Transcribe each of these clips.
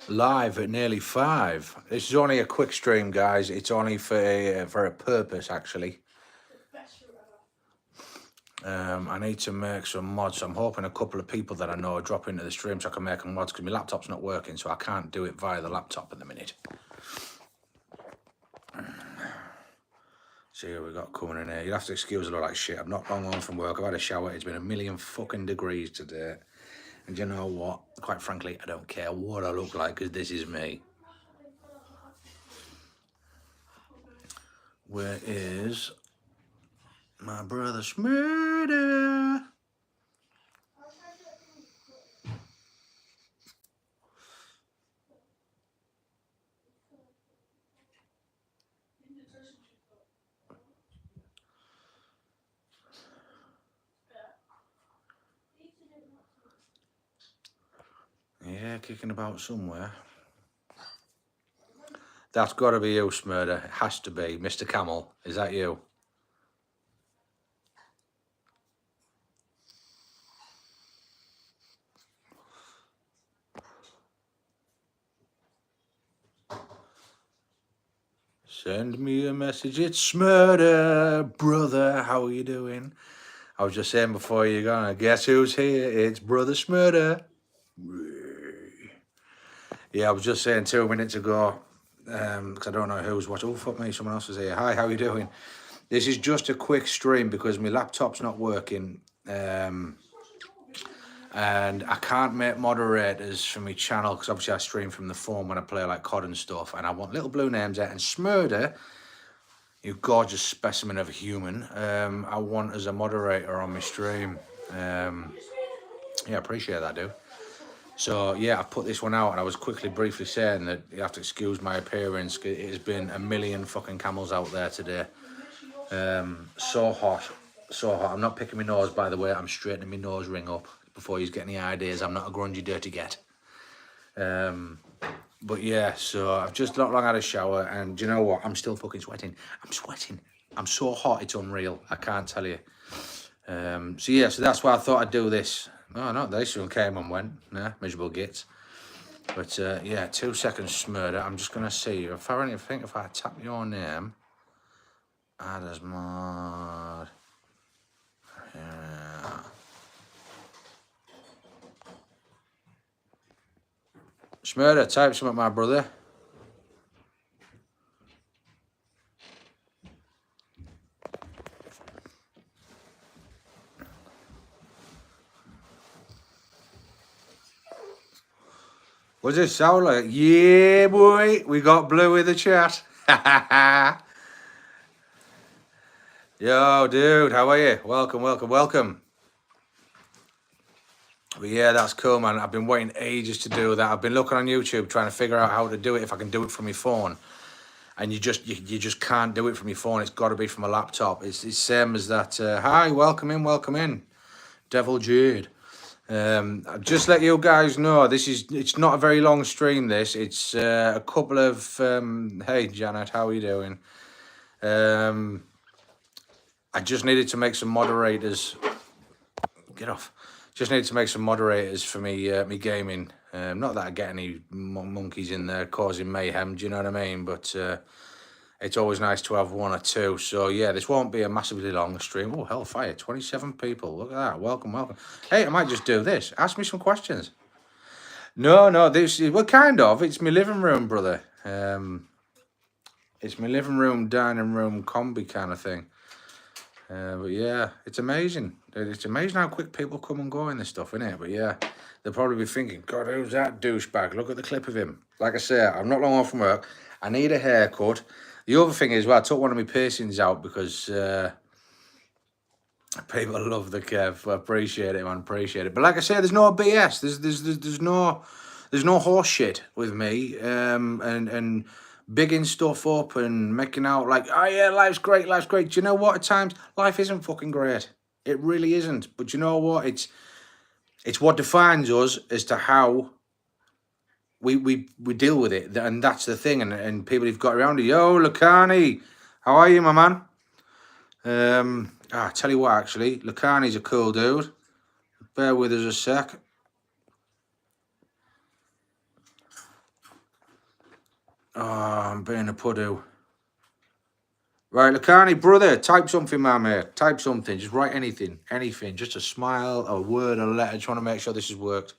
Live at nearly 5. This is only a quick stream, guys. It's only for a purpose, actually. I need to make some mods. I'm hoping a couple of people that I know drop into the stream so I can make them mods, because my laptop's not working, so I can't do it via the laptop at the minute. See who we got coming in here. You'll have to excuse a lot like shit. I'm not long home from work. I've had a shower. It's been a million fucking degrees today. And you know what? Quite frankly, I don't care what I look like, because this is me. Where is my brother Smurder? Yeah, kicking about somewhere. That's got to be you, Smurder. It has to be. Mr. Camel, is that you? Send me a message. It's Smurder, brother. How are you doing? I was just saying before you go, guess who's here? It's brother Smurder. Yeah, I was just saying 2 minutes ago, because I don't know who's watching. Oh, fuck me, someone else is here. Hi, how are you doing? This is just a quick stream because my laptop's not working. And I can't make moderators for my channel, because obviously I stream from the phone when I play like COD and stuff. And I want Little Blue Names out and Smurder, you gorgeous specimen of a human, I want as a moderator on my stream. Yeah, appreciate that, dude. So yeah, I put this one out, and I was briefly saying that you have to excuse my appearance. It has been a million fucking camels out there today. So hot, so hot. I'm not picking my nose, by the way. I'm straightening my nose ring up before you get any ideas. I'm not a grungy dirty get. But yeah, so I've just not long had a shower, and do you know what? I'm still fucking sweating. I'm sweating. I'm so hot, it's unreal. I can't tell you. So yeah, so that's why I thought I'd do this. Oh, no, this one came and went. Nah, miserable gits. But yeah, 2 seconds, Smurder. I'm just gonna see if I think if I tap your name, add as mod. Yeah. Smurder, type something, my brother. What does it sound like? Yeah, boy, we got Blue in the chat. Yo, dude, how are you? Welcome, welcome, welcome. But yeah, that's cool, man. I've been waiting ages to do that. I've been looking on YouTube trying to figure out how to do it, if I can do it from my phone. And you just can't do it from your phone. It's got to be from a laptop. It's same as that. Hi, welcome in, Devil Jade. I'll just let you guys know, it's not a very long stream. It's a couple of hey Janet, how are you doing? I just needed to make some moderators. Get off. Just needed to make some moderators for me gaming. Not that I get any monkeys in there causing mayhem. Do you know what I mean? But it's always nice to have 1 or 2. So yeah, this won't be a massively long stream. Oh, hellfire, 27 people. Look at that. Welcome, welcome. Hey, I might just do this. Ask me some questions. No, this is, well, kind of. It's my living room, brother. It's my living room, dining room combi kind of thing. But yeah, it's amazing. It's amazing how quick people come and go in this stuff, isn't it? But yeah, they'll probably be thinking, God, who's that douchebag? Look at the clip of him. Like I say, I'm not long off from work. I need a haircut. The other thing is, well, I took one of my piercings out because people love the Kev. I appreciate it, man. Appreciate it. But like I say, there's no BS. There's no horse shit with me. And bigging stuff up and making out like, oh yeah, life's great. Do you know what? At times, life isn't fucking great. It really isn't. But you know what? It's what defines us as to how we deal with it, and that's the thing. And people who've got around it. Yo, Lucani, how are you, my man? I tell you what, actually, Lucani's a cool dude. Bear with us a sec. Oh, I'm being a puddle. Right, Lakani, brother, type something, my mate. Type something. Just write anything. Anything. Just a smile, a word, a letter. Just want to make sure this has worked.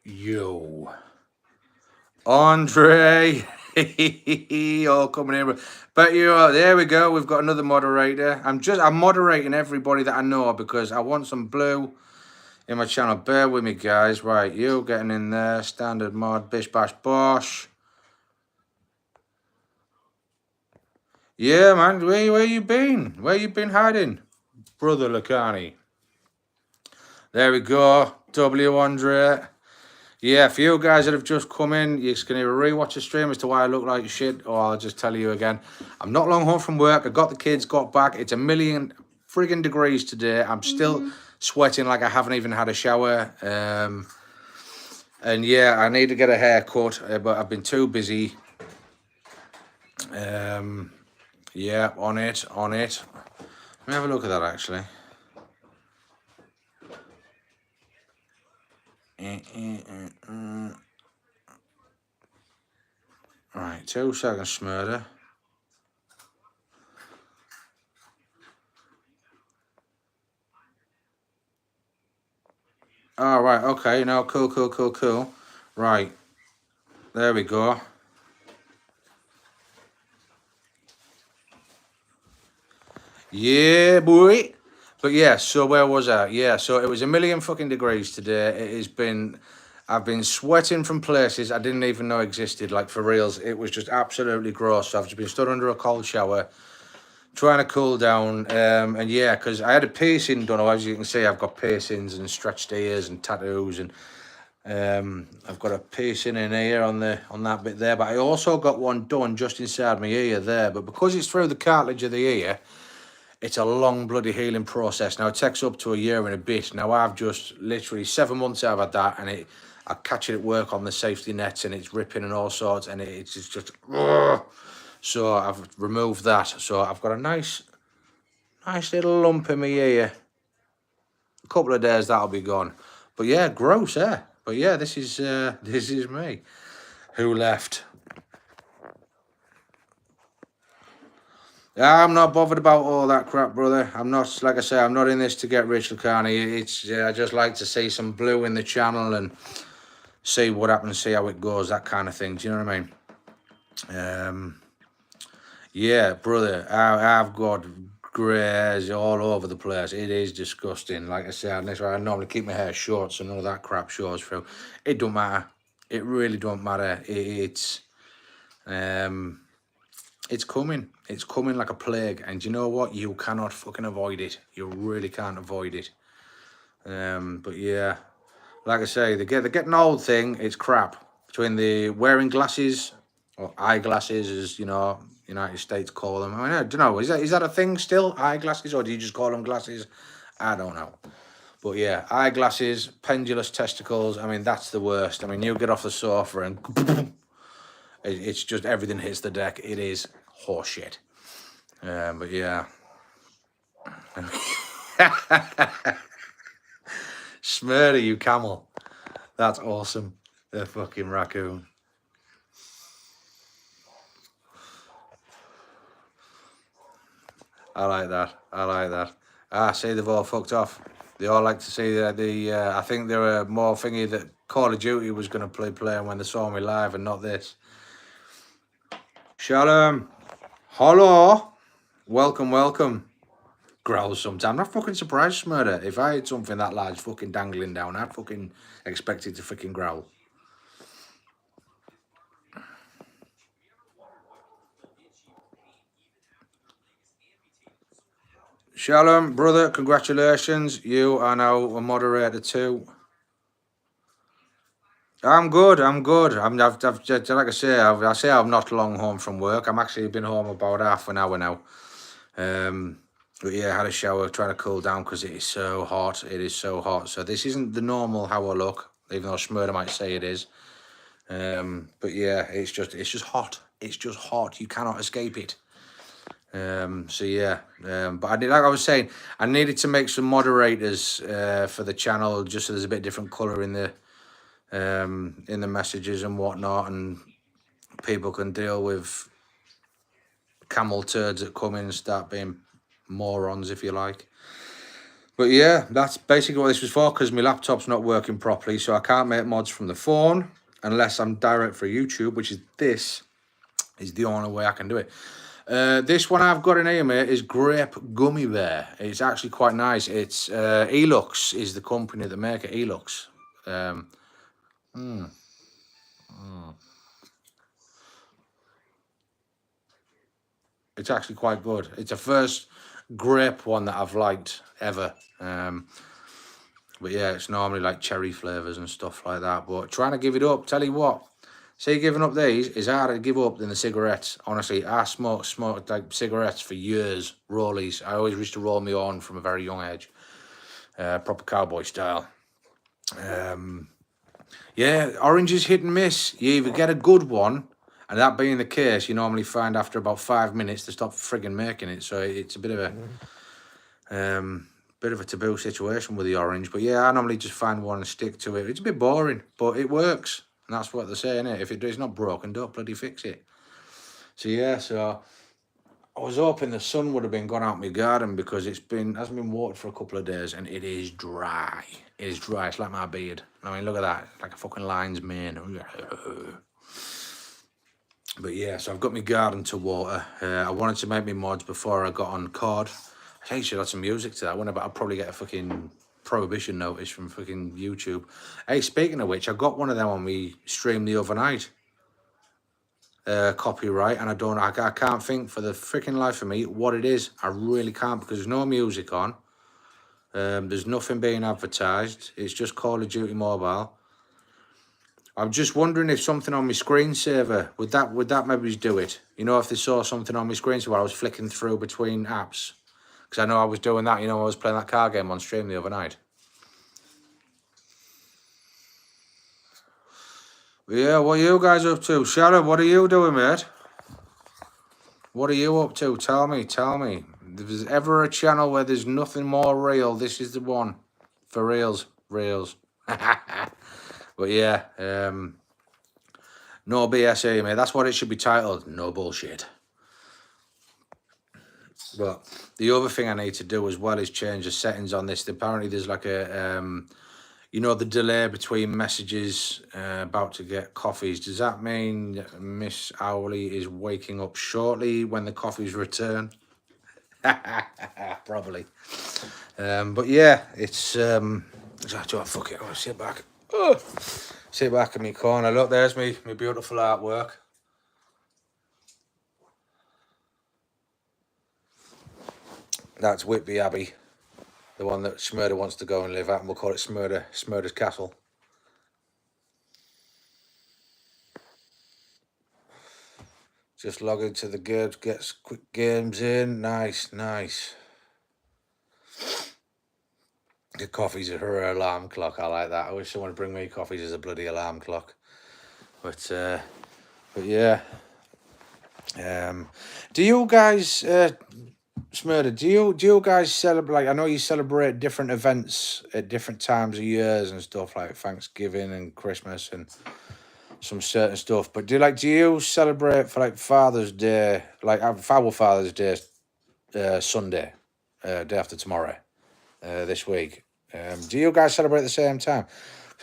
Yo. Andre. All coming in. But you are, there we go. We've got another moderator. I'm moderating everybody that I know because I want some blue in my channel. Bear with me, guys. Right, you getting in there. Standard mod. Bish bash bosh. Yeah, man. Where you been? Where you been hiding? Brother Lakani. There we go. W Andre. Yeah, for you guys that have just come in, you can either rewatch the stream as to why I look like shit, or I'll just tell you again. I'm not long home from work. I got the kids, got back. It's a million friggin' degrees today. I'm still sweating like I haven't even had a shower. And yeah, I need to get a haircut, but I've been too busy. Yeah, on it. Let me have a look at that, actually. Right, 2 seconds, Smurder. Oh, right, okay, no, cool. Right, there we go. Yeah, boy. But yeah, so where was I? Yeah, so it was a million fucking degrees today. It has been, I've been sweating from places I didn't even know existed, like for reals. It was just absolutely gross. So I've just been stood under a cold shower, trying to cool down. And yeah, because I had a piercing done. As you can see, I've got piercings and stretched ears and tattoos, and I've got a piercing in here on that bit there. But I also got one done just inside my ear there. But because it's through the cartilage of the ear, it's a long bloody healing process. Now it takes up to a year and a bit. Now I've just literally 7 months I've had that, and I catch it at work on the safety nets, and it's ripping and all sorts, and it's just ugh. So I've removed that. So I've got a nice little lump in my ear. A couple of days that'll be gone. But yeah, gross, eh? But yeah, this is me. Who left? I'm not bothered about all that crap, brother. I'm not, like I say, I'm not in this to get rich, Lucani. It's I just like to see some blue in the channel and see what happens, see how it goes, that kind of thing. Do you know what I mean? Yeah, brother, I've got grey hairs all over the place. It is disgusting. Like I said, that's why I normally keep my hair short so none of that crap shows through. It don't matter. It really don't matter. It's coming. It's coming like a plague. And you know what? You cannot fucking avoid it. You really can't avoid it. But yeah, like I say, the getting old thing, it's crap. Between the wearing glasses, or eyeglasses, as you know, United States call them. I mean, I don't know. Is that a thing still? Eyeglasses, or do you just call them glasses? I don't know. But yeah, eyeglasses, pendulous testicles. I mean, that's the worst. I mean, you get off the sofa and it's just everything hits the deck. It is horseshit. But yeah. Smurder, you camel. That's awesome. The fucking raccoon. I like that. Ah, see, they've all fucked off. They all like to see the I think they were more thingy that Call of Duty was going to playing when they saw me live and not this. Shalom. Hello. Welcome. Growls sometimes. I'm not fucking surprised, Smurder. If I had something that large fucking dangling down, I'd fucking expect it to fucking growl. Shalom, brother, congratulations. You are now a moderator too. I'm good. Like I say, I'm not long home from work. I'm actually been home about half an hour now. But yeah, I had a shower, trying to cool down because it is so hot. It is so hot. So this isn't the normal how I look, even though Smurder might say it is. But yeah, it's just hot. It's just hot. You cannot escape it. So yeah, but like I was saying, I needed to make some moderators for the channel just so there's a bit different color in the in the messages and whatnot, and people can deal with camel turds that come in and start being morons, if you like. But yeah, that's basically what this was for, because my laptop's not working properly, so I can't make mods from the phone unless I'm direct for YouTube, which is the only way I can do it. This one I've got in here, mate, is Grape Gummy Bear. It's actually quite nice. It's Elux is the company that make it, Elux. It's actually quite good. It's the first grape one that I've liked ever. But yeah, it's normally like cherry flavours and stuff like that. But trying to give it up, tell you what, say giving up these is harder to give up than the cigarettes. Honestly, I smoked like cigarettes for years, rollies. I always used to roll me on from a very young age, proper cowboy style. Yeah, orange is hit and miss. You either get a good one, and that being the case, you normally find after about 5 minutes to stop frigging making it. So it's a bit of a taboo situation with the orange. But yeah, I normally just find one and stick to it. It's a bit boring, but it works. And that's what they're saying, innit? If it's not broken, don't bloody fix it. So yeah, so I was hoping the sun would have been gone out my garden, because hasn't been watered for a couple of days, and it is dry. It is dry. It's like my beard. I mean, look at that. It's like a fucking lion's mane. But yeah, so I've got my garden to water. I wanted to make me mods before I got on COD. I think you should add some music to that, wouldn't I? But I'll probably get a fucking prohibition notice from fucking YouTube. Hey, speaking of which, I got one of them on me stream the other night. Copyright, and I can't think for the freaking life of me what it is. I really can't, because there's no music on. There's nothing being advertised. It's just Call of Duty Mobile. I'm just wondering if something on my screensaver would that maybe do it. You know, if they saw something on my screensaver while I was flicking through between apps, because I know I was doing that. You know, I was playing that car game on stream the other night. Yeah, what are you guys up to? Shadow, what are you doing, mate? What are you up to? Tell me. If there's ever a channel where there's nothing more real, this is the one. For reals. But yeah, no BS here, mate. That's what it should be titled. No bullshit. But the other thing I need to do as well is change the settings on this. Apparently there's like a, you know, the delay between messages, about to get coffees. Does that mean Miss Owley is waking up shortly when the coffees return? Probably. But yeah, it's, fuck it, I'll sit back. Sit back in my corner. Look, there's my beautiful artwork. That's Whitby Abbey, the one that Smurder wants to go and live at, and we'll call it Smurder's Castle. Just log into the games, gets quick games in. Nice. The coffees are her alarm clock. I like that. I wish someone would bring me coffees as a bloody alarm clock. But yeah. Do you guys, Smurder, do you guys celebrate? I know you celebrate different events at different times of years and stuff, like Thanksgiving and Christmas and some certain stuff. But do you celebrate for like Father's Day, like our Father's Day, Sunday, day after tomorrow, this week? Do you guys celebrate at the same time?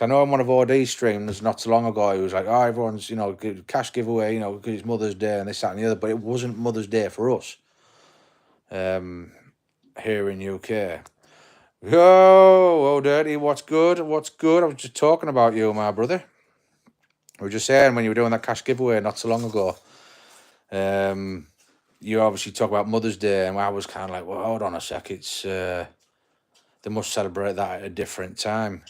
I know on one of OD's streams not so long ago, he was like, oh, everyone's, you know, cash giveaway, you know, because it's Mother's Day and this, that, and the other. But it wasn't Mother's Day for us here in UK. Yo, Dirty, what's good? I was just talking about you, my brother. We were just saying when you were doing that cash giveaway not so long ago, you obviously talk about Mother's Day, and I was kind of like, well, hold on a sec, it's they must celebrate that at a different time.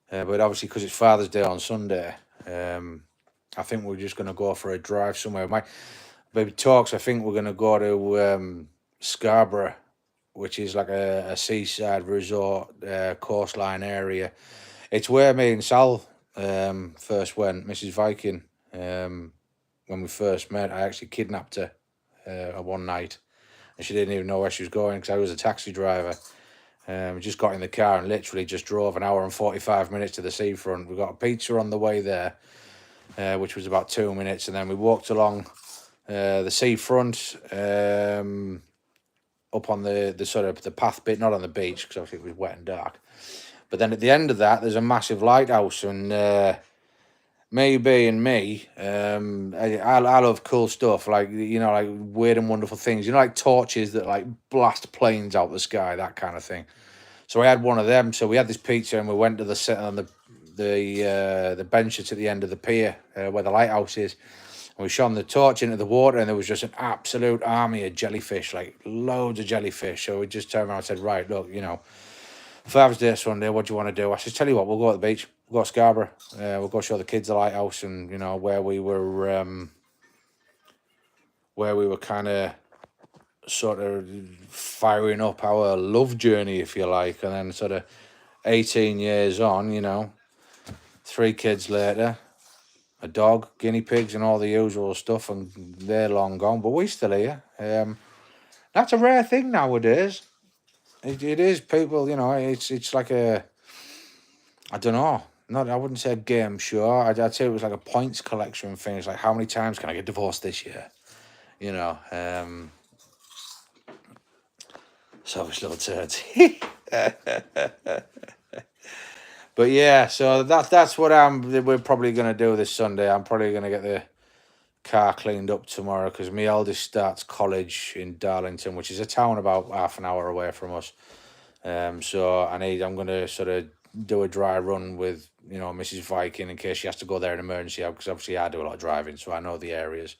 But obviously, because it's Father's Day on Sunday, I think we're just going to go for a drive somewhere. My baby talks, I think we're going to go to Scarborough, which is like a seaside resort, coastline area. It's where me and Sal first went, Mrs. Viking. When we first met, I actually kidnapped her one night, and she didn't even know where she was going because I was a taxi driver. We just got in the car and literally just drove an hour and 45 minutes to the seafront. We got a pizza on the way there, which was about 2 minutes, and then we walked along the seafront, up on the sort of the path bit, not on the beach because obviously it was wet and dark. But then at the end of that, there's a massive lighthouse, and me being me, I love cool stuff, like, you know, like weird and wonderful things, you know, like torches that like blast planes out the sky, that kind of thing. So I had one of them. So we had this pizza, and we went to the sit on the bench that's at the end of the pier where the lighthouse is. And we shone the torch into the water, and there was just an absolute army of jellyfish, like loads of jellyfish. So we just turned around and said, right, look, you know, Father's Day Sunday, what do you want to do? I said, tell you what, we'll go to the beach. We'll go to Scarborough. We'll go show the kids the lighthouse, and, you know, where we were kind of sort of firing up our love journey, if you like. And then sort of 18 years on, you know, 3 kids later, a dog, guinea pigs, and all the usual stuff, and they're long gone, but we still here. That's a rare thing nowadays. It is. People, you know, it's like a, I don't know, not, I wouldn't say a game show. I'd say it was like a points collection thing. It's like, how many times can I get divorced this year? You know, selfish little turds. But yeah, so that's what we're probably going to do this Sunday. I'm probably going to get the car cleaned up tomorrow because my eldest starts college in Darlington, which is a town about half an hour away from us. So I'm going to sort of do a dry run with, you know, Mrs. Viking in case she has to go there in emergency, because obviously I do a lot of driving, so I know the areas.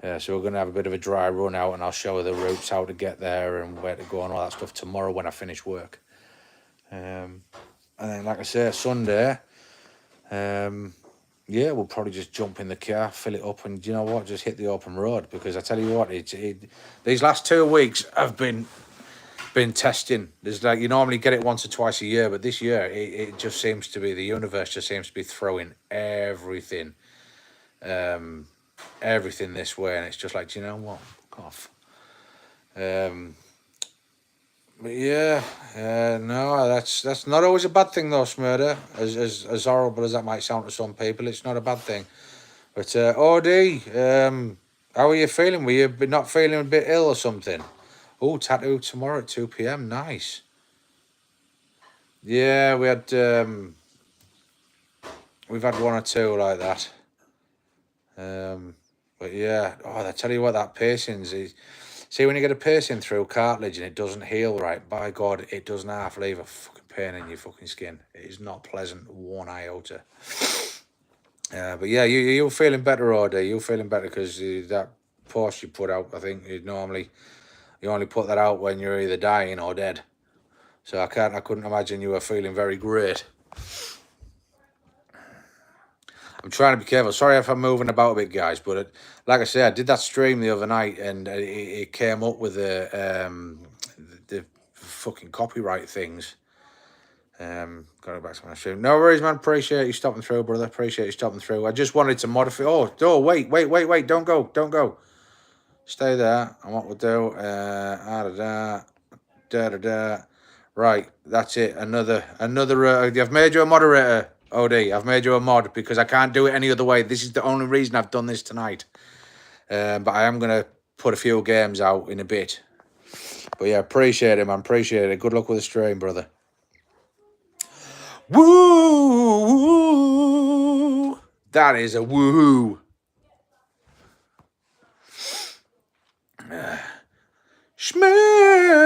So we're going to have a bit of a dry run out, and I'll show her the routes, how to get there and where to go and all that stuff tomorrow when I finish work. And then, like I say, Sunday, yeah, we'll probably just jump in the car, fill it up, and you know what, just hit the open road. Because I tell you what, these last 2 weeks have been testing. There's like, you normally get it once or twice a year, but this year it just seems to be, the universe just seems to be throwing everything this way, and it's just like, do you know what, fuck off. But yeah, no, that's not always a bad thing though, Smurder. As horrible as that might sound to some people, it's not a bad thing. But OD, how are you feeling? Were you not feeling a bit ill or something? Oh, tattoo tomorrow at 2 p.m. Nice. Yeah, we've had 1 or 2 like that. But yeah, I tell you what, that piercings is. See, when you get a piercing through cartilage and it doesn't heal right, by God, it doesn't half leave a fucking pain in your fucking skin. It is not pleasant, 1 iota. But yeah, you're feeling better, OD. You're feeling better because that post you put out, I think you only put that out when you're either dying or dead. So I couldn't imagine you were feeling very great. I'm trying to be careful. Sorry if I'm moving about a bit, guys, but like I said, I did that stream the other night, and it came up with the fucking copyright things. Got it back to my stream. No worries, man. Appreciate you stopping through, brother. Appreciate you stopping through. I just wanted to modify. Oh, wait. Don't go. Stay there. And what we'll do, right, that's it. Another. I've made you a moderator, OD. I've made you a mod because I can't do it any other way. This is the only reason I've done this tonight. But I am gonna put a few games out in a bit. But yeah, appreciate it, man. Appreciate it. Good luck with the stream, brother. Woo! That is a woohoo. Schmurder.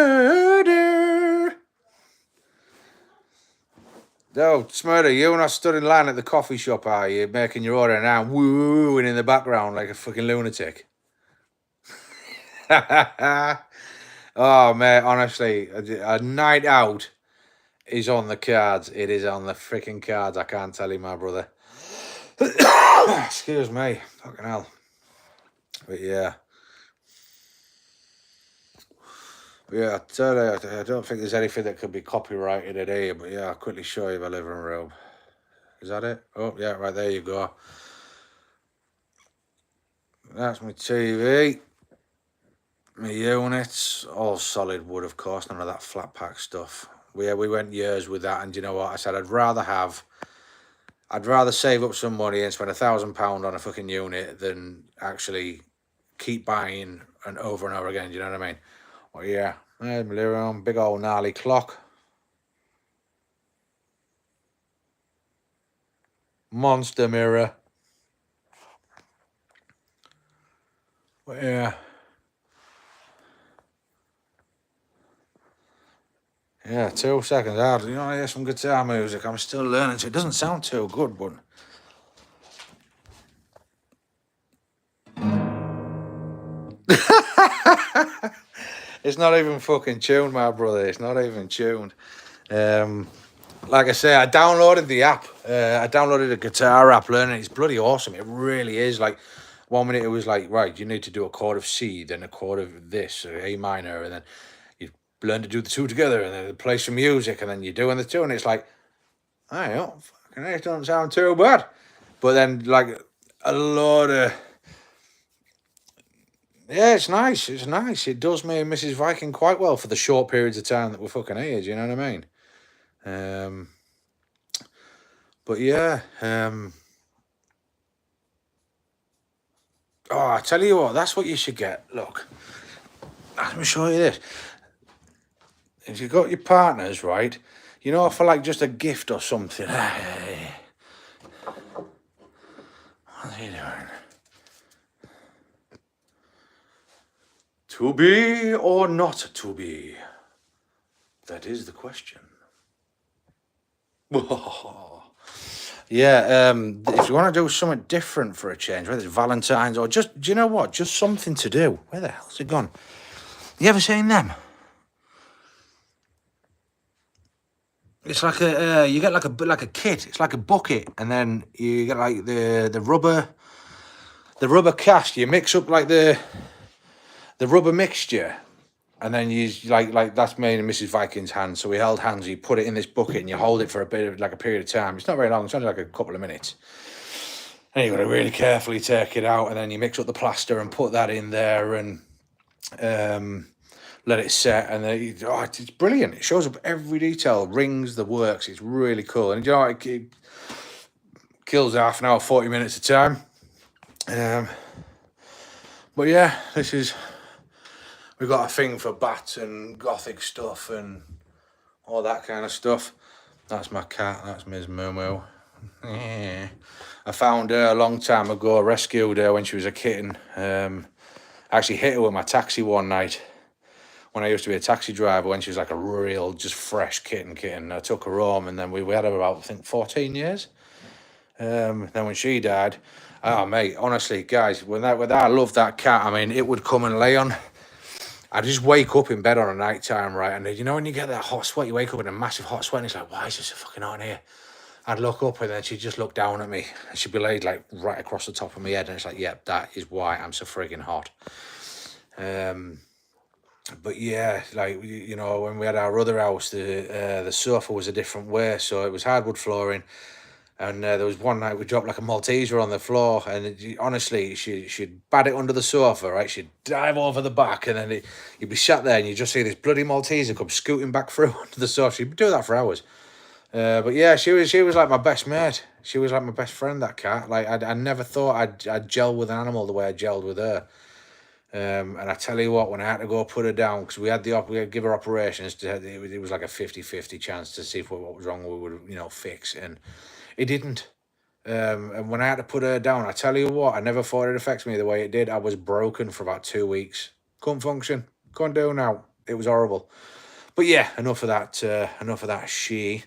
No, Smurder, you're not stood in line at the coffee shop, are you? Making your order and I'm wooing in the background like a fucking lunatic. Oh, mate, honestly, a night out is on the cards. It is on the freaking cards. I can't tell you, my brother. Excuse me. Fucking hell. But yeah. Yeah, I tell you, I don't think there's anything that could be copyrighted in here, but yeah, I'll quickly show you my living room. Is that it? Oh, yeah, right, there you go. That's my TV. My units, all solid wood, of course, none of that flat pack stuff. we went years with that, and you know what? I said I'd rather save up some money and spend £1,000 on a fucking unit than actually keep buying and over again. Do you know what I mean? Well, yeah, there's my living room, big old gnarly clock, monster mirror. But yeah. Yeah, 2 seconds. You know, I hear some guitar music. I'm still learning, so it doesn't sound too good, but it's not even fucking tuned, my brother. It's not even tuned. Like I say, I downloaded the app. I downloaded a guitar app, learning. It's bloody awesome. It really is. Like, 1 minute it was like, right, you need to do a chord of C, then a chord of this, or A minor, and then you learn to do the two together, and then play some music, and then you're doing the two, and it's like, I don't fucking, it doesn't sound too bad. But then, like, a lot of, yeah, it's nice. It's nice. It does me and Mrs. Viking quite well for the short periods of time that we're fucking here. Do you know what I mean? But yeah. Oh, I tell you what, that's what you should get. Look, let me show you this. If you've got your partners, right, you know, for like just a gift or something. What's he doing? To be or not to be? That is the question. Yeah, if you want to do something different for a change, whether it's Valentine's or just, do you know what? Just something to do. Where the hell's it gone? You ever seen them? It's like you get like a kit. It's like a bucket, and then you get like the rubber cast. You mix up like the rubber mixture, and then you like that's made in Mrs. Viking's hand. So we held hands. You put it in this bucket and you hold it for a bit of like a period of time. It's not very long. It's only like a couple of minutes. And you got to really carefully take it out, and then you mix up the plaster and put that in there and let it set. And then it's brilliant. It shows up every detail, rings, the works. It's really cool. And you know, it kills half an hour, 40 minutes of time. But yeah, we've got a thing for bats and gothic stuff and all that kind of stuff. That's my cat. That's Ms. Moo Moo. Yeah. I found her a long time ago, rescued her when she was a kitten. I actually hit her with my taxi one night when I used to be a taxi driver, when she was like a real, just fresh kitten. I took her home, and then we had her about, I think, 14 years. Then when she died, oh, mate, honestly, guys, when I loved that cat, I mean, it would come and lay on. I just wake up in bed on a night time, right? And you know, when you get that hot sweat, you wake up in a massive hot sweat, and it's like, why is this so fucking hot in here? I'd look up, and then she'd just look down at me, and she'd be laid like right across the top of my head, and it's like, yeah, that is why I'm so friggin' hot. But yeah, like, you know, when we had our other house, the sofa was a different way, so it was hardwood flooring. And there was one night we dropped like a Malteser on the floor, and honestly, she'd bat it under the sofa, right? She'd dive over the back, and then you'd be sat there, and you just see this bloody Malteser come scooting back through under the sofa. She'd do that for hours. But yeah, she was like my best mate. She was like my best friend, that cat. Like, I never thought I'd gel with an animal the way I gelled with her. And I tell you what, when I had to go put her down, because we had to give her operations, it was like a 50-50 chance to see if what was wrong we would, you know, fix, and it didn't. And when I had to put her down, I tell you what, I never thought it affects me the way it did. I was broken for about 2 weeks. Couldn't function. Couldn't do now. It was horrible. But yeah, enough of that. Enough of that she.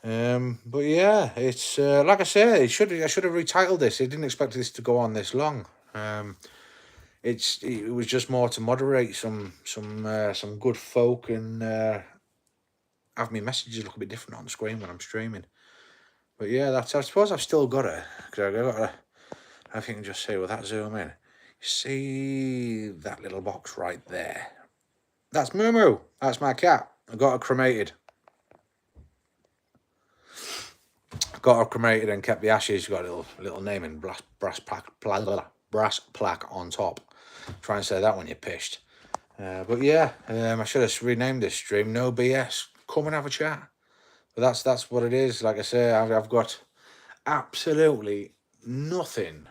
But yeah, it's like I say, I should have retitled this. I didn't expect this to go on this long. It was just more to moderate some good folk and have my messages look a bit different on the screen when I'm streaming. But yeah, I suppose I've still got it, because I've got to, if you can just see with that zoom in, you see that little box right there? That's Moo Moo. That's my cat. I got her cremated. Got her cremated and kept the ashes. Got a little name in brass plaque on top. Try and say that when you're pissed. But yeah, I should have renamed this stream No BS. come and have a chat. But that's what it is. Like I say, I've got absolutely nothing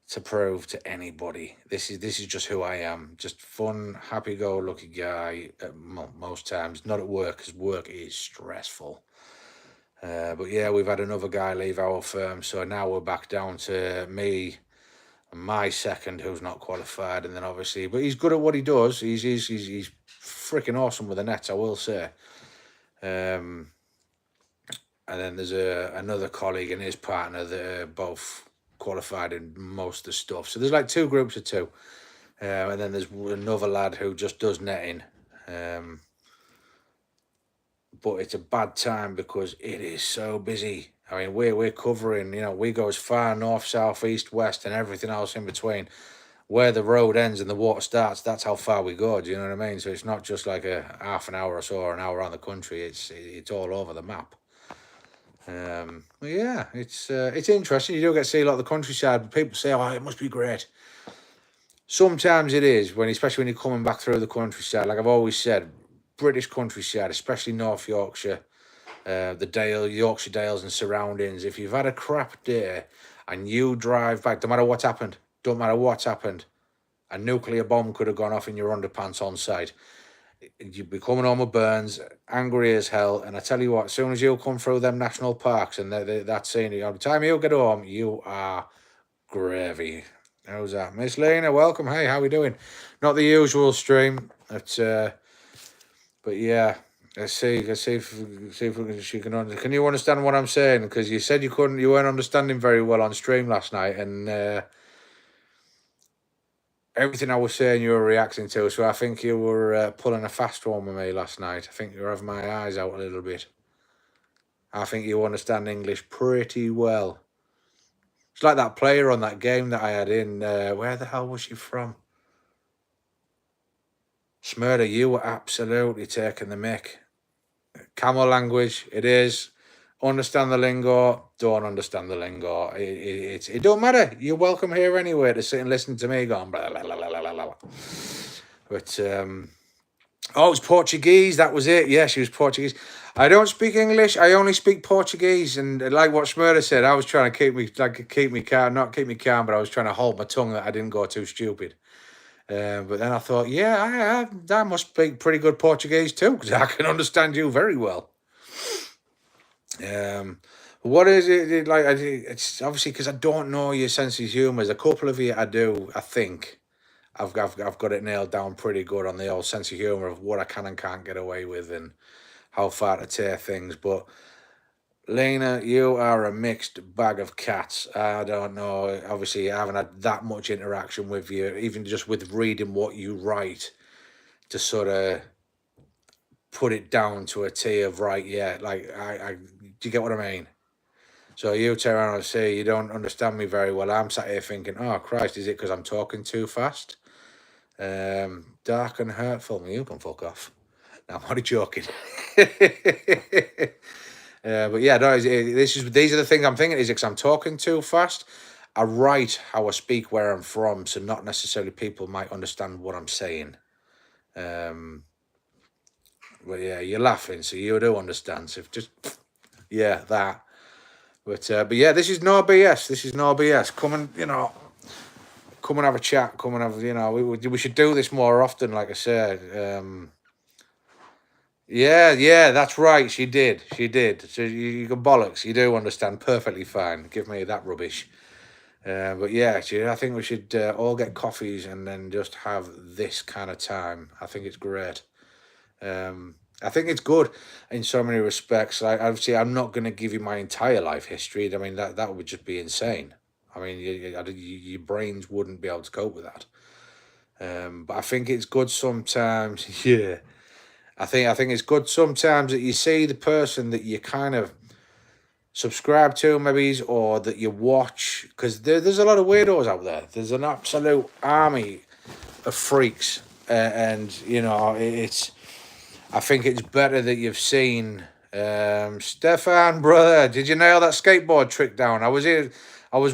to prove to anybody. This is just who I am. Just fun, happy-go-lucky guy. Most times, not at work, because work is stressful. But yeah, we've had another guy leave our firm, so now we're back down to me and my second, who's not qualified, and then obviously, but he's good at what he does. He's freaking awesome with the nets, I will say. And then there's another colleague and his partner that are both qualified in most of the stuff. So there's like two groups of two. And then there's another lad who just does netting. But it's a bad time because it is so busy. I mean, we're covering, we go as far north, south, east, west, and everything else in between. Where the road ends and the water starts, that's how far we go. Do you know what I mean? So it's not just like a half an hour or so or an hour around the country. It's all over the map. But yeah, it's interesting. You do get to see a lot of the countryside, but people say, "Oh, it must be great." Sometimes it is, especially when you're coming back through the countryside. Like I've always said, British countryside, especially North Yorkshire, the Yorkshire Dales and surroundings. If you've had a crap day and you drive back, don't matter what's happened, a nuclear bomb could have gone off in your underpants on site. You'd be coming home with burns, angry as hell, and I tell you what, as soon as you come through them national parks and that scenery, by the time you get home, you are gravy. How's that? Miss Lena, welcome. Hey, how we doing? Not the usual stream, but yeah, let's see if she can you understand what I'm saying? Because you said you weren't understanding very well on stream last night, and everything I was saying you were reacting to, so I think you were pulling a fast one with me last night. I think you were having my eyes out a little bit. I think you understand English pretty well. It's like that player on that game that I had in, where the hell was she from? Smurder, you were absolutely taking the mick. Camel language, it is. Understand the lingo, don't understand the lingo. It don't matter. You're welcome here anyway to sit and listen to me going blah, blah, blah, blah, blah, blah. But, oh, it's Portuguese. That was it. Yeah, she was Portuguese. I don't speak English. I only speak Portuguese. And like what Smurda said, I was trying to keep me calm, not keep me calm, but I was trying to hold my tongue that I didn't go too stupid. But then I thought, yeah, I must speak pretty good Portuguese too, because I can understand you very well. What is it like? It's obviously because I don't know your sense of humour. There's a couple of you I do. I think I've got it nailed down pretty good on the old sense of humour of what I can and can't get away with and how far to take things. But Lena, you are a mixed bag of cats. I don't know. Obviously, I haven't had that much interaction with you, even just with reading what you write to sort of put it down to a T of right. Yeah, like I do you get what I mean? So you turn around and say you don't understand me very well. I'm sat here thinking, oh Christ, is it because I'm talking too fast? Dark and hurtful. You can fuck off. No, I'm only joking. But yeah, no, these are the things I'm thinking. Is because I'm talking too fast. I write how I speak where I'm from, so not necessarily people might understand what I'm saying. But yeah, you're laughing, so you do understand. So just yeah, that. But yeah, this is no BS. This is no BS. Come and have a chat. Come and have we should do this more often. Like I said, yeah, that's right. She did. So you can bollocks. You do understand perfectly fine. Give me that rubbish. But yeah, I think we should all get coffees and then just have this kind of time. I think it's great. I think it's good in so many respects. Like, obviously, I'm not going to give you my entire life history. I mean, that would just be insane. I mean, your brains wouldn't be able to cope with that. But I think it's good sometimes. Yeah, I think it's good sometimes that you see the person that you kind of subscribe to, maybe, or that you watch, because there's a lot of weirdos out there. There's an absolute army of freaks, and it's. I think it's better that you've seen Stefan, brother. Did you nail that skateboard trick down? I was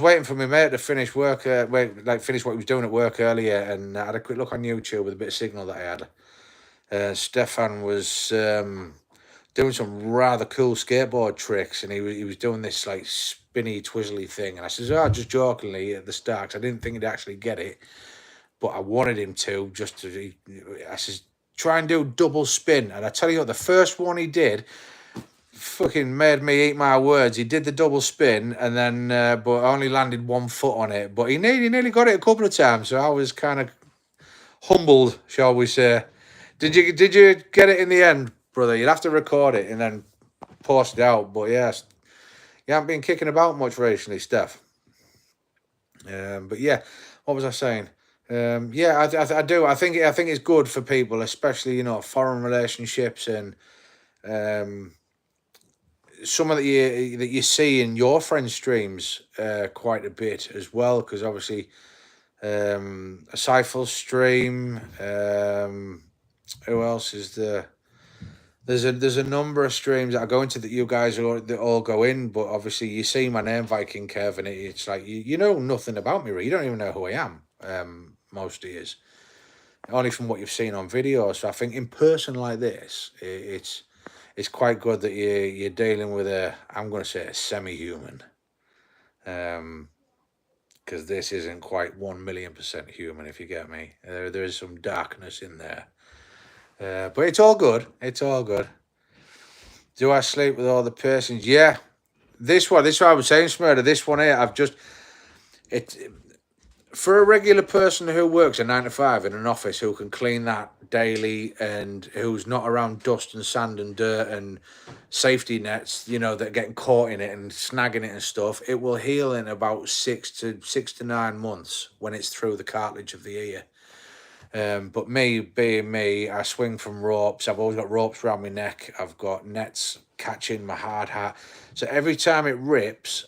waiting for my mate to finish work, finish what he was doing at work earlier, and I had a quick look on YouTube with a bit of signal that I had. Stefan was doing some rather cool skateboard tricks, and he was doing this like spinny, twizzly thing. And I says, "Oh, just jokingly at the start, 'cause I didn't think he'd actually get it, but I wanted him to. Just to, I says, try and do double spin." And I tell you what, the first one he did fucking made me eat my words. He did the double spin, and then but only landed 1 foot on it. But he nearly got it a couple of times, so I was kind of humbled, shall we say. Did you get it in the end, brother? You'd have to record it and then post it out. But yes, you haven't been kicking about much recently, Steph. But yeah, what was I saying? Yeah, I do. I think it's good for people, especially foreign relationships and some of that you see in your friends' streams quite a bit as well, because obviously a Seifel stream. Who else is there? There's a number of streams that I go into that you guys all go in, but obviously you see my name, Vikingkev, and it's like you know nothing about me, really. You don't even know who I am. Most of yous, only from what you've seen on video. So I think in person like this, it's quite good that you're dealing with I'm going to say a semi-human, because this isn't quite 1,000,000% human, if you get me. There is some darkness in there. But it's all good. It's all good. Do I sleep with all the persons? Yeah. This one I was saying, Smurder, this one here, for a regular person who works a 9 to 5 in an office, who can clean that daily and who's not around dust and sand and dirt and safety nets, that are getting caught in it and snagging it and stuff, it will heal in about 6 to 9 months when it's through the cartilage of the ear. But me being me, I swing from ropes. I've always got ropes around my neck. I've got nets catching my hard hat. So every time it rips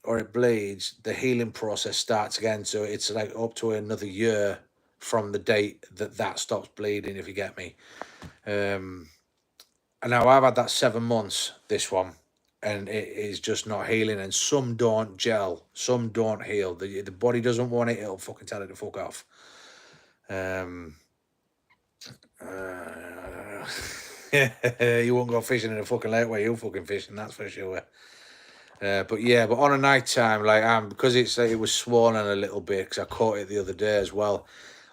or it bleeds, the healing process starts again. So it's like up to another year from the date that stops bleeding, if you get me. And now I've had that 7 months, this one, and it is just not healing. And some don't gel, some don't heal. The body doesn't want it, it'll fucking tell it to fuck off. You won't go fishing in a fucking lake where you're fucking fishing, that's for sure. But on a night time, like because it was swollen a little bit, because I caught it the other day as well.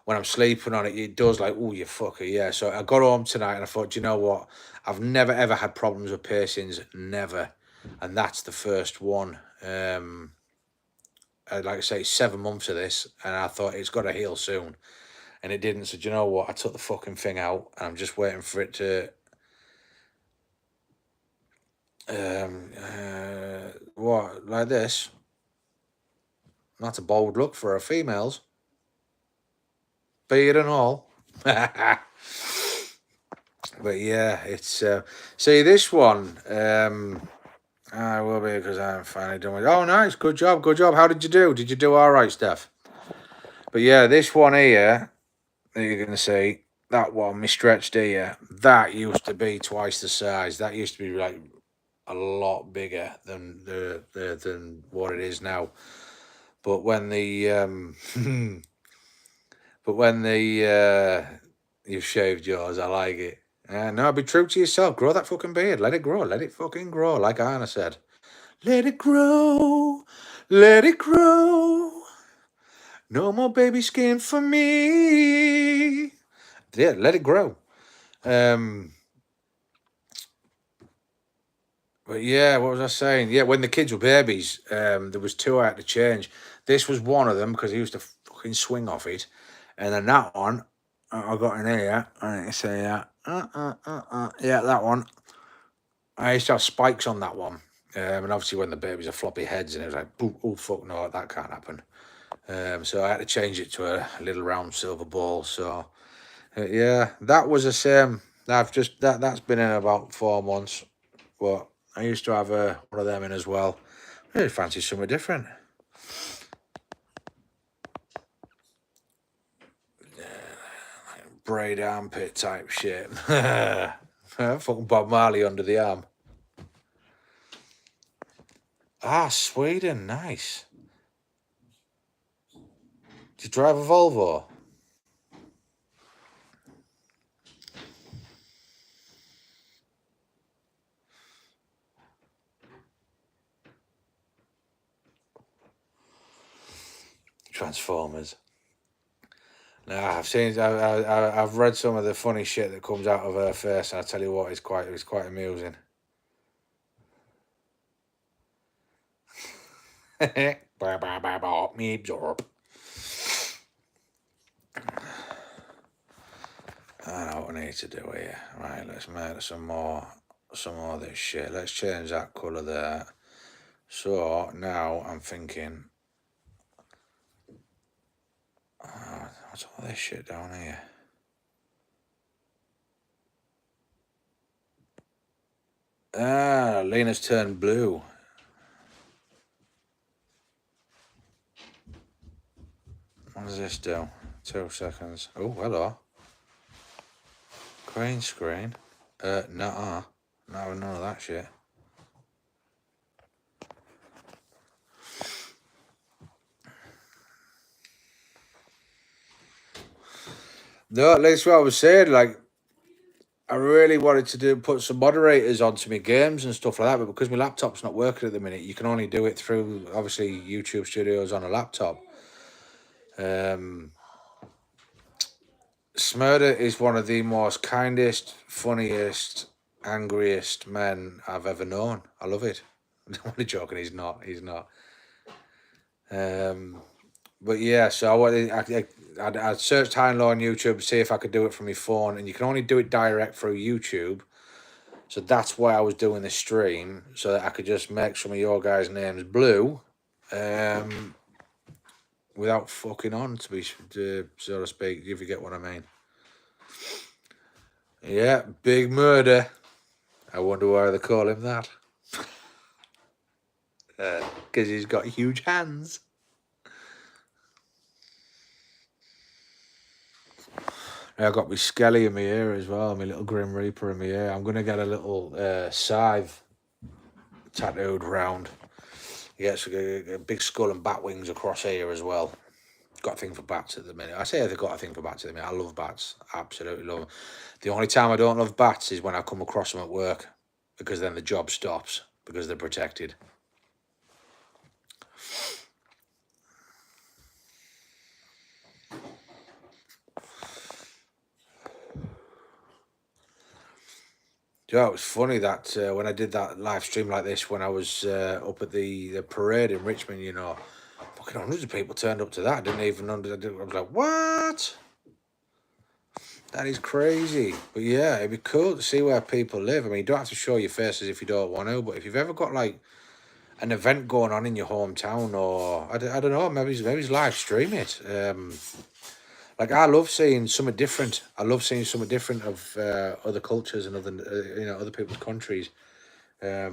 When I'm sleeping on it, it does like, oh, you fucker, yeah. So I got home tonight and I thought, do you know what? I've never ever had problems with piercings, never, and that's the first one. Like I say, 7 months of this, and I thought it's got to heal soon. And it didn't. So do you know what? I took the fucking thing out, and I'm just waiting for it to what, like this? That's a bold look for a female's, beard and all. But yeah, it's see this one. I will be, because I'm finally done with. Oh, nice, good job. How did you do? Did you do all right, Steph? But yeah, this one here that you're gonna see, that one, my stretched ear, that used to be twice the size. That used to be like a lot bigger than than what it is now. But when you've shaved yours, I like it. No, be true to yourself. Grow that fucking beard. Let it grow. Let it fucking grow. Like Anna said, let it grow. Let it grow. No more baby skin for me. Yeah, let it grow. But yeah, what was I saying? Yeah, when the kids were babies, there was 2 I had to change. This was one of them, because he used to fucking swing off it. And then that one, I got in here. I need to say that. Yeah, that one. I used to have spikes on that one. And obviously when the babies are floppy heads, and it was like, oh fuck no, that can't happen. So I had to change it to a little round silver ball. So yeah, that was the same. That's been in about 4 months. But I used to have one of them in as well. I really fancy something different. Braid armpit type shit. Fucking Bob Marley under the arm. Sweden, nice. Do you drive a Volvo? Transformers. Nah, I've read some of the funny shit that comes out of her face, and I tell you what, it's quite amusing. Me absorb. I know what I need to do here. Right, let's make some more of this shit. Let's change that colour there. So now I'm thinking, what's all this shit down here? Ah, Lena's turned blue. What does this do? 2 seconds. Oh, hello. Green screen. Nuh-uh. No, none of that shit. No, at least what I was saying, like, I really wanted to put some moderators onto my games and stuff like that, but because my laptop's not working at the minute, you can only do it through, obviously, YouTube Studios on a laptop. Smurder is one of the most kindest, funniest, angriest men I've ever known. I love it. I'm only joking. He's not. But yeah, so I searched high and low on YouTube to see if I could do it from my phone, and you can only do it direct through YouTube. So that's why I was doing the stream, so that I could just make some of your guys' names blue, without fucking on, so to speak, if you get what I mean. Yeah, big murder. I wonder why they call him that. Because he's got huge hands. I got my Skelly in my ear as well, my little Grim Reaper in my ear. I'm going to get a little scythe tattooed round. He gets a big skull and bat wings across here as well. Got a thing for bats at the minute. I say I've got a thing for bats at the minute. I love bats. Absolutely love them. The only time I don't love bats is when I come across them at work, because then the job stops, because they're protected. Yeah, it was funny that when I did that live stream like this, when I was up at the parade in Richmond, you know, fucking hundreds of people turned up to that. I didn't even I was like, what? That is crazy. But yeah, it'd be cool to see where people live. I mean, you don't have to show your faces if you don't want to, but if you've ever got like an event going on in your hometown, or I don't know, maybe live stream it. Like, I love seeing something different. I love seeing something different of other cultures and other other people's countries. Yeah,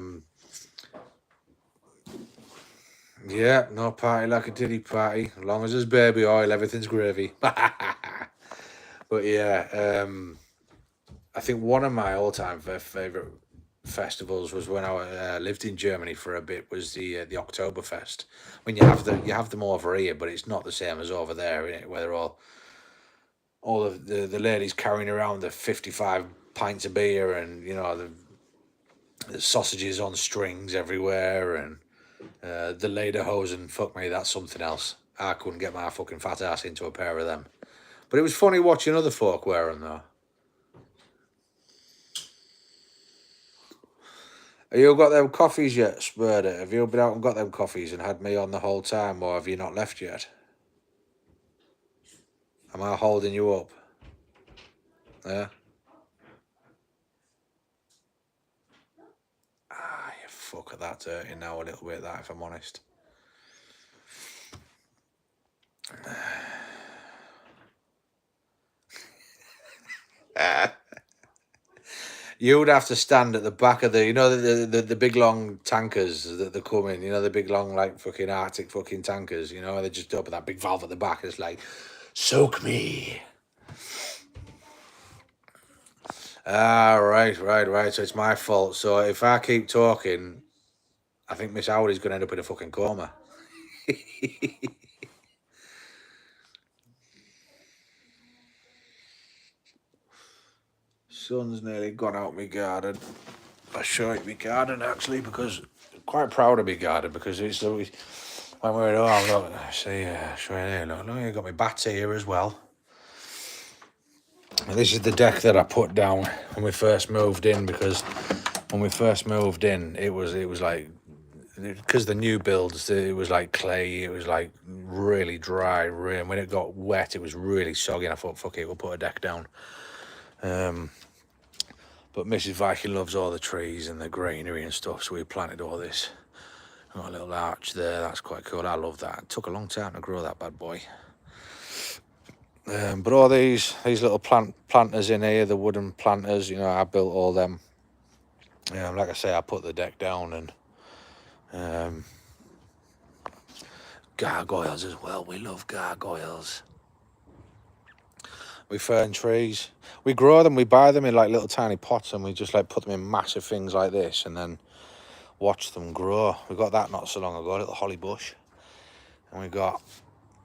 no party like a titty party. As long as there's baby oil, everything's gravy. But yeah, I think one of my all-time favorite festivals was when I lived in Germany for a bit. Was the Oktoberfest. I mean, you have them over here, but it's not the same as over there, innit? Where they're all of the ladies carrying around the 55 pints of beer, and you know the sausages on strings everywhere, and the lederhosen. Fuck me, that's something else. I couldn't get my fucking fat ass into a pair of them. But it was funny watching other folk wear them though. Have you got them coffees yet, Spurder? Have you been out and got them coffees and had me on the whole time, or have you not left yet? Am I holding you up? Yeah? Ah, you fuck, that's hurting now a little bit, that, if I'm honest. You would have to stand at the back of the big long tankers that they come in, the big long like fucking Arctic fucking tankers, they just open that big valve at the back and it's like, soak me. Ah, right. So it's my fault. So if I keep talking, I think Miss Howard's going to end up in a fucking coma. Sun's nearly gone out my garden. I show you my garden actually, because I'm quite proud of my garden, because when we were at home, look, see, show you there, look, you got my bats here as well. And this is the deck that I put down when we first moved in, because when we first moved in, it was like, because the new builds, it was like clay, it was like really dry, and when it got wet, it was really soggy, and I thought, fuck it, we'll put a deck down. But Mrs. Viking loves all the trees and the greenery and stuff, so we planted all this. Got a little arch there, that's quite cool. I love that. It took a long time to grow that bad boy. But all these little planters in here, the wooden planters, you know, I built all them. Like I say, I put the deck down, and gargoyles as well. We love gargoyles. We fern trees. We grow them, we buy them in like little tiny pots, and we just like put them in massive things like this and then watch them grow. We got that not so long ago, a little holly bush. And we got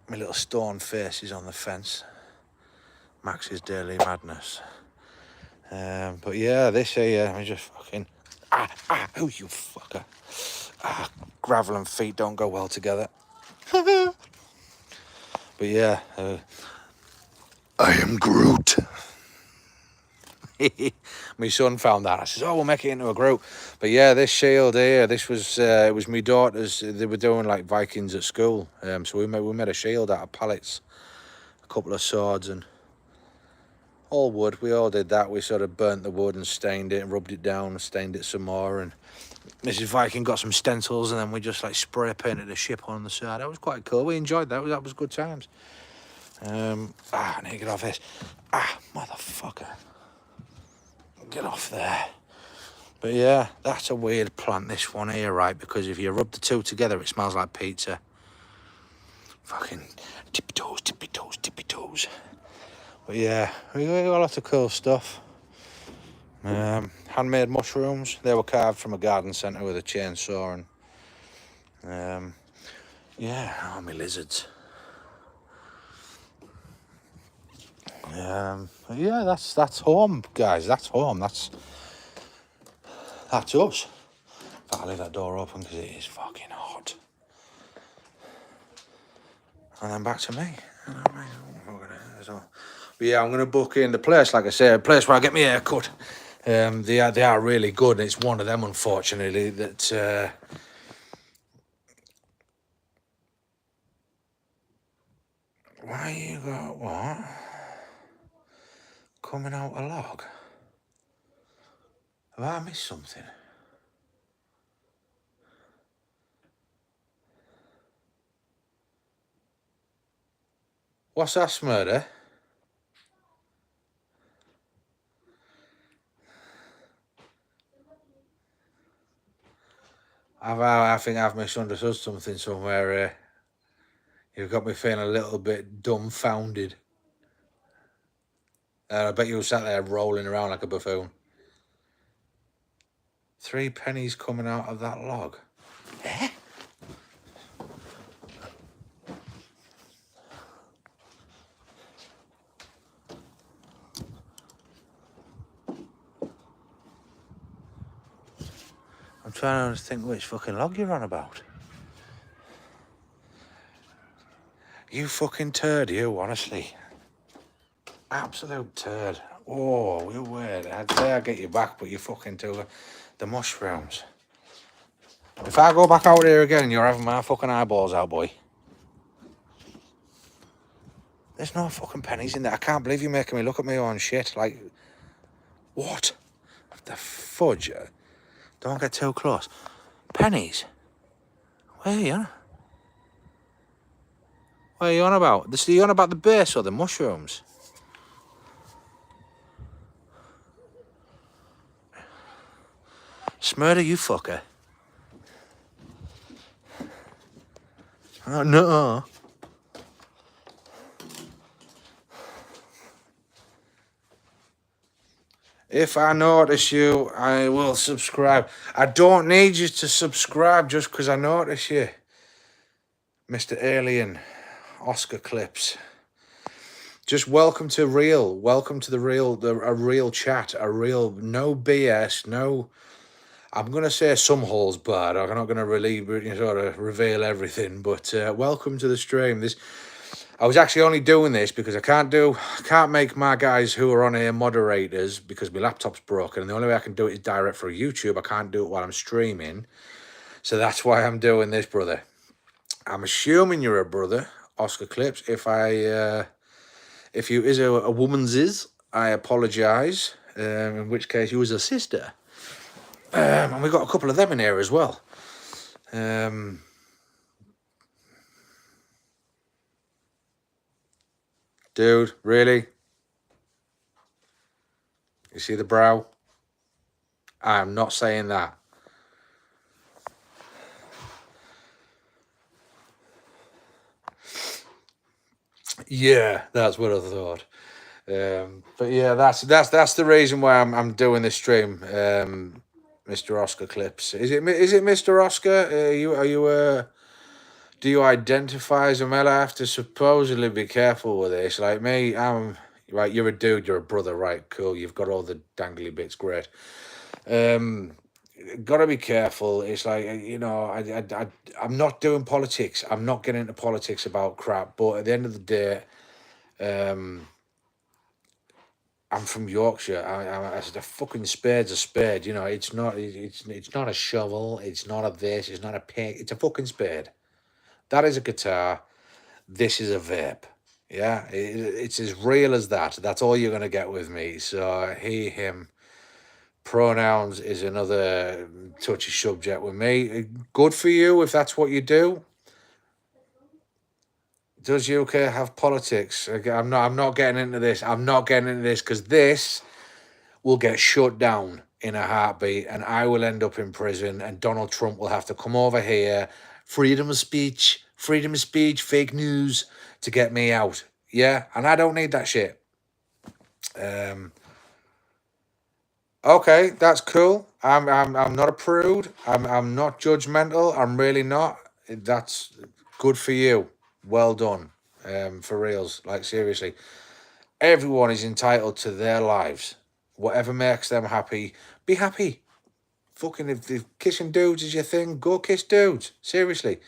my little stone faces on the fence. Max's Daily Madness. But yeah, this here, we just fucking... oh, you fucker. Gravel and feet don't go well together. But yeah, I am Groot. My son found that. I says, oh, we'll make it into a group. But yeah, this shield here, this was it was my daughter's. They were doing like Vikings at school, so we made a shield out of pallets, a couple of swords, and all wood. We all did that. We sort of burnt the wood and stained it and rubbed it down and stained it some more, and Mrs. Viking got some stencils, and then we just like spray painted a ship on the side. That was quite cool. We enjoyed that. That was good times. I need to get off this. Motherfucker. Get off there. But yeah, that's a weird plant, this one here, right? Because if you rub the two together, it smells like pizza. Fucking tippy toes, tippy toes, tippy toes. But yeah, we got lots of cool stuff. Handmade mushrooms. They were carved from a garden centre with a chainsaw, and yeah, all my lizards. Yeah, that's home, guys. That's home. That's us. I'll leave that door open because it is fucking hot. And then back to me. But yeah, I'm gonna book in the place, like I said, a place where I get my hair cut. They are really good, and it's one of them, unfortunately, that why you got what? Coming out a log? Have I missed something? What's that, Smurder? I think I've misunderstood something somewhere. You've got me feeling a little bit dumbfounded. I bet you sat there rolling around like a buffoon. 3 pennies coming out of that log. Eh? I'm trying to think which fucking log you're on about. You fucking turd, you, honestly. Absolute turd. Oh, you weird. I'd say I'd get you back, but you fucking took the mushrooms. If I go back out here again, you're having my fucking eyeballs out, boy. There's no fucking pennies in there. I can't believe you're making me look at my own shit. Like, what? The fudge? Don't get too close. Pennies? Where are you on? What are you on about? Are you on about the base or the mushrooms? Smurder, you fucker. Oh, no. If I notice you, I will subscribe. I don't need you to subscribe just because I notice you. Mr. Alien, Oscar Clips. Just welcome to real. Welcome to a real chat. A real, no BS, no... I'm going to say some holes barred. I'm not going to really sort of reveal everything, but welcome to the stream. I was actually only doing this because I can't make my guys who are on here moderators because my laptop's broken, and the only way I can do it is direct for YouTube. I can't do it while I'm streaming, so that's why I'm doing this, brother. I'm assuming you're a brother, Oscar Clips. If you is a woman's is, I apologise. In which case, you was a sister. And we got a couple of them in here as well. Dude, really? You see the brow? I'm not saying that. Yeah, that's what I thought. But yeah, that's the reason why I'm doing this stream, Mr. Oscar Clips. Is it Mr. Oscar? Do you identify as a male? I have to supposedly be careful with this. Like me, I'm right. You're a dude. You're a brother, right? Cool. You've got all the dangly bits. Great. Gotta be careful. It's like I'm not doing politics. I'm not getting into politics about crap. But at the end of the day, I'm from Yorkshire. I said a fucking spade's a spade. You know, it's not a shovel. It's not a this. It's not a pick. It's a fucking spade. That is a guitar. This is a vape. Yeah, it's as real as that. That's all you're gonna get with me. So he, him. Pronouns is another touchy subject with me. Good for you if that's what you do. Does UK have politics? I'm not getting into this. I'm not getting into this because this will get shut down in a heartbeat, and I will end up in prison, and Donald Trump will have to come over here. Freedom of speech, fake news to get me out. Yeah, and I don't need that shit. Okay, that's cool. I'm not a prude. I'm not judgmental. I'm really not. That's good for you. Well done. For reals. Like seriously. Everyone is entitled to their lives. Whatever makes them happy, be happy. Fucking if kissing dudes is your thing, go kiss dudes. Seriously.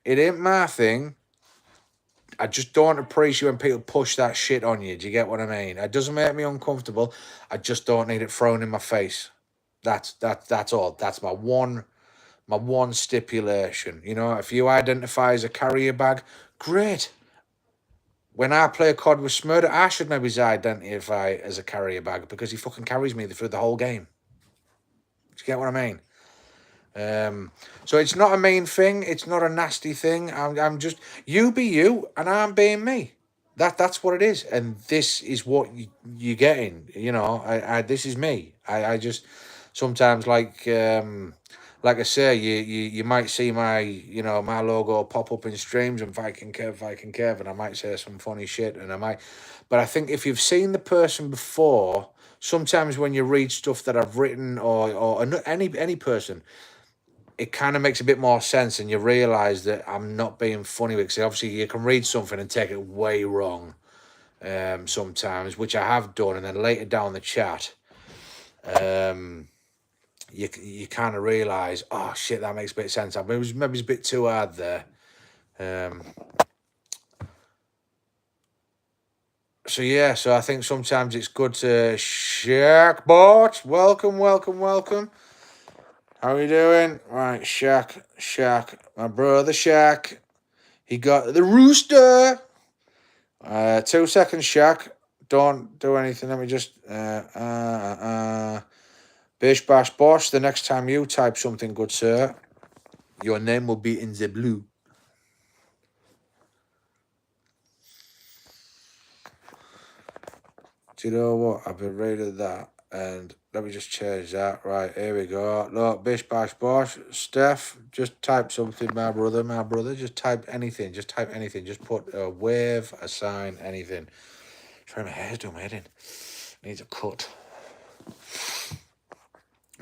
It ain't my thing. I just don't appreciate when people push that shit on you. Do you get what I mean? It doesn't make me uncomfortable. I just don't need it thrown in my face. That's all. That's my one stipulation. You know, if you identify as a carrier bag, great. When I play COD with Smurder, I should maybe identify as a carrier bag because he fucking carries me through the whole game. Do you get what I mean? So it's not a mean thing. It's not a nasty thing. I'm just you be you, and I'm being me. That's what it is, and this is what you're getting. You know, this is me. I just sometimes like I say, you might see my my logo pop up in streams and Viking Kev, and I might say some funny shit, and but I think if you've seen the person before, sometimes when you read stuff that I've written or any person, it kind of makes a bit more sense, and you realise that I'm not being funny with it. Obviously, you can read something and take it way wrong sometimes, which I have done, and then later down the chat, you kind of realise, oh shit, that makes a bit of sense. Maybe it's a bit too hard there. So yeah, so I think sometimes it's good to Shaq Bot. Welcome. How are you doing? Right, Shaq, my brother Shaq. He got the rooster. 2 seconds, Shaq. Don't do anything. Let me just bish bash bosh. The next time you type something good, sir, your name will be in the blue. Do you know what? I've been reading that, and let me just change that. Right, here we go. Look, bish bash bosh. Steph, just type something, my brother. Just type anything. Just put a wave, a sign, anything. Try my hair's doing my head in. Needs a cut.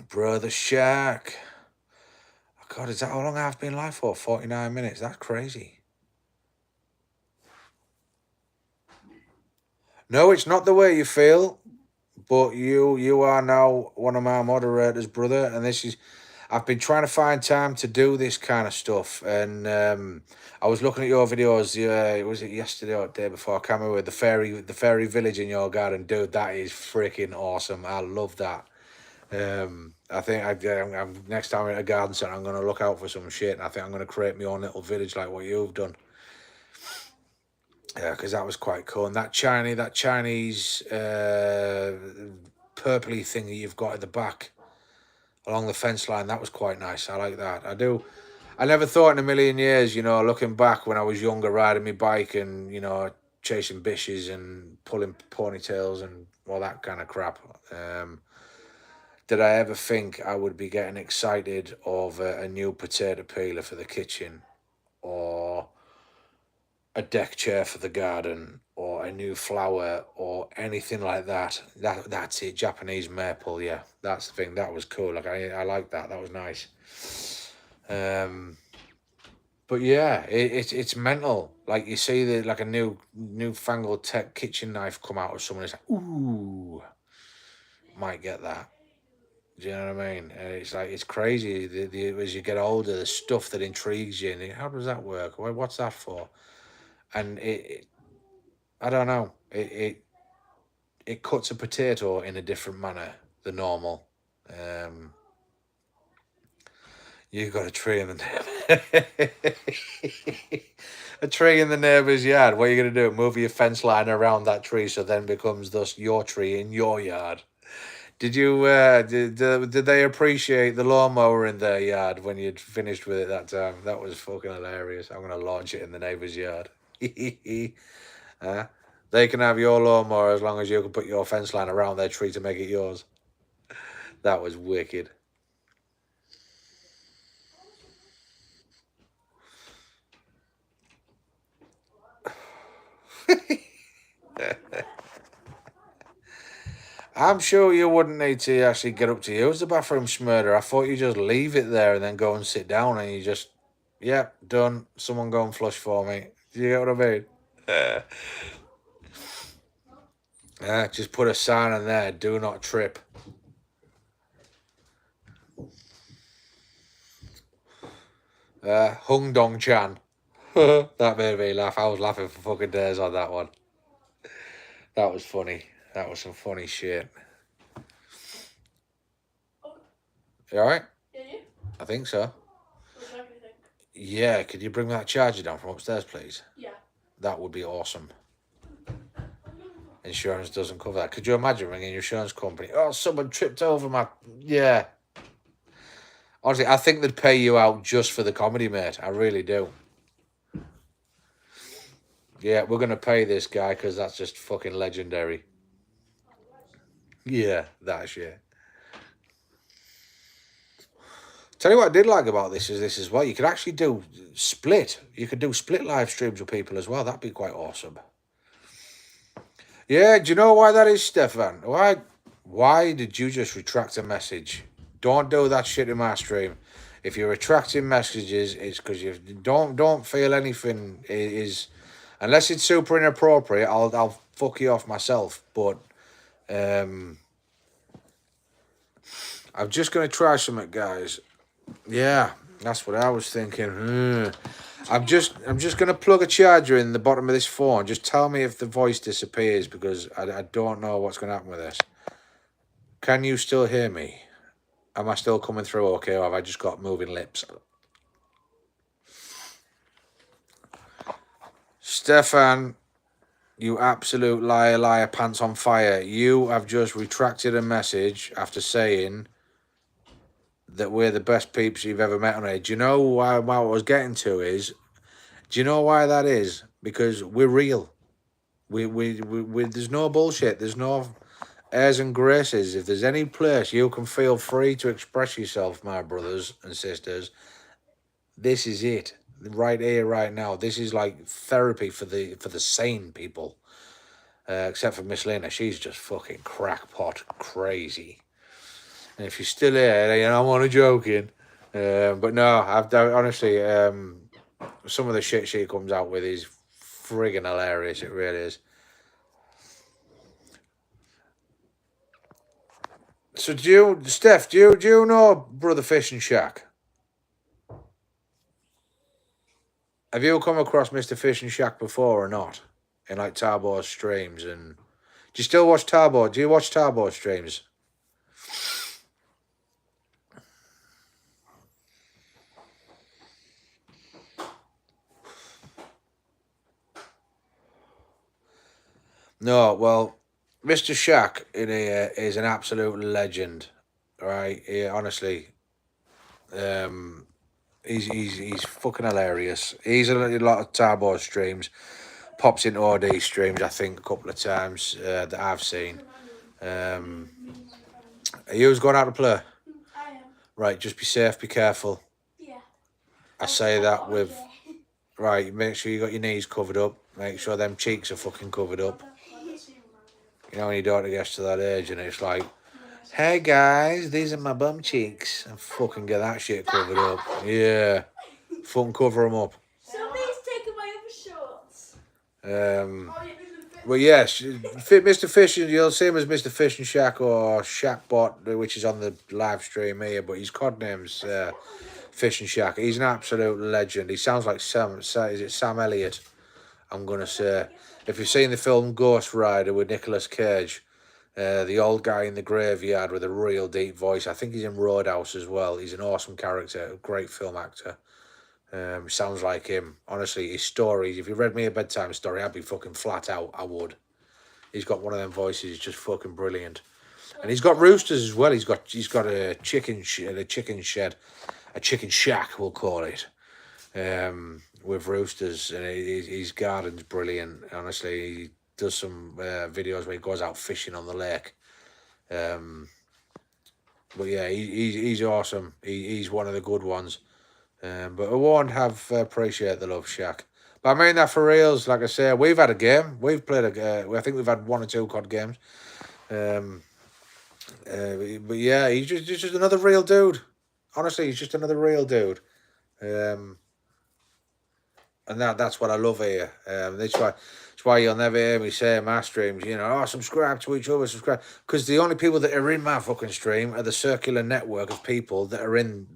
Brother Shaq. Oh God, is that how long I've been live for? 49 minutes. That's crazy. No, it's not the way you feel. but you are now one of my moderators, brother, and this is. I've been trying to find time to do this kind of stuff, and I was looking at your videos. Was it yesterday or the day before? I can't remember. The fairy village in your garden, dude. That is freaking awesome. I love that. I think I'm next time at a garden centre, I'm gonna look out for some shit, and I think I'm gonna create my own little village like what you've done. Yeah, because that was quite cool. And that Chinese purpley thing that you've got at the back along the fence line, that was quite nice. I like that. I do. I never thought in a million years, looking back when I was younger, riding my bike and, chasing bitches and pulling ponytails and all that kind of crap. Did I ever think I would be getting excited over a new potato peeler for the kitchen or a deck chair for the garden or a new flower or anything like that? That's it. Japanese maple, yeah, that's the thing. That was cool. Like I like that. That was nice. But yeah, it's mental. Like you see like a newfangled tech kitchen knife come out of someone. It's like, ooh, might get that. Do you know what I mean? And it's like it's crazy. As you get older, the stuff that intrigues you. And how does that work? What's that for? And I don't know. It cuts a potato in a different manner than normal. You got a tree in the a tree in the neighbour's yard. What are you going to do? Move your fence line around that tree so then becomes thus your tree in your yard. Did you did they appreciate the lawnmower in their yard when you'd finished with it that time? That was fucking hilarious. I'm gonna launch it in the neighbour's yard. They can have your lawnmower as long as you can put your fence line around their tree to make it yours. That was wicked. I'm sure you wouldn't need to actually get up to use the bathroom, Smurder. I thought you just leave it there and then go and sit down and you just, yeah, done. Someone go and flush for me. Do you get what I mean? Just put a sign on there, do not trip. Hung Dong Chan. That made me laugh. I was laughing for fucking days on that one. That was funny. That was some funny shit. You alright? Yeah, you? I think so. What do you think? Yeah, could you bring that charger down from upstairs, please? Yeah. That would be awesome. Insurance doesn't cover that. Could you imagine ringing your insurance company? Oh, someone tripped over my... Yeah. Honestly, I think they'd pay you out just for the comedy, mate. I really do. Yeah, we're going to pay this guy because that's just fucking legendary. Yeah, that's shit. Tell you what I did like about this as well. You could actually do split. You could do split live streams with people as well. That'd be quite awesome. Yeah, do you know why that is, Stefan? Why did you just retract a message? Don't do that shit in my stream. If you're retracting messages, it's because you don't feel anything is, unless it's super inappropriate. I'll fuck you off myself. But I'm just gonna try something, guys. Yeah, that's what I was thinking. I'm just gonna plug a charger in the bottom of this phone. Just tell me if the voice disappears because I don't know what's gonna happen with this. Can you still hear me? Am I still coming through okay, or have I just got moving lips? Stefan, you absolute liar, pants on fire. You have just retracted a message after saying that we're the best peeps you've ever met on here. Do you know why what I was getting to is, do you know why that is? Because we're real. We there's no bullshit. There's no airs and graces. If there's any place you can feel free to express yourself, my brothers and sisters, this is it. Right here, right now. This is like therapy for the sane people. Except for Miss Lena, she's just fucking crackpot crazy. And if you're still here, then I'm only joking. But no, I've honestly, some of the shit she comes out with is friggin' hilarious. It really is. So Steph, do you know Brother Fishing Shack? Have you come across Mr. Fishing Shack before or not? In like Tarbo streams, and do you still watch Tarbo? Do you watch Tarbo streams? No, well, Mr. Shack in here is an absolute legend, right? Honestly, um, he's fucking hilarious. He's in a lot of Tarbo streams. Pops into OD streams, I think, a couple of times that I've seen. Are you going out to play? I am. Right, just be safe, be careful. Yeah. I say that with right. Make sure you got your knees covered up. Make sure them cheeks are fucking covered up. You know when your daughter gets to that age and it's like, hey guys, these are my bum cheeks, and fucking get that shit covered up. Yeah, fucking cover them up. Somebody's taking my other shorts. Well, yes, Mr. Fish, you'll see him as Mr. Fish and Shack or Shackbot, which is on the live stream here, but his cod name's Fish and Shack. He's an absolute legend. He sounds like is it Sam Elliott? I'm going to say. If you've seen the film Ghost Rider with Nicolas Cage, the old guy in the graveyard with a real deep voice, I think he's in Roadhouse as well. He's an awesome character, a great film actor. Sounds like him. Honestly, his stories, if you read me a bedtime story, I'd be fucking flat out. I would. He's got one of them voices, just fucking brilliant. And he's got roosters as well. He's got a chicken shed, a chicken shack, we'll call it, with roosters. And his garden's brilliant. Honestly, he does some videos where he goes out fishing on the lake. But yeah, he's awesome. He's one of the good ones. But I won't have appreciate the love, Shaq. But I mean that for reals. Like I say, we've had a game. We've played I think we've had 1 or 2 COD games. But yeah, he's just another real dude. Honestly, he's just another real dude. And that's what I love here. That's why you'll never hear me say in my streams, oh, subscribe to each other, subscribe. Because the only people that are in my fucking stream are the circular network of people that are in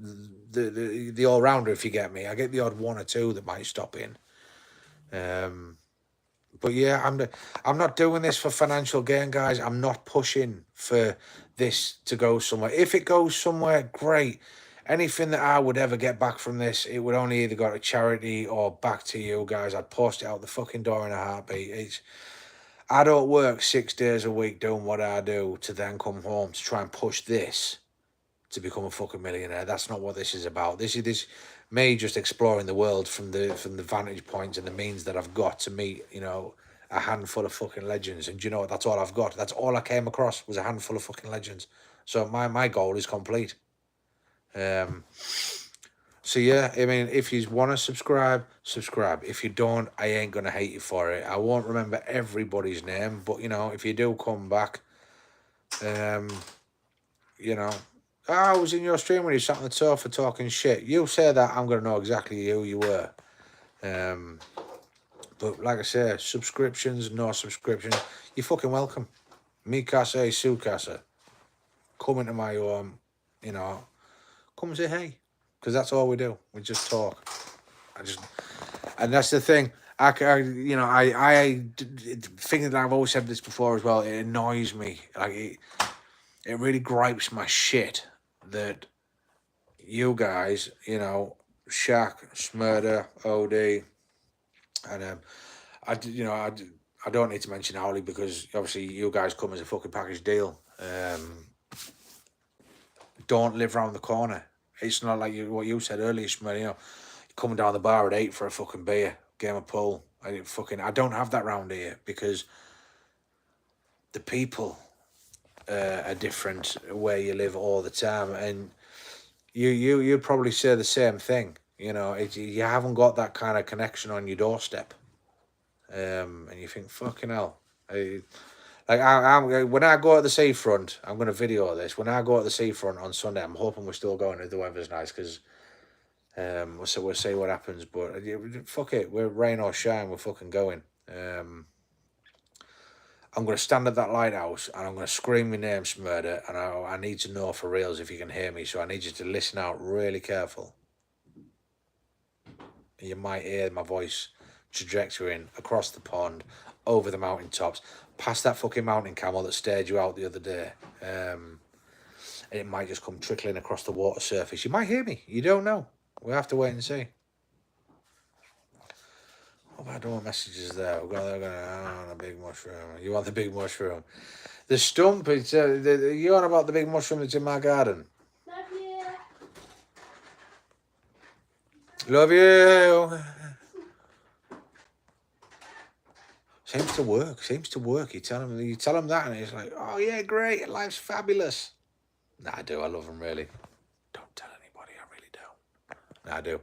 the all rounder. If you get me, I get the odd 1 or 2 that might stop in. But yeah, I'm not doing this for financial gain, guys. I'm not pushing for this to go somewhere. If it goes somewhere, great. Anything that I would ever get back from this, it would only either go to charity or back to you guys. I'd post it out the fucking door in a heartbeat. I don't work 6 days a week doing what I do to then come home to try and push this to become a fucking millionaire. That's not what this is about. This is me just exploring the world from the vantage points and the means that I've got to meet, a handful of fucking legends. And do you know what? That's all I've got. That's all I came across was a handful of fucking legends. So my goal is complete. So yeah, I mean, if you want to subscribe. If you don't, I ain't gonna hate you for it. I won't remember everybody's name, but if you do come back, I was in your stream when you sat on the sofa talking shit. You say that, I'm gonna know exactly who you were. But like I say, subscriptions, no subscriptions, you're fucking welcome. Mi casa, su casa. Come into my home, come and say hey, because that's all we do. We just talk. And that's the thing. I think that I've always said this before as well. It annoys me. Like it really gripes my shit that you guys, Shaq, Smurder, OD, and I don't need to mention Howley because obviously you guys come as a fucking package deal. Don't live around the corner. It's not like what you said earlier, Smurder. You're coming down the bar at 8 for a fucking beer, game of pool. I don't have that round here because the people are different where you live all the time, and you probably say the same thing. You haven't got that kind of connection on your doorstep, and you think, fucking hell. When I go to the seafront, I'm going to video this. When I go to the seafront on Sunday, I'm hoping we're still going if the weather's nice, because we'll see what happens. But fuck it, we're rain or shine, we're fucking going. I'm going to stand at that lighthouse and I'm going to scream my name, Smurder, and I need to know for reals if you can hear me. So I need you to listen out really careful. You might hear my voice trajectorying across the pond, over the mountain tops, past that fucking mountain camel that stared you out the other day. And it might just come trickling across the water surface. You might hear me. You don't know. We'll have to wait and see. Oh, I don't want messages there. They're going, oh, the big mushroom. You want the big mushroom? The stump, it's, you're on about the big mushroom that's in my garden. Love you. Love you. Seems to work. You tell him that and he's like, oh yeah, great, life's fabulous. Nah, I do. I love him, really. Don't tell anybody, I really don't. Nah, I do.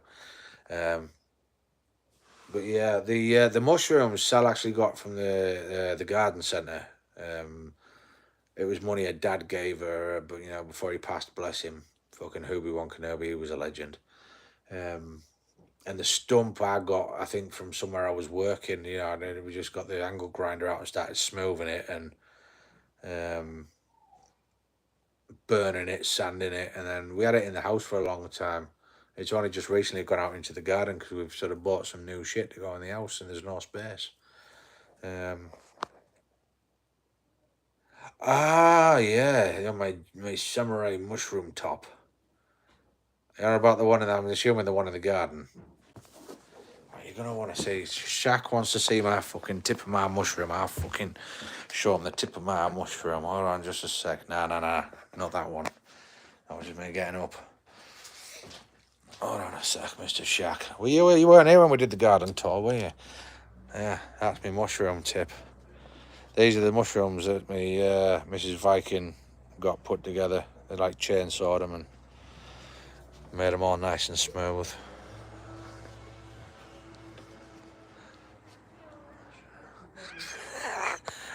But yeah, the mushrooms Sal actually got from the garden centre. It was money her dad gave her, but you know, before he passed, bless him, fucking Obi-Wan Kenobi, he was a legend. And the stump I got, I think, from somewhere I was working, you know, and then we just got the angle grinder out and started smoothing it and burning it, sanding it, and then we had it in the house for a long time. It's only just recently gone out into the garden because we've sort of bought some new shit to go in the house and there's no space. Yeah, you know, my samurai mushroom top. You're about the one in, I'm assuming the one in the garden. You're going to want to see, Shaq wants to see my fucking tip of my mushroom. I'll fucking show him the tip of my mushroom. Hold on just a sec. Nah, not that one. That was just me getting up. Hold on a sec, Mr. Shaq. Well, you weren't here when we did the garden tour, were you? Yeah, that's my mushroom tip. These are the mushrooms that me Mrs. Viking got put together. They like chainsawed them and made them all nice and smooth.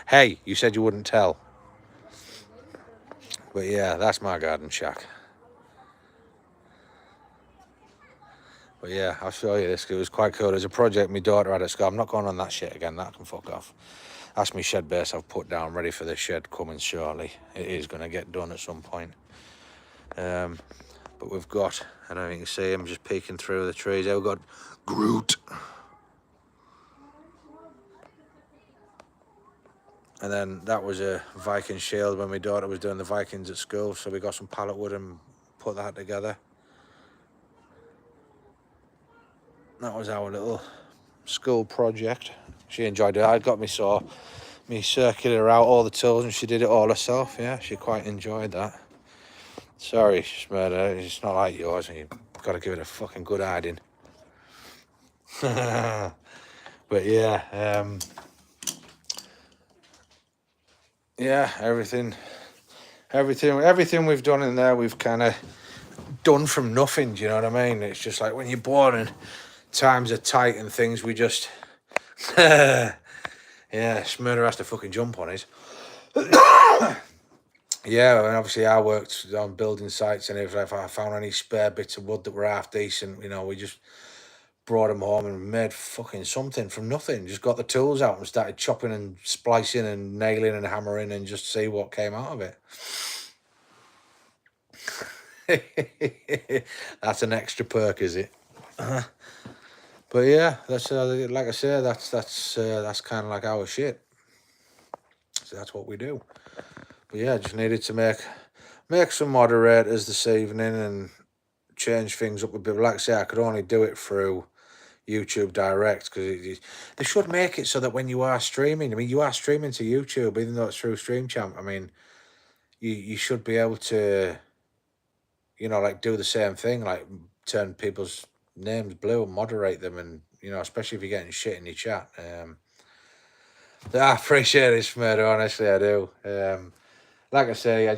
Hey, you said you wouldn't tell. But yeah, that's my garden shack. But yeah, I'll show you this. It was quite cool. There's a project my daughter had at school. I'm not going on that shit again. That can fuck off. That's my shed base I've put down, ready for the shed coming shortly. It is going to get done at some point. But we've got, I don't know if you can see him just peeking through the trees. We've got Groot. And then that was a Viking shield when my daughter was doing the Vikings at school. So we got some pallet wood and put that together. That was our little school project. She enjoyed it. I got me circular out all the tools and she did it all herself. Yeah, she quite enjoyed that. Sorry, Smurder, it's not like yours. You've got to give it a fucking good hiding. But yeah, yeah, everything we've done in there, we've kind of done from nothing. Do you know what I mean? It's just like when you're born and times are tight and things, we just yeah, Smurder has to fucking jump on it. Yeah, and obviously I worked on building sites, and if I found any spare bits of wood that were half decent, you know, we just brought them home and made fucking something from nothing. Just got the tools out and started chopping and splicing and nailing and hammering and just see what came out of it. That's an extra perk, is it? But yeah, that's like I said, that's kind of like our shit. So that's what we do. But yeah, just needed to make some moderators this evening and change things up a bit. Like I say, I could only do it through YouTube Direct because they should make it so that when you are streaming, I mean, you are streaming to YouTube, even though it's through StreamChamp. I mean, you should be able to, you know, like do the same thing, like turn people's names blue and moderate them, and you know, especially if you're getting shit in your chat. I appreciate it, Smurder, honestly, I do. Like I say, I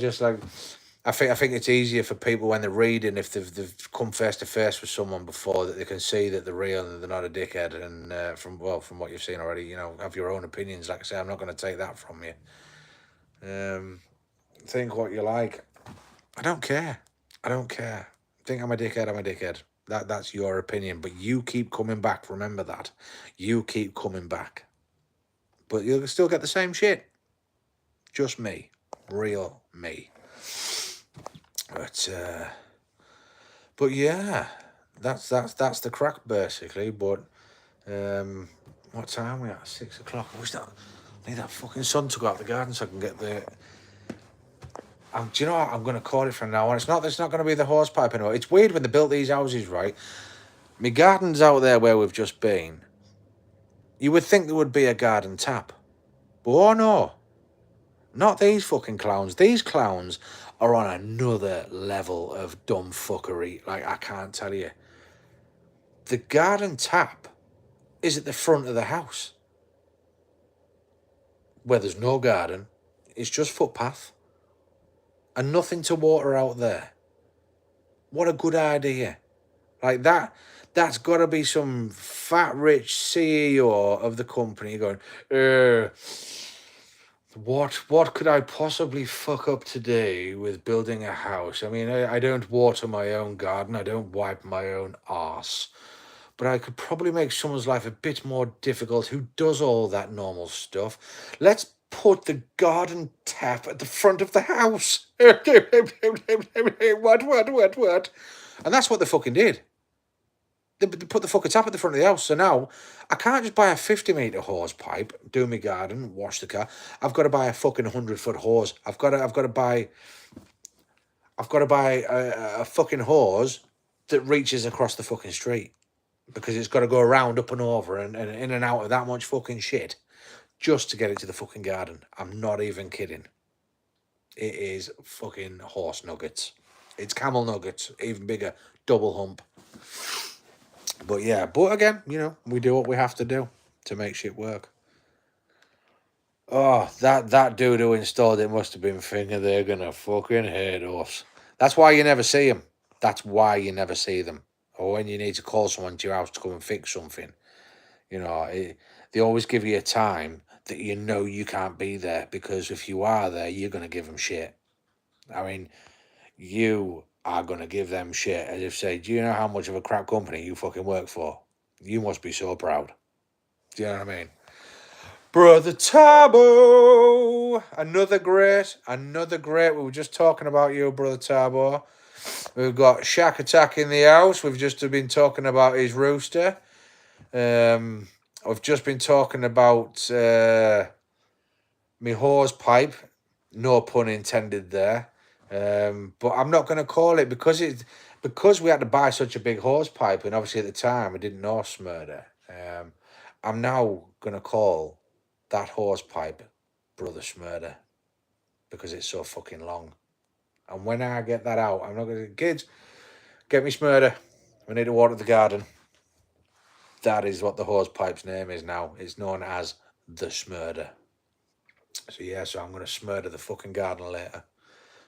think it's easier for people when they're reading if they've come face to face with someone before, that they can see that they're real and they're not a dickhead. And from what you've seen already, you know, have your own opinions. Like I say, I'm not going to take that from you. Think what you like. I don't care. Think I'm a dickhead, I'm a dickhead. That's your opinion, but you keep coming back. Remember that. You keep coming back. But you'll still get the same shit. Just me. Real me. But yeah, that's the crack basically. But what time are we at? 6 o'clock. I wish that I need that fucking sun to go out the garden so I can get the. Do you know what? I'm going to call it from now on. It's not going to be the hose pipe anymore. It's weird when they built these houses, right? My garden's out there where we've just been. You would think there would be a garden tap. But oh no. Not these fucking clowns. These clowns are on another level of dumb fuckery. Like, I can't tell you. The garden tap is at the front of the house. Where there's no garden. It's just footpath. And nothing to water out there. What a good idea. Like that's got to be some fat rich CEO of the company going, what could I possibly fuck up today with building a house? I mean, I don't water my own garden. I don't wipe my own arse. But I could probably make someone's life a bit more difficult who does all that normal stuff. Let's put the garden tap at the front of the house. What? And that's what they fucking did. They put the fucking tap at the front of the house. So now I can't just buy a 50-metre hose pipe, do my garden, wash the car. I've got to buy a fucking 100-foot hose. I've got to buy a fucking hose that reaches across the fucking street. Because it's got to go around, up and over, and in and out of that much fucking shit just to get it to the fucking garden. I'm not even kidding. It is fucking horse nuggets. It's camel nuggets, even bigger, double hump. But yeah, but again, you know, we do what we have to do to make shit work. Oh, that dude who installed it must have been thinking they're gonna fucking hate us. That's why you never see them. That's why you never see them. Or when you need to call someone to your house to come and fix something. You know, they always give you a time that you know you can't be there, because if you are there, you're going to give them shit. I mean, you are going to give them shit as if say, do you know how much of a crap company you fucking work for? You must be so proud. Do you know what I mean? Brother Tabo! Another great. We were just talking about you, Brother Tabo. We've got Shack Attack in the house. We've just been talking about his rooster. I've just been talking about my hose pipe. No pun intended there. But I'm not going to call it because we had to buy such a big hose pipe, and obviously at the time I didn't know Smurder. I'm now going to call that hose pipe Brother Smurder because it's so fucking long. And when I get that out, I'm not going to, kids, get me Smurder. We need to water the garden. That is what the hose pipe's name is now. It's known as the Smurder. So yeah, so I'm going to smurder the fucking garden later.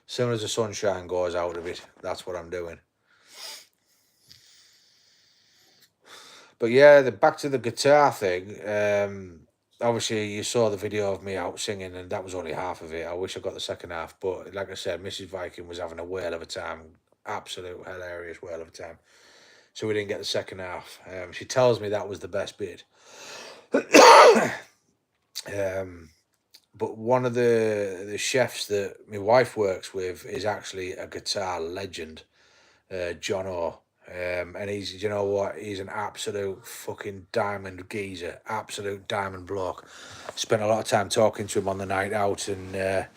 As soon as the sunshine goes out of it, that's what I'm doing. But yeah, back to the guitar thing. Obviously, you saw the video of me out singing, and that was only half of it. I wish I got the second half. But like I said, Mrs. Viking was having a whale of a time. Absolute hilarious whale of a time. So we didn't get the second half. She tells me that was the best bit. But one of the chefs that my wife works with is actually a guitar legend, John O. And he's, you know what, he's an absolute fucking diamond geezer, absolute diamond bloke. Spent a lot of time talking to him on the night out, and yeah,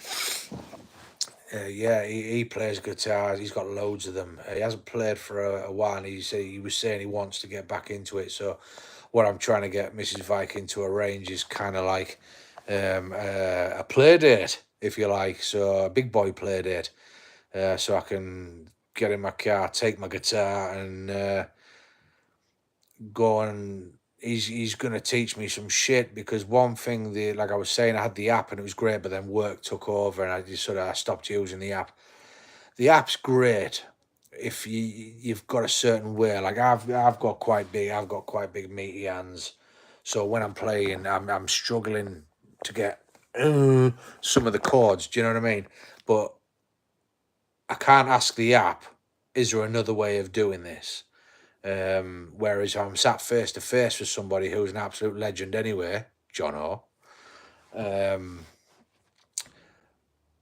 he plays guitars. He's got loads of them. He hasn't played for a while, and he was saying he wants to get back into it. So what I'm trying to get Mrs. Viking to arrange is kind of like a play date, if you like. So a big boy play date. So I can get in my car, take my guitar, and go, and he's going to teach me some shit, because one thing, like I was saying, I had the app and it was great, but then work took over and I stopped using the app. The app's great if you've got a certain way. Like I've got quite big meaty hands, so when I'm playing, I'm struggling to get some of the chords. Do you know what I mean? But I can't ask the app, is there another way of doing this? Whereas I'm sat face to face with somebody who's an absolute legend anyway, John O.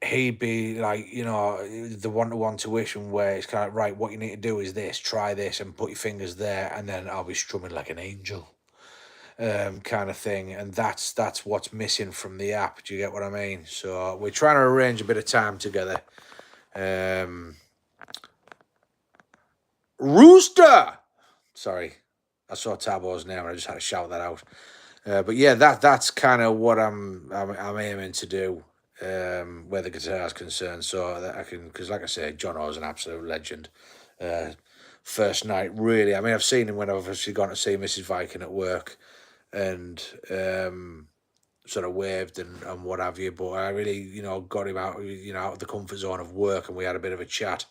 he'd be like, you know, the one-to-one tuition where it's kind of right. What you need to do is this, try this, and put your fingers there, and then I'll be strumming like an angel, kind of thing. And that's what's missing from the app. Do you get what I mean? So we're trying to arrange a bit of time together. Rooster. Sorry, I saw Tabo's name and I just had to shout that out. But yeah, that's kind of what I'm aiming to do, where the guitar is concerned, so that I can, because like I say, John O's an absolute legend. First night, really. I mean, I've seen him when I've obviously gone to see Mrs. Viking at work, and sort of waved and what have you. But I really, you know, got him out, you know, out of the comfort zone of work, and we had a bit of a chat.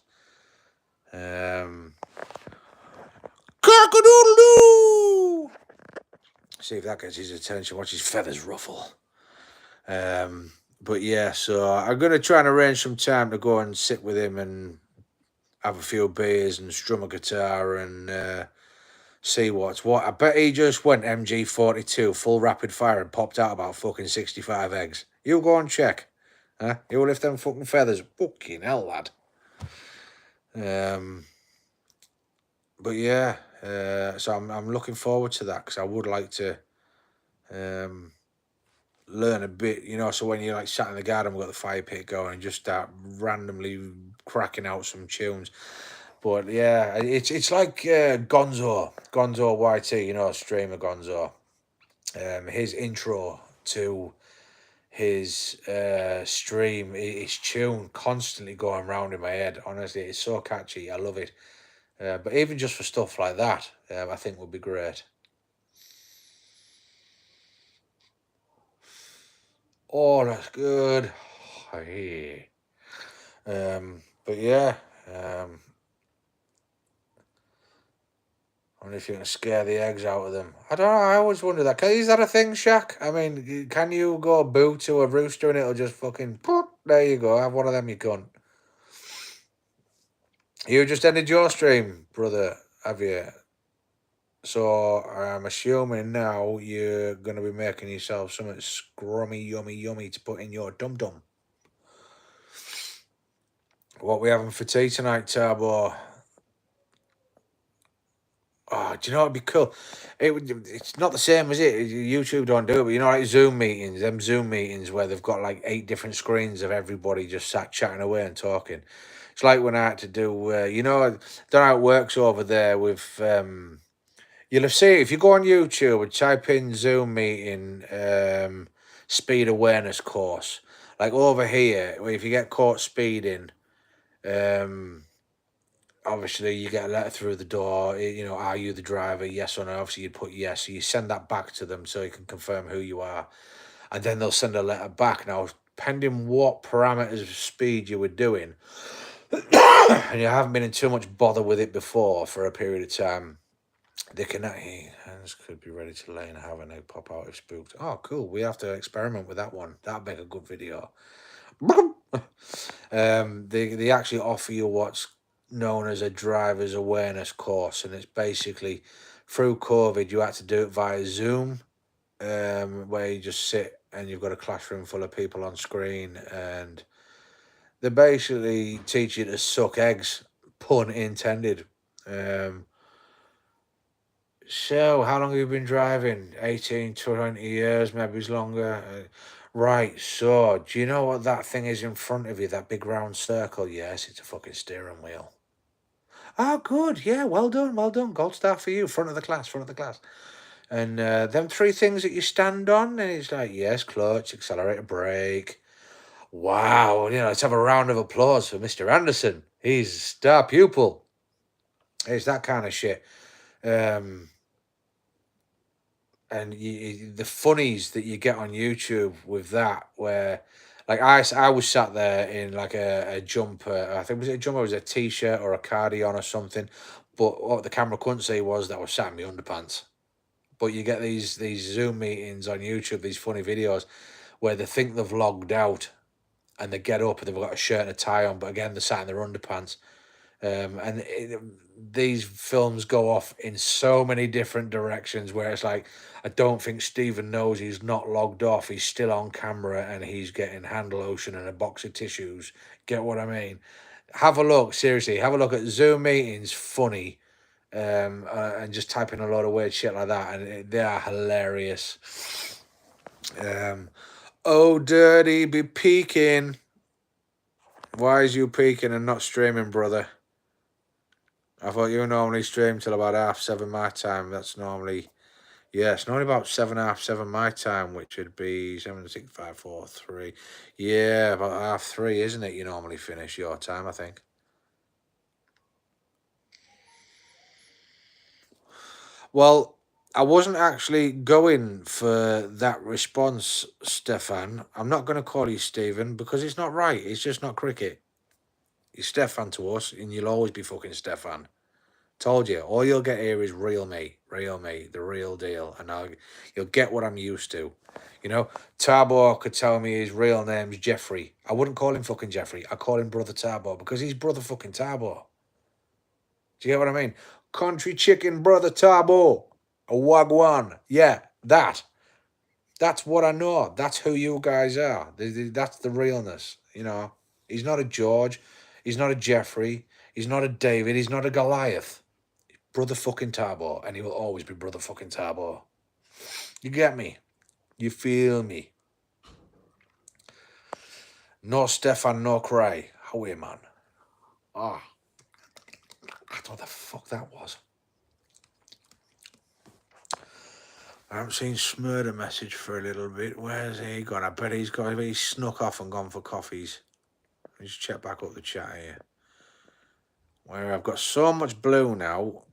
Cock-a-doodle-doo! See if that gets his attention. Watch his feathers ruffle. But yeah, so I'm going to try and arrange some time to go and sit with him and have a few beers and strum a guitar and see what's what. I bet he just went MG42 full rapid fire and popped out about fucking 65 eggs. You go and check. Huh? You lift them fucking feathers. Fucking hell, lad. But yeah, so I'm looking forward to that, because I would like to learn a bit, you know. So when you're like sat in the garden, we've got the fire pit going, and just start randomly cracking out some tunes. But yeah, it's like Gonzo YT, you know, streamer Gonzo. His intro to his stream, his tune constantly going round in my head. Honestly, it's so catchy. I love it. But even just for stuff like that, I think would be great. Oh, that's good. Hey. But yeah, I wonder if you can scare the eggs out of them. I don't know. I always wonder that. Is that a thing, Shaq? I mean, can you go boo to a rooster and it'll just fucking pop? There you go. Have one of them, you cunt. You just ended your stream, brother, have you? So I'm assuming now you're going to be making yourself something scrummy, yummy to put in your dum-dum. What we having for tea tonight, Tabo? Oh, do you know what'd be cool? It's not the same as it. YouTube don't do it, but you know, like Zoom meetings, them Zoom meetings where they've got like 8 different screens of everybody just sat chatting away and talking. It's like when I had to do, you know, I don't know how it works over there with, you'll have seen, if you go on YouTube and type in Zoom meeting, speed awareness course, like over here, if you get caught speeding, obviously you get a letter through the door, you know, are you the driver, yes or no? Obviously you put yes, so you send that back to them so you can confirm who you are, and then they'll send a letter back. Now, depending what parameters of speed you were doing, and you haven't been in too much bother with it before for a period of time, they can, hands could be ready to lay and have an egg pop out if spooked. Oh, cool. We have to experiment with that one. That'd make a good video. They actually offer you what's known as a driver's awareness course, and it's basically through COVID you had to do it via Zoom, where you just sit and you've got a classroom full of people on screen, and they basically teach you to suck eggs, pun intended. So how long have you been driving? 18, 20 years, maybe it's longer. Right, so do you know what that thing is in front of you, that big round circle? Yes, it's a fucking steering wheel. Oh, good. Yeah, well done, well done. Gold star for you. Front of the class, front of the class. And them 3 things that you stand on, and it's like, yes, clutch, accelerator, brake. Wow, you know, let's have a round of applause for Mr. Anderson. He's a star pupil. It's that kind of shit. And the funnies that you get on YouTube with that, where like I was sat there in like a jumper, I think was it a jumper, it was a t-shirt or a cardigan or something, but what the camera couldn't see was that I was sat in my underpants. But you get these Zoom meetings on YouTube, these funny videos where they think they've logged out and they get up and they've got a shirt and a tie on, but again they're sat in their underpants. These films go off in so many different directions where it's like, I don't think Stephen knows he's not logged off. He's still on camera and he's getting hand lotion and a box of tissues. Get what I mean? Have a look, seriously. Have a look at Zoom meetings, funny, and just type in a lot of weird shit like that, and they are hilarious. Oh, Dirty be peeking. Why is you peeking and not streaming, brother? I thought you normally stream till about 7:30 my time. That's normally, yeah, it's normally about 7:30 my time, which would be 7, 6, 5, 4, 3. Yeah, about 3:30, isn't it? You normally finish your time, I think. Well, I wasn't actually going for that response, Stefan. I'm not going to call you Stephen because it's not right. It's just not cricket. You're Stefan to us, and you'll always be fucking Stefan. Told you, all you'll get here is real me, the real deal, and you'll get what I'm used to. You know, Tarbor could tell me his real name's Jeffrey. I wouldn't call him fucking Jeffrey. I call him Brother Tarbor because he's Brother fucking Tarbor. Do you get what I mean? Country chicken Brother Tarbor. A wagwan. Yeah, that. That's what I know. That's who you guys are. That's the realness. You know, he's not a George. He's not a Jeffrey. He's not a David. He's not a Goliath. Brother fucking Tarbor, and he will always be Brother fucking Tarbor. You get me? You feel me? No Stefan, no cry. How are you, man? Ah, I don't know what the fuck that was. I haven't seen Smurder message for a little bit. Where's he gone? I bet he's snuck off and gone for coffees. Let's check back up the chat here. Where I've got so much blue now.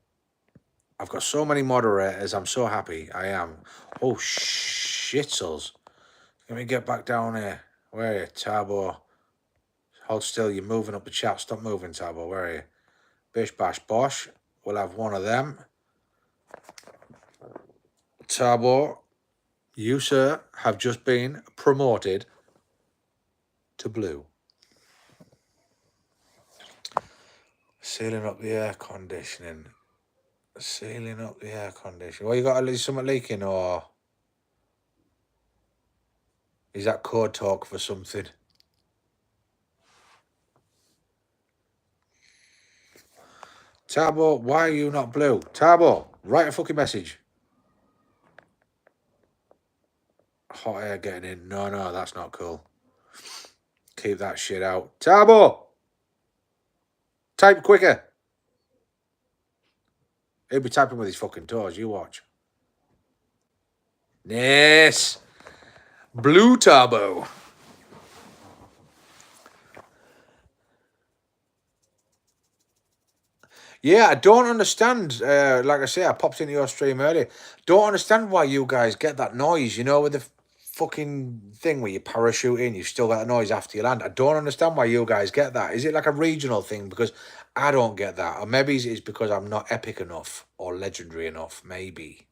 I've got so many moderators. I'm so happy. I am. Oh, shitsels. Let me get back down here. Where are you? Tarbor. Hold still. You're moving up the chat. Stop moving, Tarbor. Where are you? Bish, bash, bosh. We'll have one of them. Tarbor, you, sir, have just been promoted to blue. Sealing up the air conditioning. Sealing up the air conditioning. Well, you got something leaking, or is that code talk for something? Tarbor, why are you not blue? Tarbor, write a fucking message. Hot air getting in. No, that's not cool. Keep that shit out. Tarbor, type quicker. He'll be typing with his fucking toes. You watch. Yes. Blue Tarbor. Yeah, I don't understand. Like I say, I popped into your stream earlier. Don't understand why you guys get that noise, you know, with the fucking thing where you parachute in, you've still got that noise after you land. I don't understand why you guys get that. Is it like a regional thing? Because I don't get that. Or maybe it's because I'm not epic enough or legendary enough, maybe.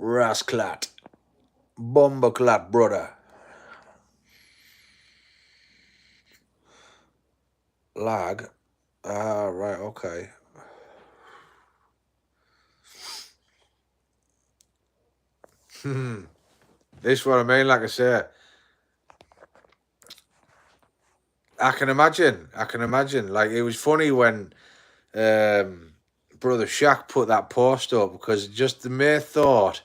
Rasclat. Bombaclat, brother. Lag. Ah, right, okay. This is what I mean, like I say. I can imagine. Like, it was funny when Brother Shaq put that post up, because just the mere thought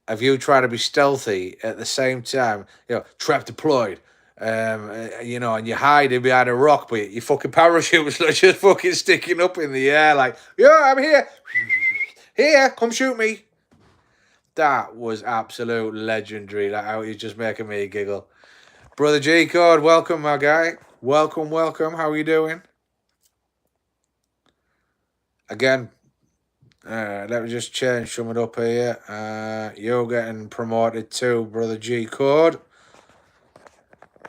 of you trying to be stealthy at the same time, you know, trap deployed, you know, and you're hiding behind a rock, but your fucking parachute was just fucking sticking up in the air, like, yeah, I'm here. Here, come shoot me. That was absolute legendary. That is just making me giggle. Brother G Code, welcome, my guy. Welcome. How are you doing? Again, let me just change something up here. You're getting promoted too, Brother G Code.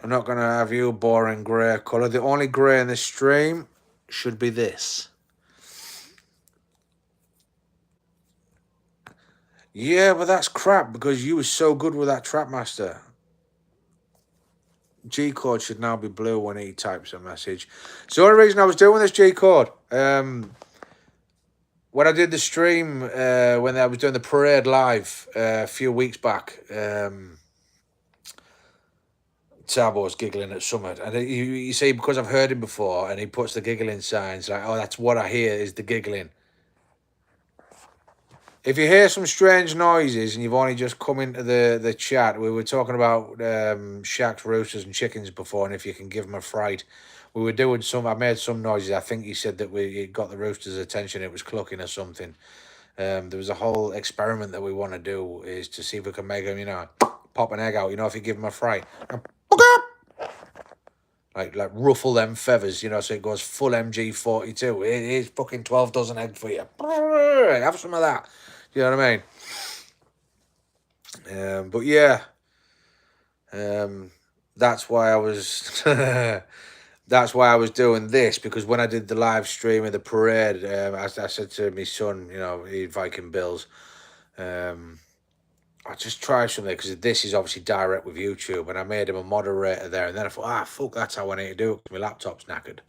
I'm not going to have you boring grey colour. The only grey in this stream should be this. Yeah, but that's crap because you were so good with that Trapmaster. G code should now be blue when he types a message. So the only reason I was doing this G code, when I did the stream, when I was doing the parade live a few weeks back, Sabo was giggling at Summit, and you see, because I've heard him before, and he puts the giggling signs like, "Oh, that's what I hear is the giggling." If you hear some strange noises and you've only just come into the chat, we were talking about shacks, roosters, and chickens before, and if you can give them a fright. We were doing some. I made some noises. I think he said that it got the roosters' attention. It was clucking or something. There was a whole experiment that we want to do is to see if we can make them, pop an egg out. If you give them a fright. Like ruffle them feathers, so it goes full MG42. Here's fucking 12 dozen egg for you. Have some of that. You know what I mean? But yeah, that's why I was that's why I was doing this, because when I did the live stream of the parade, I said to my son, he Viking Bills, I just try something, because this is obviously direct with YouTube, and I made him a moderator there, and then I thought, fuck, that's how I need to do it, because my laptop's knackered.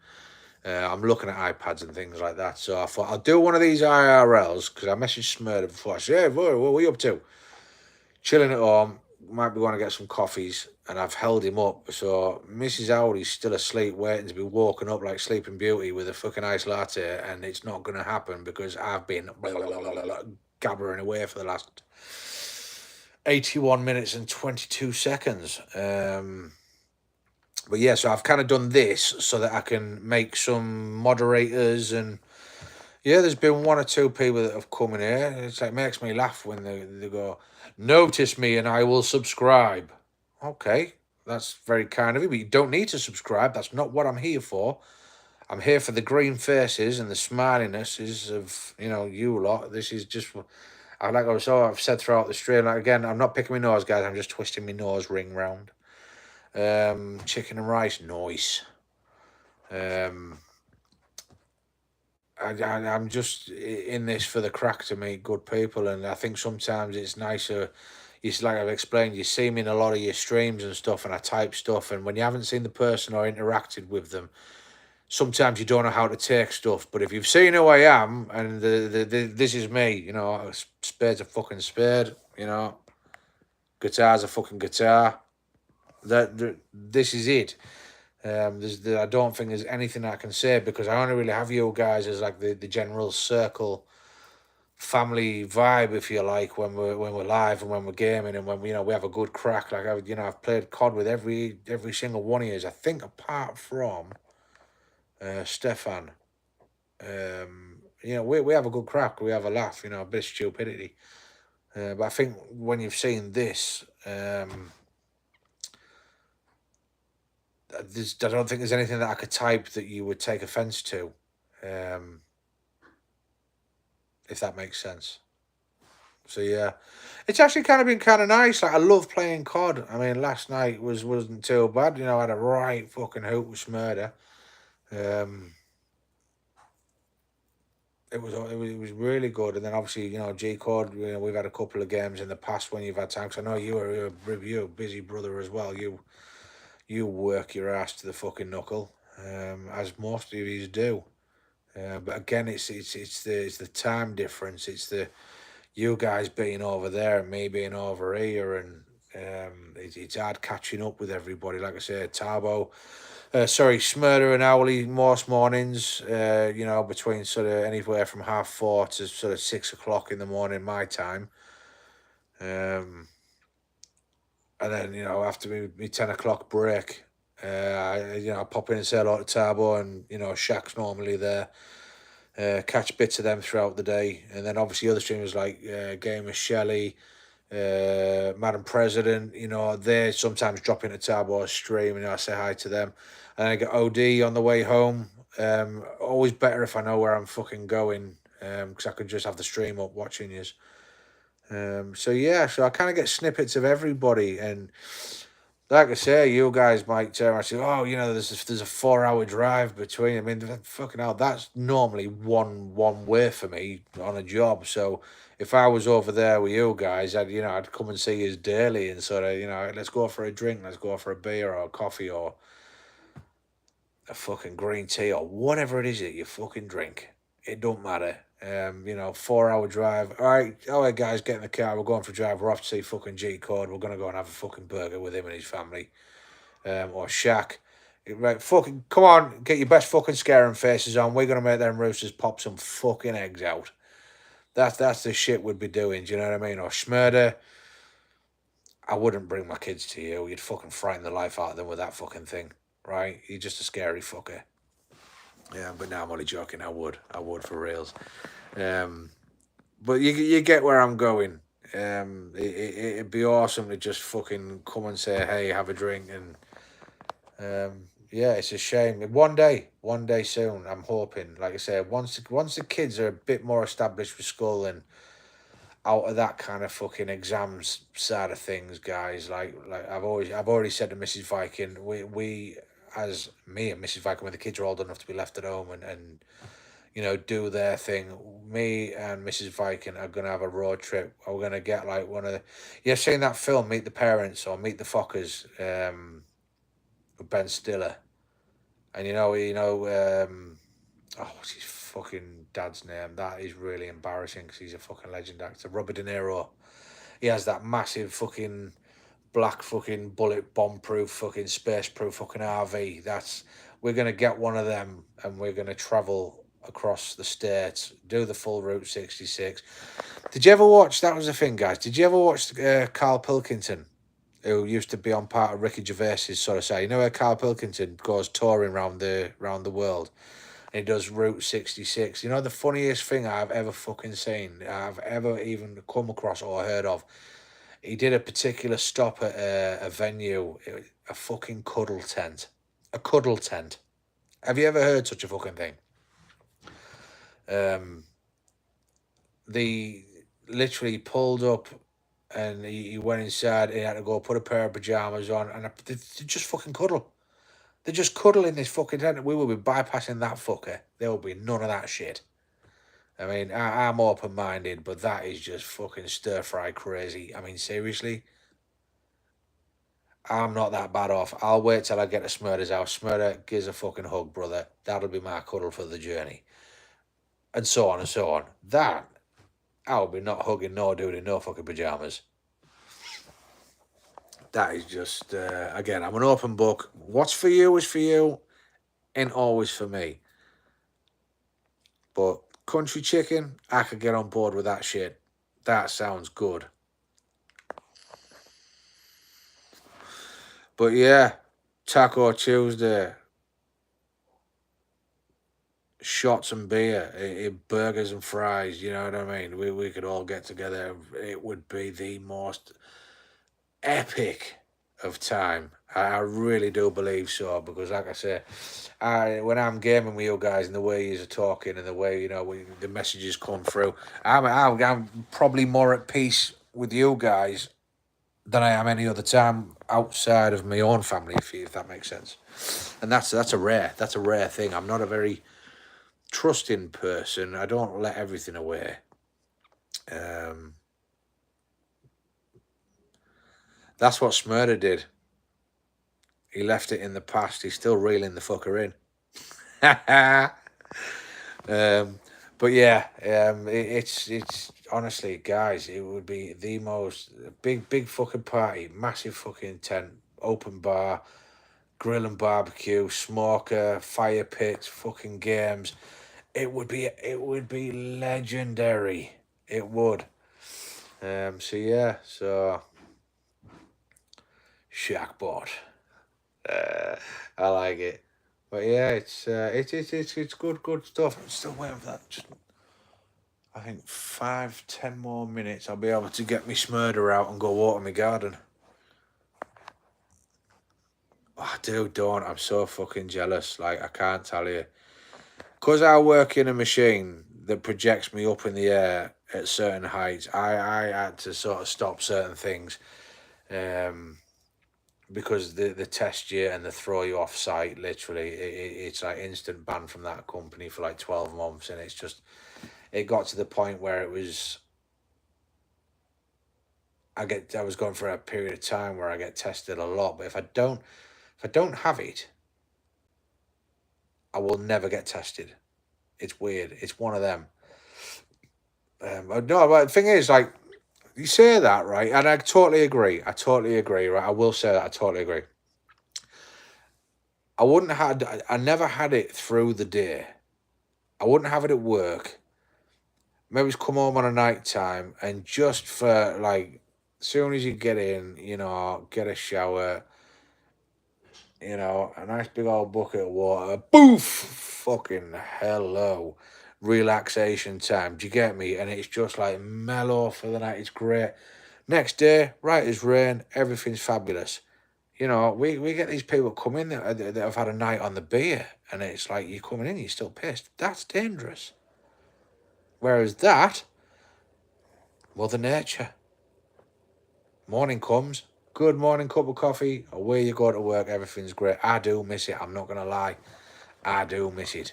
I'm looking at iPads and things like that, so I thought I'll do one of these IRLs, because I messaged Smurder before. I said, "Hey, boy, what are you up to?" Chilling at home, might be going to get some coffees, and I've held him up, so Mrs. Audie's still asleep, waiting to be woken up like Sleeping Beauty with a fucking iced latte, and it's not going to happen because I've been gabbering away for the last 81 minutes and 22 seconds. But yeah, so I've kind of done this so that I can make some moderators, and yeah, there's been one or two people that have come in here. It's like, makes me laugh when they go, "Notice me and I will subscribe." Okay, that's very kind of you, but you don't need to subscribe. That's not what I'm here for. I'm here for the green faces and the smiliness of you lot. This is just, I've said throughout the stream. Like, again, I'm not picking my nose, guys. I'm just twisting my nose ring round. Chicken and rice, nice. I'm just in this for the crack to meet good people, and I think sometimes it's nicer. It's like I've explained, you see me in a lot of your streams and stuff, and I type stuff, and when you haven't seen the person or interacted with them, sometimes you don't know how to take stuff. But if you've seen who I am, and this is me, spade's a fucking spade, guitar's a fucking guitar. This is it. I don't think there's anything I can say, because I only really have you guys as like the general circle, family vibe, if you like, when we're live and when we're gaming and when we have a good crack. Like I've played COD with every single one of you, I think, apart from Stefan. We have a good crack, we have a laugh, a bit of stupidity. But I think when you've seen this, I don't think there's anything that I could type that you would take offence to, if that makes sense. So yeah, it's actually kind of been kind of nice. Like, I love playing COD. I mean, last night wasn't too bad. I had a right fucking hoot with Smurder. It was really good. And then obviously, G Code. We've had a couple of games in the past when you've had time. 'Cause I know you're a busy brother as well. You work your ass to the fucking knuckle, as most of you do. But again, it's the time difference. It's the you guys being over there and me being over here, and it's hard catching up with everybody. Like I said, Smurder and Owly most mornings, between sort of anywhere from 4:30 to sort of 6 o'clock in the morning my time. And then after me 10 o'clock break, I pop in and say hello to Tabo, and Shaq's normally there. Catch bits of them throughout the day, and then obviously other streamers like Gamer Shelley, Madam President, they sometimes drop into Tabo's stream, and I say hi to them. And I get OD on the way home. Always better if I know where I'm fucking going, because I could just have the stream up watching yous. So I kind of get snippets of everybody, and like I say, you guys might turn around and say, "Oh, there's a 4 hour drive between." I mean, fucking hell, that's normally one way for me on a job. So if I was over there with you guys, I'd come and see you daily and sort of, let's go for a drink, let's go for a beer or a coffee or a fucking green tea or whatever it is that you fucking drink. It don't matter. 4 hour drive. All right, guys, get in the car. We're going for a drive. We're off to see fucking G Code. We're gonna go and have a fucking burger with him and his family. Or Shaq. Right, fucking come on, get your best fucking scaring faces on. We're gonna make them roosters pop some fucking eggs out. That's the shit we'd be doing. Do you know what I mean? Or Schmurder. I wouldn't bring my kids to you. You'd fucking frighten the life out of them with that fucking thing, right? You're just a scary fucker. Yeah, but now I'm only joking. I would for reals. But you get where I'm going. It'd be awesome to just fucking come and say, hey, have a drink, and yeah, it's a shame. One day soon. I'm hoping. Like I said, once the kids are a bit more established with school and out of that kind of fucking exams side of things, guys. Like I've already said to Mrs. Viking, we as me and Mrs. Viking, when the kids are old enough to be left at home and do their thing. Me and Mrs. Viking are gonna have a road trip. We're gonna get like one of the. You've seen that film, Meet the Parents or Meet the Fockers, with Ben Stiller, and what's his fucking dad's name? That is really embarrassing because he's a fucking legend actor. Robert De Niro. He has that massive fucking black fucking bullet bomb proof fucking space proof fucking RV. We're gonna get one of them and we're gonna travel across the states, do the full Route 66. Did you ever watch? That was the thing, guys. Did you ever watch Carl Pilkington, who used to be on part of Ricky Gervais's sort of side? You know where Carl Pilkington goes touring around the world. And he does Route 66. You know the funniest thing I've ever fucking seen, I've ever even come across or heard of. He did a particular stop at a venue, a fucking cuddle tent. A cuddle tent. Have you ever heard such a fucking thing? They literally pulled up and he went inside. He had to go put a pair of pajamas on and they just fucking cuddle. They just cuddle in this fucking tent. We will be bypassing that fucker. There will be none of that shit. I mean, I'm open-minded, but that is just fucking stir-fry crazy. I mean, seriously? I'm not that bad off. I'll wait till I get to Smurder's house. Smurder, gives a fucking hug, brother. That'll be my cuddle for the journey. And so on and so on. That, I'll be not hugging no dude in no fucking pajamas. That is just, again, I'm an open book. What's for you is for you, ain't always for me. But country chicken, I could get on board with that shit. That sounds good. But yeah, Taco Tuesday, shots and beer, burgers and fries, you know what I mean? We could all get together. It would be the most epic of time. I really do believe so, because like I say, when I'm gaming with you guys and the way you're talking and the way the messages come through, I'm probably more at peace with you guys than I am any other time outside of my own family, if that makes sense. And that's a rare thing. I'm not a very trusting person. I don't let everything away. That's what Smurder did. He left it in the past. He's still reeling the fucker in. But yeah, it's honestly, guys, it would be the most big fucking party, massive fucking tent, open bar, grill and barbecue, smoker, fire pit, fucking games. It would be legendary. It would. So yeah, Shackbot. I like it. But yeah, it's good stuff. I'm still waiting for that. Just, I think 5-10 more minutes. I'll be able to get me Smurder out and go water my garden. Oh, dude, don't. I'm so fucking jealous. Like, I can't tell you. Because I work in a machine that projects me up in the air at certain heights, I had to sort of stop certain things. because they test you and they throw you off site. Literally, it's like instant ban from that company for like 12 months, and it's just it got to the point where it was. I was going for a period of time where I get tested a lot, but if I don't have it, I will never get tested. It's weird. It's one of them. No, but the thing is, like, you say that, right? And I totally agree. Right? I will say that I totally agree. I never had it through the day. I wouldn't have it at work. Maybe just come home on a night time and just for like, as soon as you get in, get a shower, a nice big old bucket of water, boof, fucking hello, relaxation time. Do you get me? And it's just like mellow for the night. It's great. Next day, right as rain, everything's fabulous. We get these people come in that have had a night on the beer, and it's like you're coming in, you're still pissed. That's dangerous. Whereas that, Mother Nature. Morning comes, good morning cup of coffee, away you go to work, everything's great. I do miss it, I'm not going to lie. I do miss it.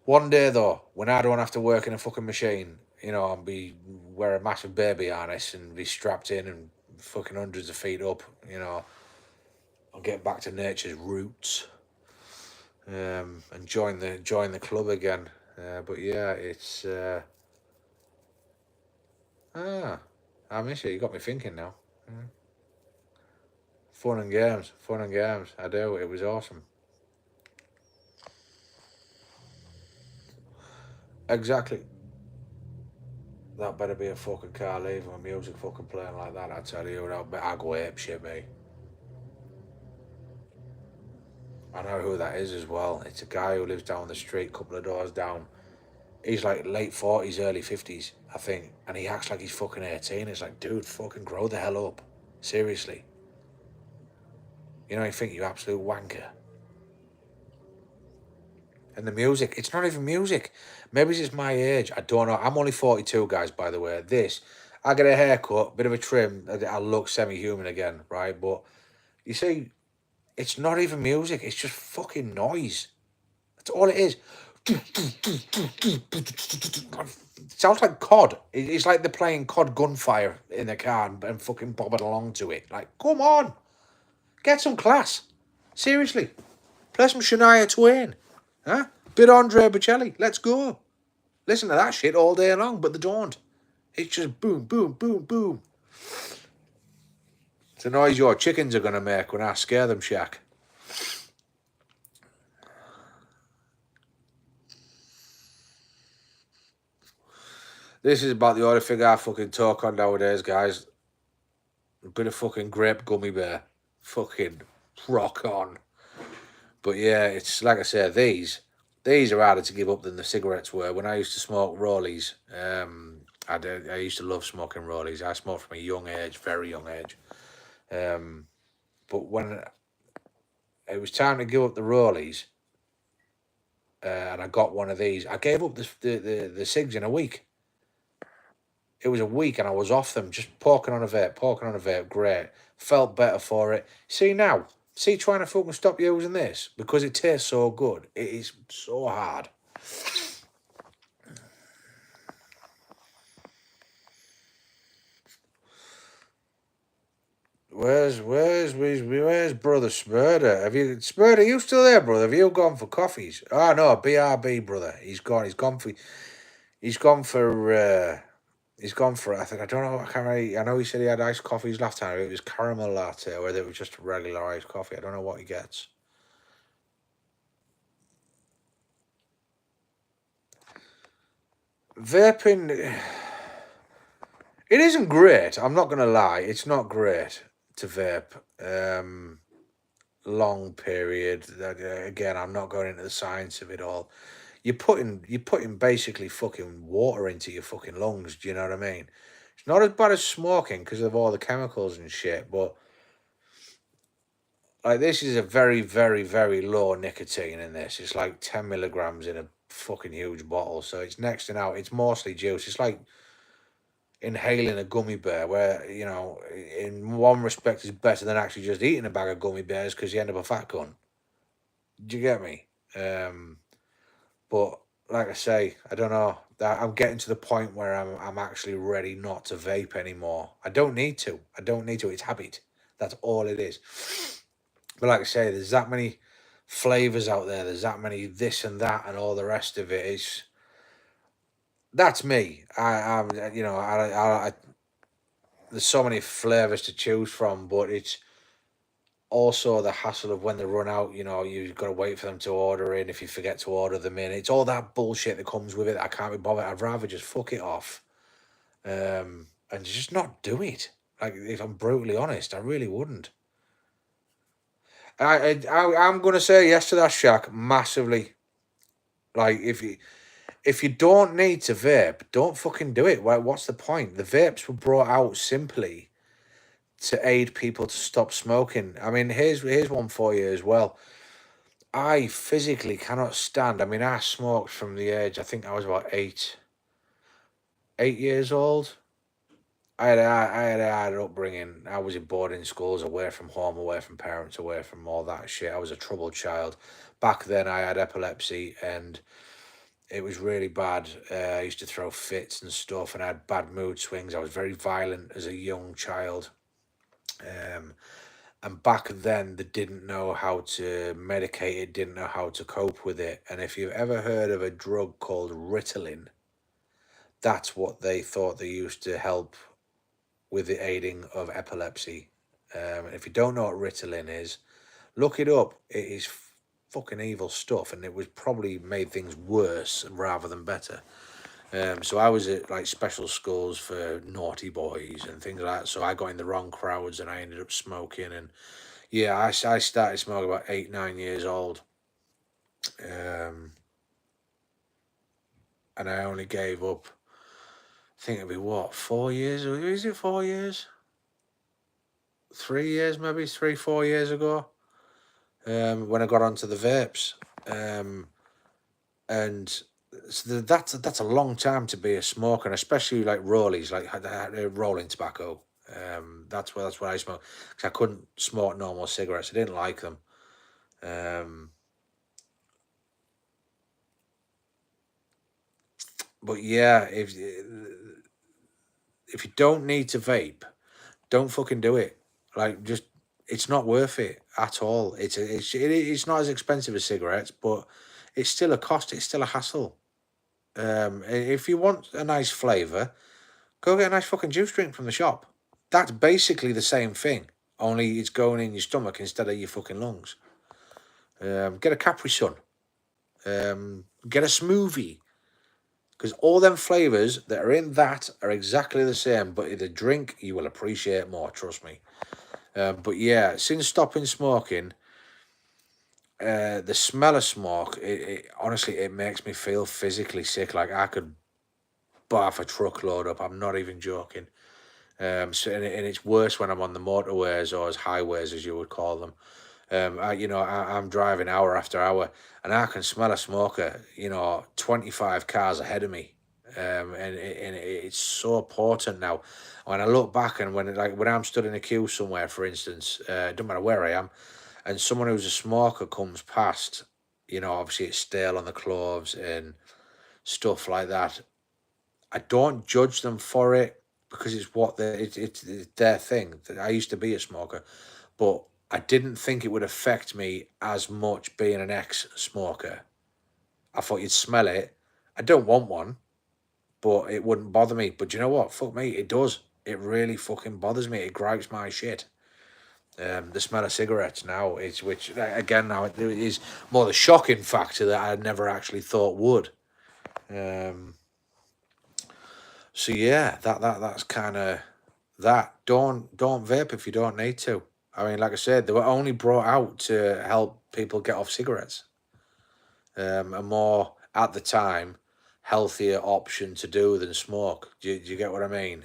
One day, though, when I don't have to work in a fucking machine, I'll wear a massive baby harness and be strapped in and fucking hundreds of feet up, I'll get back to nature's roots, and join the club again. But yeah, it's I miss it. You got me thinking now. Fun and games. I do. It was awesome. Exactly. That better be a fucking car leaving with music fucking playing like that. I tell you, I go ape shit, mate. I know who that is as well. It's a guy who lives down the street, couple of doors down. He's like late 40s, early 50s, I think. And he acts like he's fucking 18. It's like, dude, fucking grow the hell up. Seriously. You think you absolute wanker. And the music, it's not even music. Maybe it's my age. I don't know. I'm only 42, guys, by the way. I get a haircut, bit of a trim. I look semi-human again, right? But you see, it's not even music. It's just fucking noise. That's all it is. It sounds like COD. It's like they're playing COD Gunfire in the car and fucking bobbing along to it. Like, come on. Get some class. Seriously. Play some Shania Twain. Huh? Bit Andre Bocelli. Let's go. Listen to that shit all day long, but they don't. It's just boom, boom, boom, boom. It's the noise your chickens are going to make when I scare them, Shaq. This is about the only thing I fucking talk on nowadays, guys. A bit of fucking grape gummy bear. Fucking rock on. But yeah, it's like I say, these are harder to give up than the cigarettes were. When I used to smoke Rollies, I used to love smoking Rollies. I smoked from a young age, very young age. But when it was time to give up the Rollies, and I got one of these, I gave up the cigs in a week. It was a week and I was off them, just poking on a vape, great. Felt better for it. See now, trying to fucking stop using this, because it tastes so good. It is so hard. Where's brother Smurder? Smurder, you still there, brother? Have you gone for coffees? Oh no, BRB, brother. He's gone for I think, I don't know, I can't really, I know he said he had iced coffees last time. It was caramel latte, or whether it was just regular iced coffee. I don't know what he gets. Vaping, it isn't great. I'm not going to lie. It's not great to vape. Long period. Again, I'm not going into the science of it all. You're putting basically fucking water into your fucking lungs. Do you know what I mean? It's not as bad as smoking because of all the chemicals and shit, but like this is a very, very, very low nicotine in this. It's like 10 milligrams in a fucking huge bottle, so it's next to now. It's mostly juice. inhaling a gummy bear, where, you know, in one respect is better than actually just eating a bag of gummy bears because you end up a fat cunt. Do you get me? But like I say, I don't know. I'm getting to the point where I'm actually ready not to vape anymore. I don't need to. I don't need to. It's habit. That's all it is. But like I say, there's that many flavors out there. There's that many this and that and all the rest of it. That's me. I'm, you know, there's so many flavors to choose from, but it's also the hassle of when they run out. You know, you've got to wait for them to order in. If you forget to order them in, it's all that bullshit that comes with it. I can't be bothered. I'd rather just fuck it off, and just not do it. Like, if I'm brutally honest, I really wouldn't. I'm gonna say yes to that, Shaq, massively. Like, if you don't need to vape, don't fucking do it. What's the point? The vapes were brought out simply to aid people to stop smoking. I mean, here's one for you as well. I physically cannot stand. I mean, I smoked from the age, I think I was about 8 years old. I had an upbringing. I was in boarding schools, away from home, away from parents, away from all that shit. I was a troubled child. Back then, I had epilepsy, and it was really bad. I used to throw fits and stuff, and I had bad mood swings. I was very violent as a young child. And back then, they didn't know how to medicate it, didn't know how to cope with it. And if you've ever heard of a drug called Ritalin, that's what they thought they used to help with the aiding of epilepsy. If you don't know what Ritalin is, look it up. It is fucking evil stuff, and it was probably made things worse rather than better. So I was at like special schools for naughty boys and things like that. So I got in the wrong crowds and I ended up smoking. And yeah, I started smoking about 8, 9 years old. And I only gave up, I think it'd be what, 4 years? Is it 4 years? 3 years, maybe 3, 4 years ago. When I got onto the vapes. And so that's a long time to be a smoker, and especially like rollies, like rolling tobacco. That's what I smoked, because I couldn't smoke normal cigarettes. I didn't like them. But yeah, if you don't need to vape, don't fucking do it. Like, just, it's not worth it at all. It's not as expensive as cigarettes, but it's still a cost. It's still a hassle. If you want a nice flavour, go get a nice fucking juice drink from the shop. That's basically the same thing, only it's going in your stomach instead of your fucking lungs. Get a Capri Sun. Get a smoothie. Because all them flavours that are in that are exactly the same, but the drink you will appreciate more, trust me. But yeah, since stopping smoking, the smell of smoke, honestly, it makes me feel physically sick. Like, I could barf a truckload up. I'm not even joking. So, and it's worse when I'm on the motorways, or as highways as you would call them. I'm driving hour after hour, and I can smell a smoker, 25 cars ahead of me. It's so important now. When I look back, and when I'm stood in a queue somewhere, for instance, it doesn't matter where I am, and someone who's a smoker comes past, obviously it's stale on the clothes and stuff like that. I don't judge them for it, because it's their thing. I used to be a smoker, but I didn't think it would affect me as much being an ex-smoker. I thought you'd smell it. I don't want one, but it wouldn't bother me. But you know what? Fuck me, it does. It really fucking bothers me. It gripes my shit. The smell of cigarettes now, which again now it is more the shocking factor that I never actually thought would. So yeah, that's kind of that. Don't vape if you don't need to. I mean, like I said, they were only brought out to help people get off cigarettes. A more, at the time, healthier option to do than smoke. Do you get what I mean?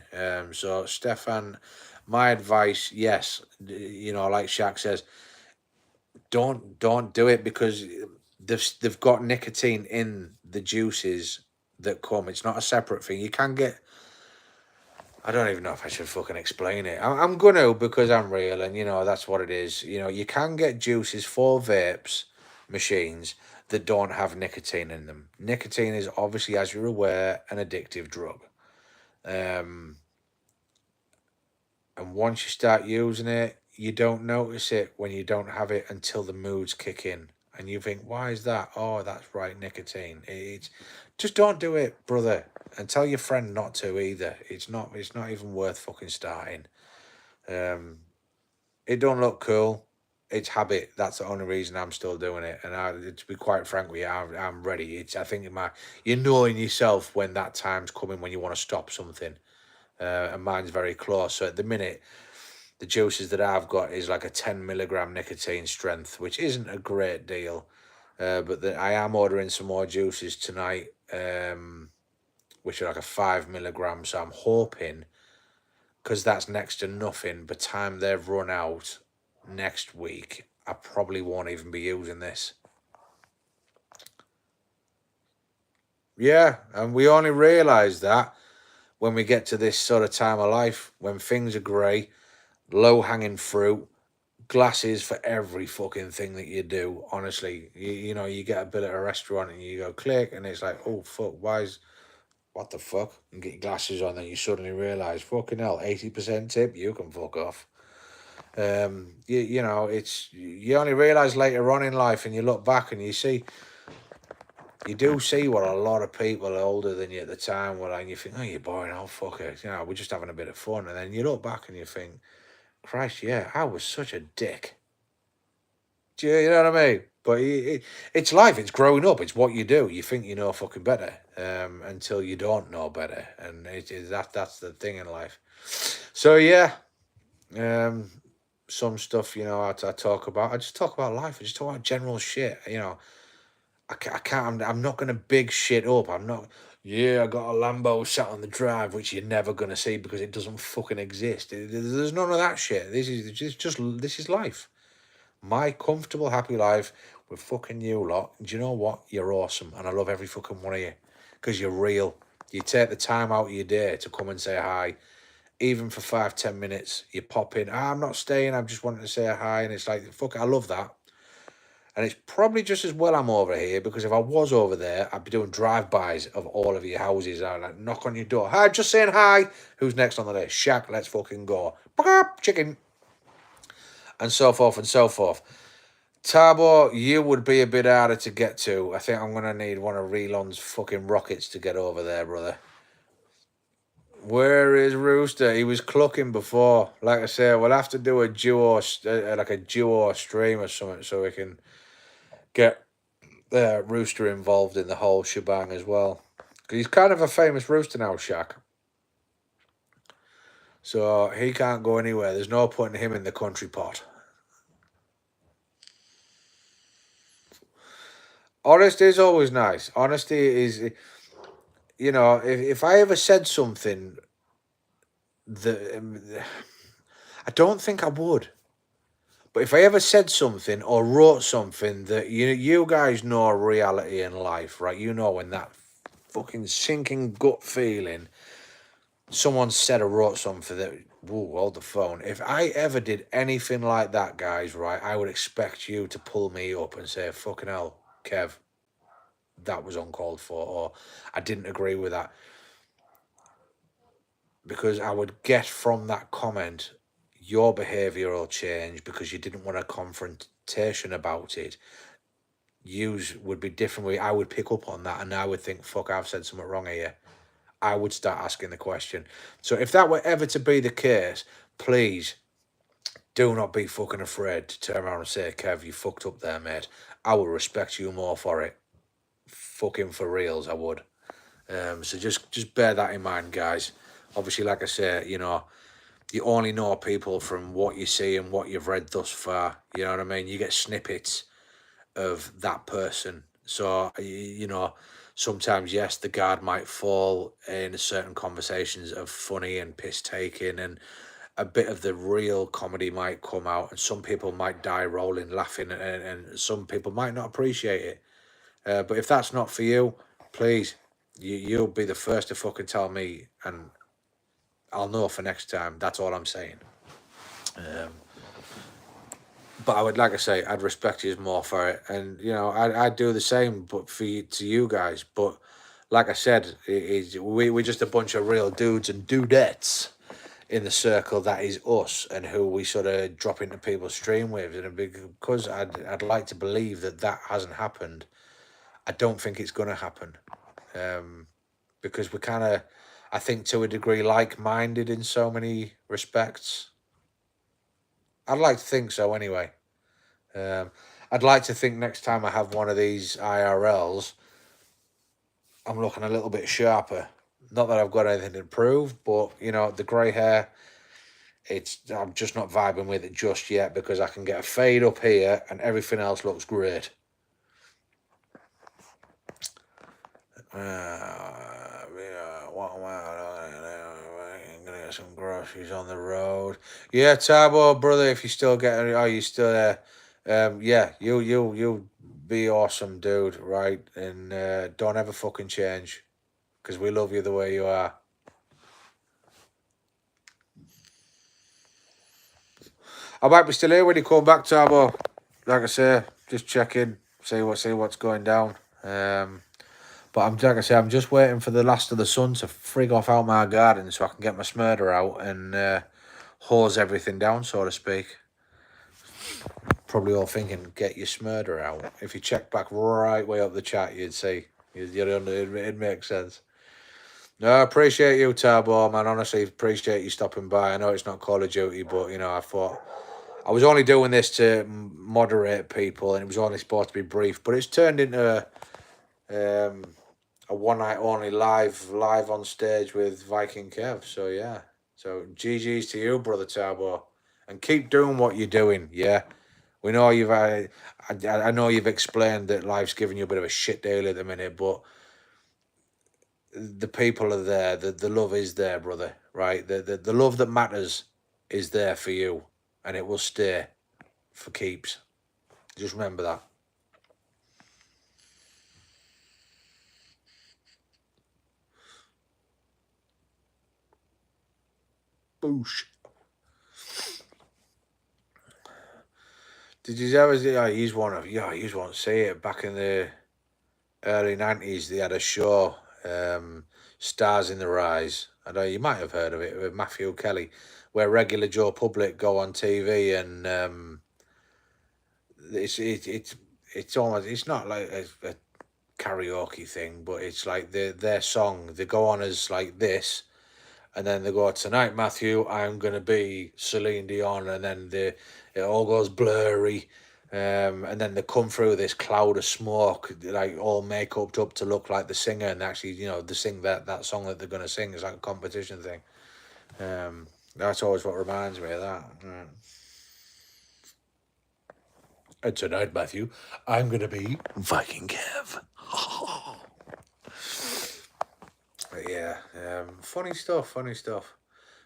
So Stefan, my advice, yes, like Shaq says, don't do it, because they've got nicotine in the juices that come. It's not a separate thing. You can get I don't even know if I should fucking explain it. I'm gonna, because I'm real, and you know that's what it is. You know, you can get juices for vapes machines that don't have nicotine in them. Nicotine is obviously, as you're aware, an addictive drug. Um, and once you start using it, you don't notice it when you don't have it until the moods kick in, and you think, "Why is that?" Oh, that's right, nicotine. It's just don't do it, brother, and tell your friend not to either. It's not. It's not even worth fucking starting. Um, it don't look cool. It's habit. That's the only reason I'm still doing it. And to be quite frank with you, I'm ready. It's I think you know in yourself when that time's coming when you want to stop something. And mine's very close. So at the minute, the juices that I've got is like a 10 milligram nicotine strength, which isn't a great deal. But I am ordering some more juices tonight, which are like a 5 milligram. So I'm hoping, because that's next to nothing, by the time they've run out next week, I probably won't even be using this. Yeah, and we only realise that when we get to this sort of time of life, when things are grey, low hanging fruit, glasses for every fucking thing that you do. Honestly, you know, you get a bill at a restaurant and you go click, and it's like, oh fuck, what the fuck? And get your glasses on, and you suddenly realise, fucking hell, 80% tip, you can fuck off. You know, it's you only realise later on in life, and you look back and you do see what a lot of people older than you at the time were like, and you think, oh, you're boring, oh fuck it, you know, we're just having a bit of fun, and then you look back and you think, Christ, yeah, I was such a dick. Do you know what I mean? But it's life. It's growing up. It's what you do. You think you know fucking better, until you don't know better, and that's the thing in life. So yeah, um, some stuff, you know, I talk about. I just talk about life. I just talk about general shit. You know, I can't. I'm not gonna big shit up. I'm not. Yeah, I got a Lambo sat on the drive, which you're never gonna see because it doesn't fucking exist. There's none of that shit. This is life. My comfortable, happy life with fucking you lot. Do you know what? You're awesome, and I love every fucking one of you because you're real. You take the time out of your day to come and say hi, even for 5, 10 minutes. You pop in. I'm not staying. I'm just wanting to say hi, and it's like fuck. I love that, and it's probably just as well I'm over here because if I was over there, I'd be doing drive-bys of all of your houses. I'd like knock on your door. Hi, just saying hi. Who's next on the list? Shaq. Let's fucking go. Chicken, and so forth and so forth. Tabo, you would be a bit harder to get to. I think I'm going to need one of Relon's fucking rockets to get over there, brother. Where is Rooster? He was clucking before. Like I say, we'll have to do a duo, like a duo stream or something, so we can get Rooster involved in the whole shebang as well. Because he's kind of a famous rooster now, Shaq. So he can't go anywhere. There's no putting him in the country pot. Honesty is always nice. Honesty is, you know, if I ever said something that I don't think I would, but if I ever said something or wrote something that you guys know reality in life, right? You know when that fucking sinking gut feeling, someone said or wrote something that, whoa, hold the phone. If I ever did anything like that, guys, right, I would expect you to pull me up and say, fucking hell, Kev, that was uncalled for, or I didn't agree with that. Because I would get from that comment, your behavioural change because you didn't want a confrontation about it. Yous would be different. I would pick up on that and I would think, fuck, I've said something wrong here. I would start asking the question. So if that were ever to be the case, please do not be fucking afraid to turn around and say, Kev, you fucked up there, mate. I will respect you more for it. Fucking for reals, I would. So just bear that in mind, guys. Obviously, like I say, you know, you only know people from what you see and what you've read thus far. You know what I mean? You get snippets of that person. So, you know, sometimes, yes, the guard might fall in certain conversations of funny and piss taking, and a bit of the real comedy might come out, and some people might die rolling laughing, and some people might not appreciate it. But if that's not for you, please, you'll be the first to fucking tell me, and I'll know for next time. That's all I'm saying. But I would, like I say, I'd respect you more for it, and you know, I'd do the same, but to you guys. But like I said, we're just a bunch of real dudes and dudettes in the circle that is us, and who we sort of drop into people's stream with, and because I'd like to believe that hasn't happened. I don't think it's going to happen, because we're kind of, I think, to a degree, like-minded in so many respects. I'd like to think so, anyway. I'd like to think next time I have one of these IRLs, I'm looking a little bit sharper. Not that I've got anything to prove, but you know, the grey hair, I'm just not vibing with it just yet, because I can get a fade up here and everything else looks great. What am I'm gonna get some groceries on the road. Yeah, Tabo, brother, if you're still getting, are you still there? Yeah, you be awesome, dude, right? And don't ever fucking change, because we love you the way you are. I might be still here when you come back, Tabo. Like I say, just checking, see what's going down. But like I say, I'm just waiting for the last of the sun to frig off out my garden so I can get my smurder out and hose everything down, so to speak. Probably all thinking, get your smurder out. If you check back right way up the chat, you'd see. It'd make sense. No, I appreciate you, Tarbo, man. Honestly, appreciate you stopping by. I know it's not Call of Duty, but, you know, I thought I was only doing this to moderate people, and it was only supposed to be brief, but it's turned into a one night only live on stage with Vikingkev. So yeah, so GG's to you, brother Tarbo, and keep doing what you're doing. Yeah, we know I know you've explained that life's giving you a bit of a shit deal at the minute, but the people are there. The love is there, brother. Right, the love that matters is there for you, and it will stay for keeps. Just remember that. Boosh. Did you ever see? He's one of, you won't see it. Back in the early 90s, they had a show, Stars in the Rise. I know you might have heard of it, with Matthew Kelly, where regular Joe Public go on TV, and it's almost, it's not like a karaoke thing, but it's like their song. They go on as like this, and then they go, tonight, Matthew, I'm gonna be Celine Dion, and then it all goes blurry, and then they come through this cloud of smoke, like all make-upped up to look like the singer, and actually, you know, they sing that song that they're gonna sing is like a competition thing. That's always what reminds me of that. And tonight, Matthew, I'm gonna be Vikingkev. Yeah, funny stuff.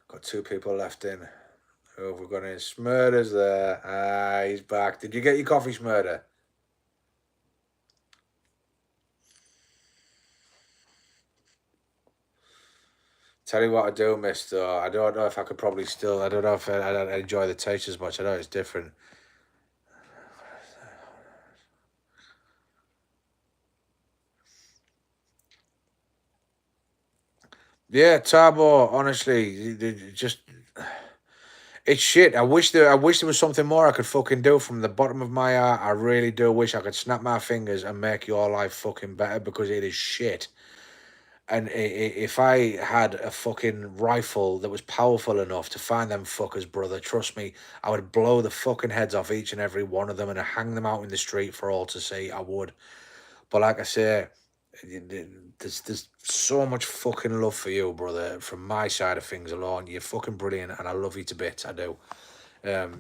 Got two people left in. Who have we got in? Smurder's there. Ah, he's back. Did you get your coffee, Smurder? Tell you what I do miss, though. I don't know if I could probably still. I don't know if I enjoy the taste as much. I know it's different. Yeah, Tarbo. Honestly, just it's shit. I wish there was something more I could fucking do from the bottom of my heart. I really do wish I could snap my fingers and make your life fucking better, because it is shit. And if I had a fucking rifle that was powerful enough to find them fuckers, brother, trust me, I would blow the fucking heads off each and every one of them and hang them out in the street for all to see. I would. But like I say, there's so much fucking love for you, brother, from my side of things alone. You're fucking brilliant, and I love you to bits. I do.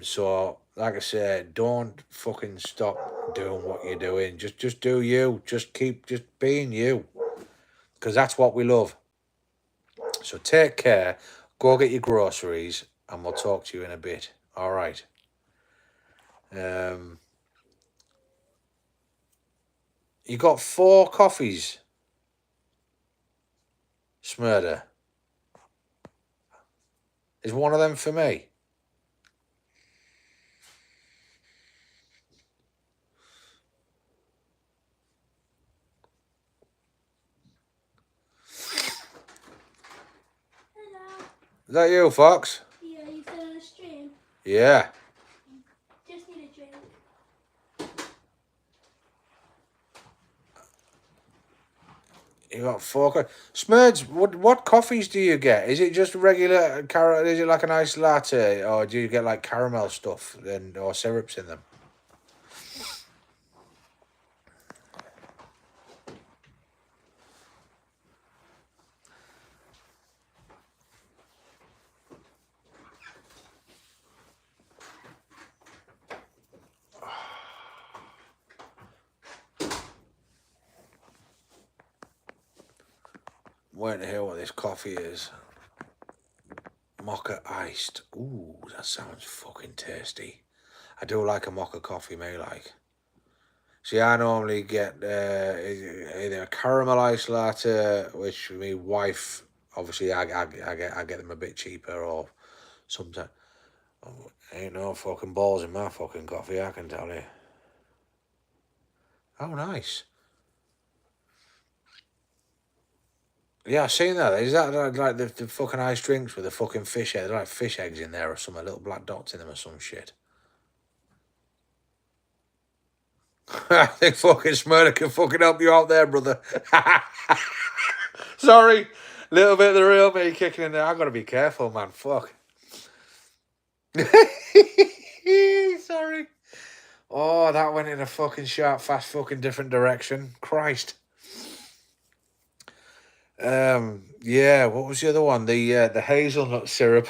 So like I said, don't fucking stop doing what you're doing. Just do you. Just keep being you, because that's what we love. So take care, go get your groceries, and we'll talk to you in a bit. All right. You got 4 coffees, Smurder. Is one of them for me? Hello. Is that you, Fox? Yeah, you still on the stream? Yeah. Just need a drink. You got 4 Smurds, what coffees do you get? Is it just regular is it like an iced latte, or do you get like caramel stuff or syrups in them? Wait to hear what this coffee is. Mocha iced. Ooh, that sounds fucking tasty. I do like a mocha coffee, mate. Like, see, I normally get either a caramel iced latte, which my wife, obviously, I get them a bit cheaper, or sometimes. Oh, ain't no fucking balls in my fucking coffee, I can tell you. Oh, nice. Yeah, I've seen that. Is that like the fucking ice drinks with the fucking fish eggs? They're like fish eggs in there or something, little black dots in them or some shit. I think fucking Smurder can fucking help you out there, brother. Sorry. Little bit of the real me kicking in there. I gotta be careful, man. Fuck. Sorry. Oh, that went in a fucking sharp, fast fucking different direction. Christ. Yeah, what was the other one? The hazelnut syrup.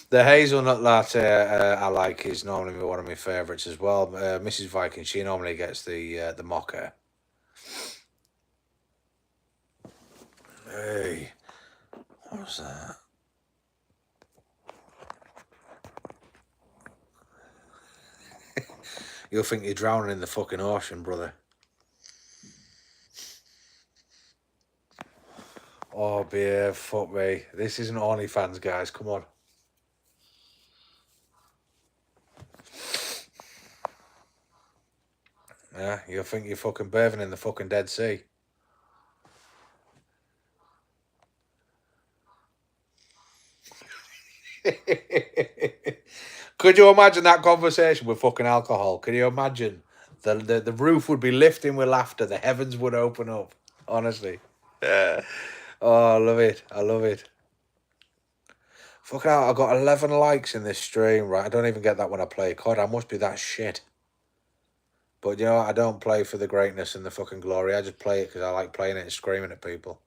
The hazelnut latte I like is normally one of my favourites as well. Mrs. Viking, she normally gets the mocha. Hey, what was that? You'll think you're drowning in the fucking ocean, brother. Oh, beer, fuck me. This isn't OnlyFans, guys. Come on. Yeah, you'll think you're fucking bathing in the fucking Dead Sea. Could you imagine that conversation with fucking alcohol? Can you imagine? The roof would be lifting with laughter. The heavens would open up. Honestly. Yeah. Oh, I love it. I love it. Fucking hell, I got 11 likes in this stream, right? I don't even get that when I play COD. I must be that shit. But you know what? I don't play for the greatness and the fucking glory. I just play it because I like playing it and screaming at people.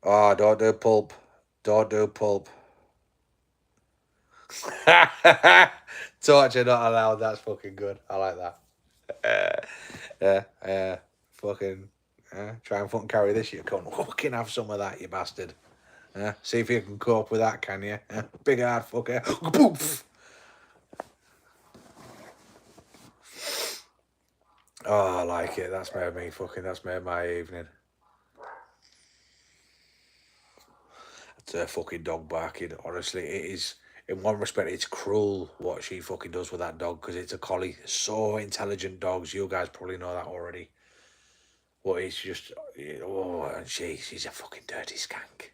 Oh, don't do pulp. Don't do pulp. Torture not allowed. That's fucking good. I like that. Yeah. Fucking. Try and fucking carry this. You can fucking have some of that, you bastard. See if you can cope with that, can you? Big hard fucker. Poof. Oh, I like it. That's made my evening. It's a fucking dog barking. Honestly, it is. In one respect, it's cruel what she fucking does with that dog because it's a collie. So intelligent dogs. You guys probably know that already. But it's just, and she's a fucking dirty skank.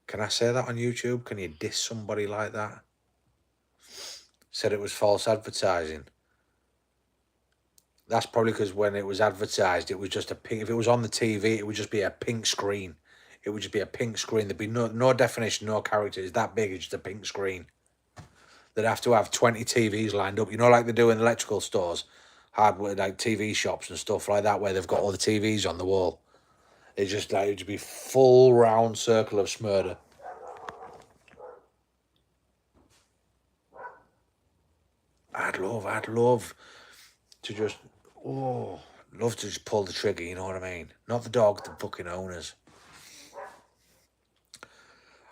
Can I say that on YouTube? Can you diss somebody like that? Said it was false advertising. That's probably because when it was advertised, it was just a pink. If it was on the TV, it would just be a pink screen. It would just be a pink screen. There'd be no definition, no characters. That big, it's just a pink screen. They'd have to have 20 TVs lined up. You know, like they do in electrical stores, hardware, like TV shops and stuff like that, where they've got all the TVs on the wall. It's just like, it'd be full round circle of smurder. I'd love to just, love to just pull the trigger, you know what I mean? Not the dog, the fucking owners.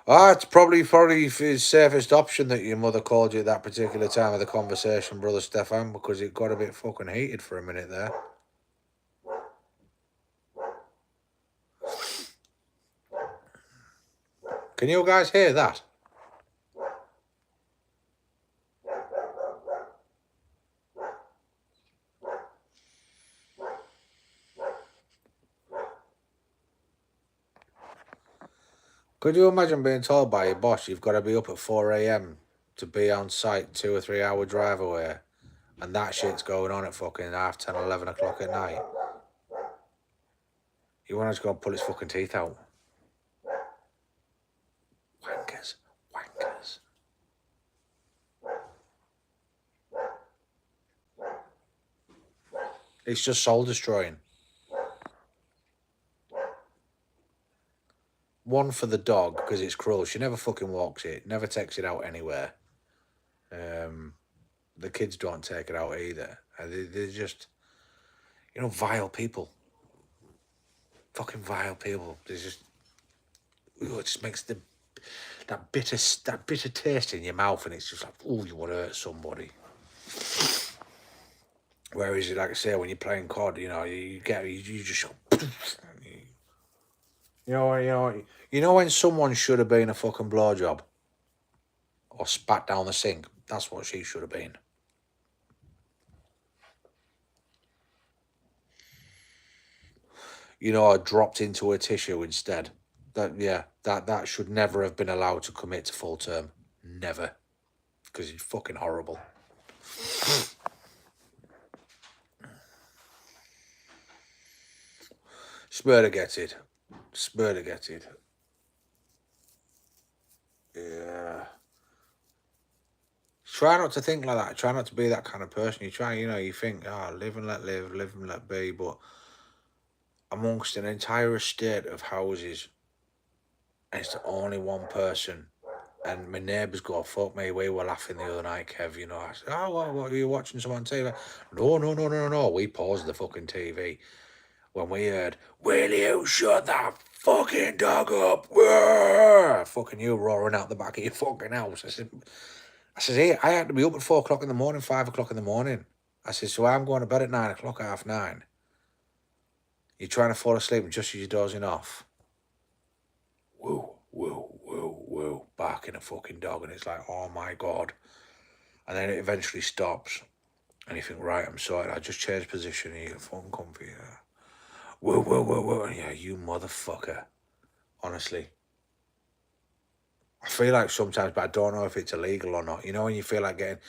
It's probably his safest option that your mother called you at that particular time of the conversation, Brother Stefan, because it got a bit fucking heated for a minute there. Can you guys hear that? Could you imagine being told by your boss you've got to be up at 4 a.m. to be on site 2 or 3 hour drive away, and that shit's going on at fucking 10, 11 o'clock at night? You want to just go and pull his fucking teeth out? Wankers. Wankers. It's just soul destroying. One for the dog, because it's cruel. She never fucking walks it. Never takes it out anywhere. The kids don't take it out either. They're just, vile people. Fucking vile people. There's just, it just makes that bitter taste in your mouth, and it's just like, oh, you want to hurt somebody. Whereas, like I say, when you're playing COD, you just go, you know when someone should have been a fucking blowjob or spat down the sink. That's what she should have been. Dropped into a tissue instead. That should never have been allowed to commit to full term. Never. Because it's fucking horrible. Smurder gets it. Yeah. Try not to think like that. Try not to be that kind of person. You try, you think, live and let live, live and let be. But amongst an entire estate of houses, and it's only one person. And my neighbours go, fuck me, we were laughing the other night, Kev, I said, what were you watching some on TV? No, we paused the fucking TV. When we heard, will you shut that fucking dog up? Fucking you roaring out the back of your fucking house. I said, hey, I had to be up at 4 o'clock in the morning, 5 o'clock in the morning. I said, so I'm going to bed at 9 o'clock, 9:30. You're trying to fall asleep just as you're dozing off. Woo, barking a fucking dog, and it's like, oh my God. And then it eventually stops, and you think, right, I'm sorry, I just changed position, and you get fucking comfy. Whoa, yeah, you motherfucker. Honestly. I feel like sometimes, but I don't know if it's illegal or not. When you feel like getting,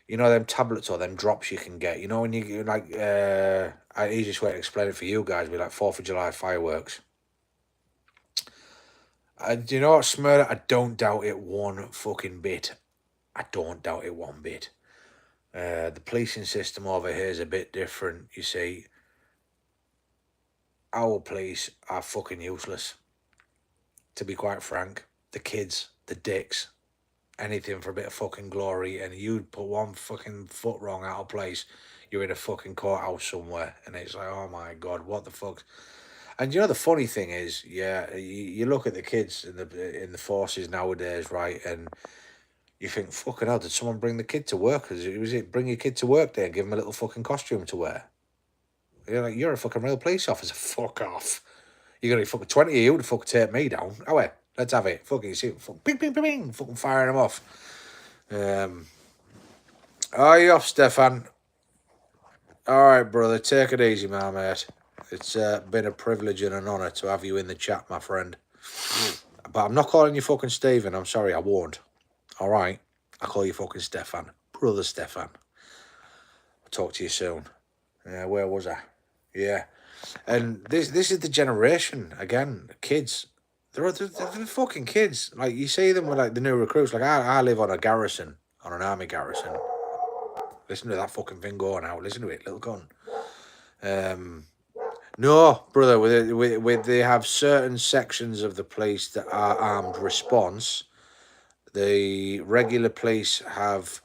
them tablets or them drops you can get. When you, like, the easiest way to explain it for you guys would be like 4th of July fireworks. Do you know what, Smurder? I don't doubt it one fucking bit. I don't doubt it one bit. The policing system over here is a bit different, you see. Our police are fucking useless, to be quite frank. The kids, the dicks, anything for a bit of fucking glory, and you'd put one fucking foot wrong out of place, you're in a fucking courthouse somewhere, and it's like, oh my God, what the fuck? And the funny thing is, yeah, you look at the kids in the forces nowadays, right, and you think, fucking hell, did someone bring the kid to work? Was it bring your kid to work day and give him a little fucking costume to wear? You're like, you're a fucking real police officer. Fuck off. You're going to fucking 20 of you to fucking take me down. Oh, wait, let's have it. Fucking see, bing, bing, bing, bing, fucking firing them off. Are you off, Stefan? All right, brother, take it easy, my mate. It's been a privilege and an honour to have you in the chat, my friend. But I'm not calling you fucking Stephen. I'm sorry, I won't. All right? I call you fucking Stefan. Brother Stefan. I'll talk to you soon. Where was I? Yeah. And this is the generation, again, kids. They're fucking kids. Like, you see them with, like, the new recruits. Like, I live on an army garrison. Listen to that fucking thing going out. Listen to it, little gun. No, brother, they have certain sections of the police that are armed response. The regular police have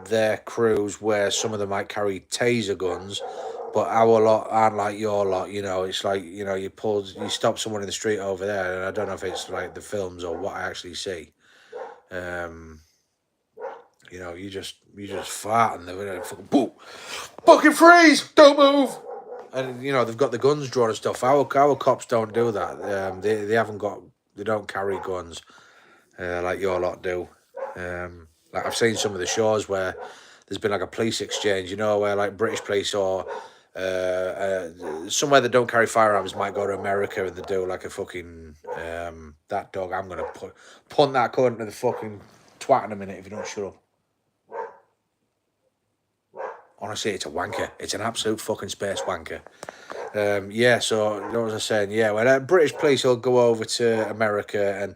their crews where some of them might carry taser guns, but our lot aren't like your lot. It's like, you stop someone in the street over there, and I don't know if it's like the films or what I actually see. You just fart and they're fucking boom, fucking freeze, don't move. And they've got the guns drawn and stuff. Our cops don't do that. They haven't got They don't carry guns like your lot do. Like I've seen some of the shows where there's been like a police exchange, you know, where like British police or somewhere that don't carry firearms might go to America and they do like a fucking that dog. I'm gonna punt that cunt to the fucking twat in a minute if you don't shut up. Honestly, it's a wanker. It's an absolute fucking space wanker. Yeah, so what was I saying? Yeah, when British police will go over to America and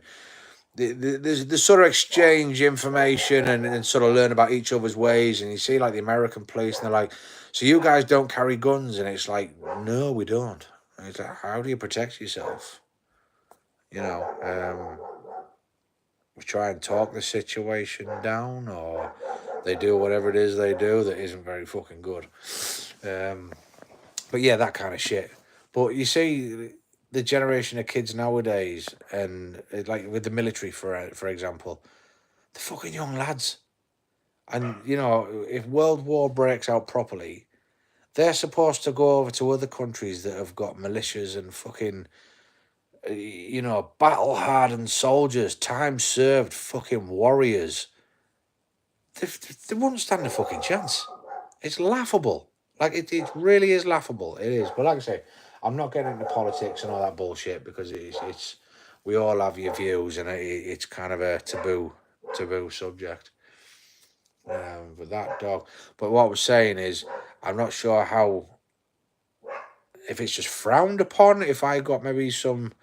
they sort of exchange information and sort of learn about each other's ways. And you see, like, the American police, and they're like, so you guys don't carry guns? And it's like, no, we don't. And it's like, how do you protect yourself? You know, we try and talk the situation down, or they do whatever it is they do that isn't very fucking good. But yeah, that kind of shit. But you see, the generation of kids nowadays, and like with the military, for example, the fucking young lads. And, you know, if World War breaks out properly, they're supposed to go over to other countries that have got militias and fucking, you know, battle-hardened soldiers, time-served fucking warriors. They wouldn't stand a fucking chance. It's laughable. Like, it really is laughable. It is. But like I say, I'm not getting into politics and all that bullshit because it's we all have your views and it's kind of a taboo subject. With that dog. But what I was saying is, I'm not sure how, if it's just frowned upon, if I got maybe some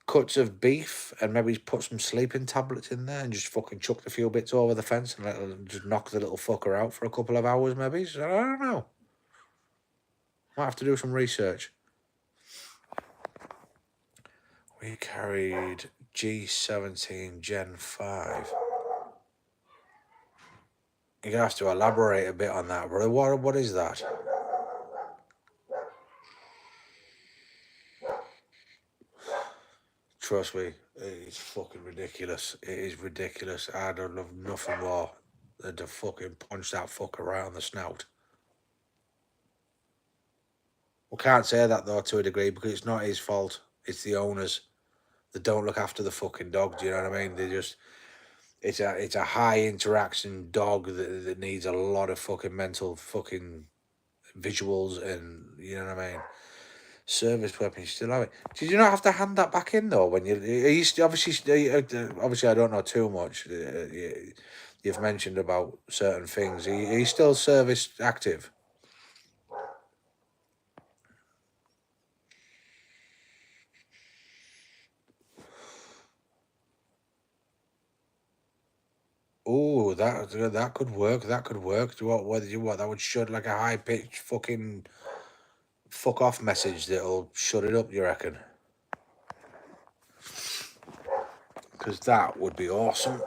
cuts of beef and maybe put some sleeping tablets in there and just fucking chucked a few bits over the fence and just knock the little fucker out for a couple of hours maybe. So I don't know. Might have to do some research. We carried G17 Gen 5. You're going to have to elaborate a bit on that, brother. What is that? Trust me, it's fucking ridiculous. It is ridiculous. I don't love nothing more than to fucking punch that fucker right on the snout. We can't say that, though, to a degree, because it's not his fault. It's the owners that don't look after the fucking dog. Do you know what I mean? They just... It's a high interaction dog that needs a lot of fucking mental fucking visuals and, you know what I mean? Service weapon, you still have it. Did you not have to hand that back in though? When you obviously I don't know too much. You've mentioned about certain things. Are you still service active? Oh, that could work. That could work. That would shut like a high pitched fucking fuck off message that'll shut it up, you reckon? Because that would be awesome.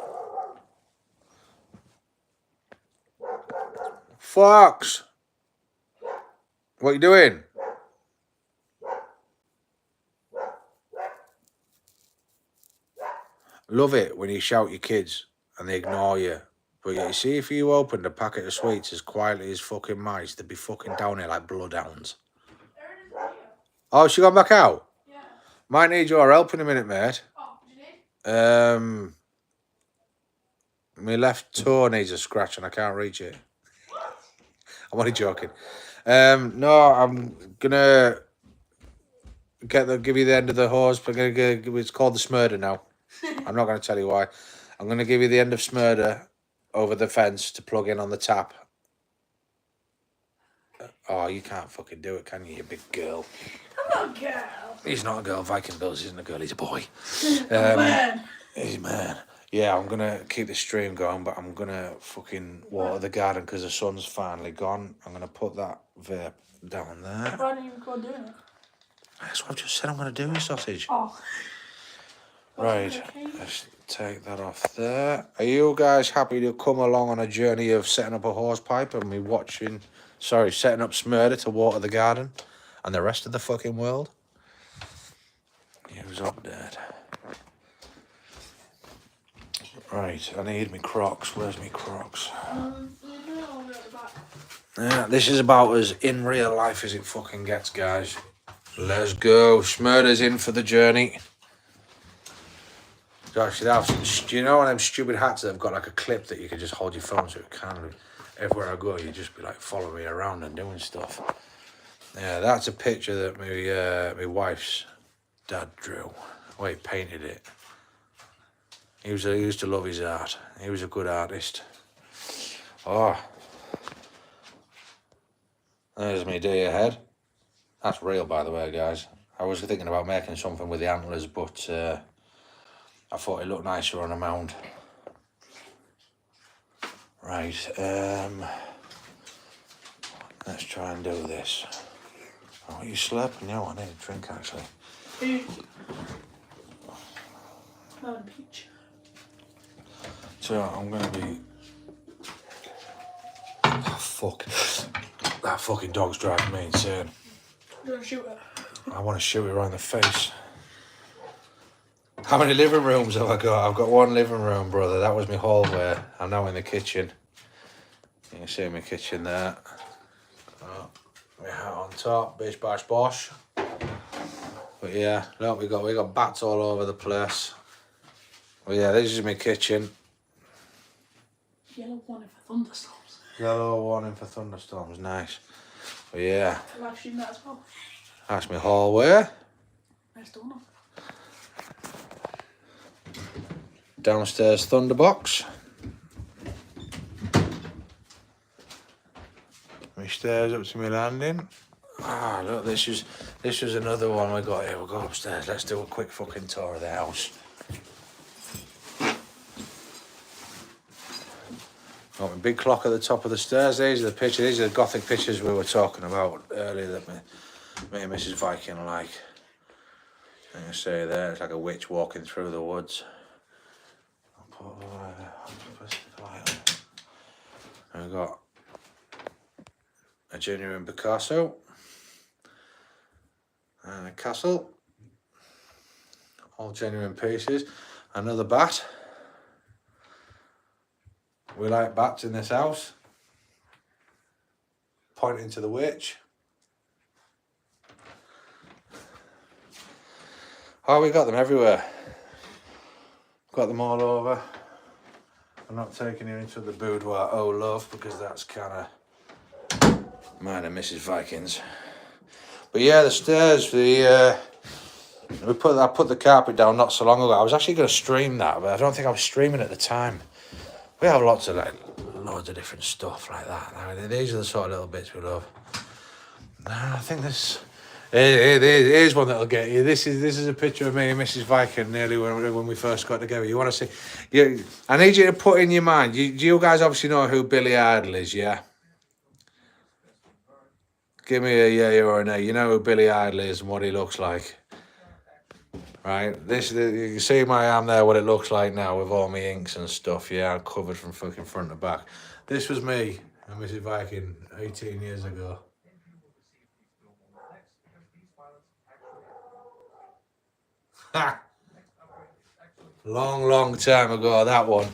Fox! What you doing? Love it when you shout your kids and they ignore you. But you see, if you opened a packet of sweets as quietly as fucking mice, they'd be fucking down here like bloodhounds. Oh, she gone back out? Yeah. Might need your help in a minute, mate. Oh, you need? My left toe needs a scratch and I can't reach it. I'm only joking. No, I'm gonna give you the end of the hose. It's called the Smurder now. I'm not gonna tell you why. I'm gonna give you the end of Smurder over the fence to plug in on the tap. Oh, you can't fucking do it, can you, you big girl? I'm not a girl. He's not a girl. Viking Bills isn't a girl. He's a boy. Man. He's a man. Yeah, I'm gonna keep the stream going, but I'm gonna fucking water the garden because the sun's finally gone. I'm gonna put that vape down there. Why didn't you record doing it? That's what I've just said I'm gonna do, sausage. Oh. Right, let's take that off there. Are you guys happy to come along on a journey of setting up a hose pipe and me setting up Smurder to water the garden and the rest of the fucking world? Use up, Dad. Right, I need me Crocs. Where's me Crocs? Yeah, this is about as in real life as it fucking gets, guys. Let's go. Smurder's in for the journey. Gosh, they have some, do you know one of them stupid hats that have got like a clip that you can just hold your phone to? It kind of, everywhere I go, you just be like following me around and doing stuff. Yeah, that's a picture that my wife's dad drew. Well, he painted it. He used to love his art. He was a good artist. Oh, there's me day ahead. That's real, by the way, guys. I was thinking about making something with the antlers, but I thought it looked nicer on a mound. Right, let's try and do this. Oh, you slurping? Yeah, I need a drink, actually. Oh, peach. So I'm gonna be. Oh, fuck! That fucking dog's driving me insane. You're gonna shoot it. I want to shoot it right in the face. How many living rooms have I got? I've got one living room, brother. That was my hallway. I'm now in the kitchen. You can see my kitchen there. Oh, my hat on top, bish bash bosh. But yeah, look, we got bats all over the place. But yeah, this is my kitchen. Yellow warning for thunderstorms. Yellow warning for thunderstorms, nice. But yeah, I've seen that as well. that's my hallway. Nice donut. Downstairs thunderbox. My stairs up to my landing. Ah, look, this was another one we got here. We'll go upstairs. Let's do a quick fucking tour of the house. Got my big clock at the top of the stairs. These are the pictures. These are the gothic pictures we were talking about earlier that me and Mrs. Viking like. You can see there, it's like a witch walking through the woods. I'll put the light on. And we've got a genuine Picasso and a castle, all genuine pieces. Another bat. We like bats in this house. Pointing to the witch. Oh, we got them everywhere. Got them all over. I'm not taking you into the boudoir, oh love, because that's kind of mine and Mrs. Viking's. But yeah, the stairs, I put the carpet down not so long ago. I was actually going to stream that, but I don't think I was streaming at the time. We have loads of different stuff like that. I mean, these are the sort of little bits we love. I think this. Here's one that'll get you. This is a picture of me and Mrs. Viking nearly when we first got together. You want to see? I need you to put in your mind. You guys obviously know who Billy Idol is, yeah? Give me a yeah or a nay. You know who Billy Idol is and what he looks like, right? You can see my arm there, what it looks like now with all my inks and stuff. Yeah, I'm covered from fucking front to back. This was me and Mrs. Viking 18 years ago. Ha! Long time ago, that one.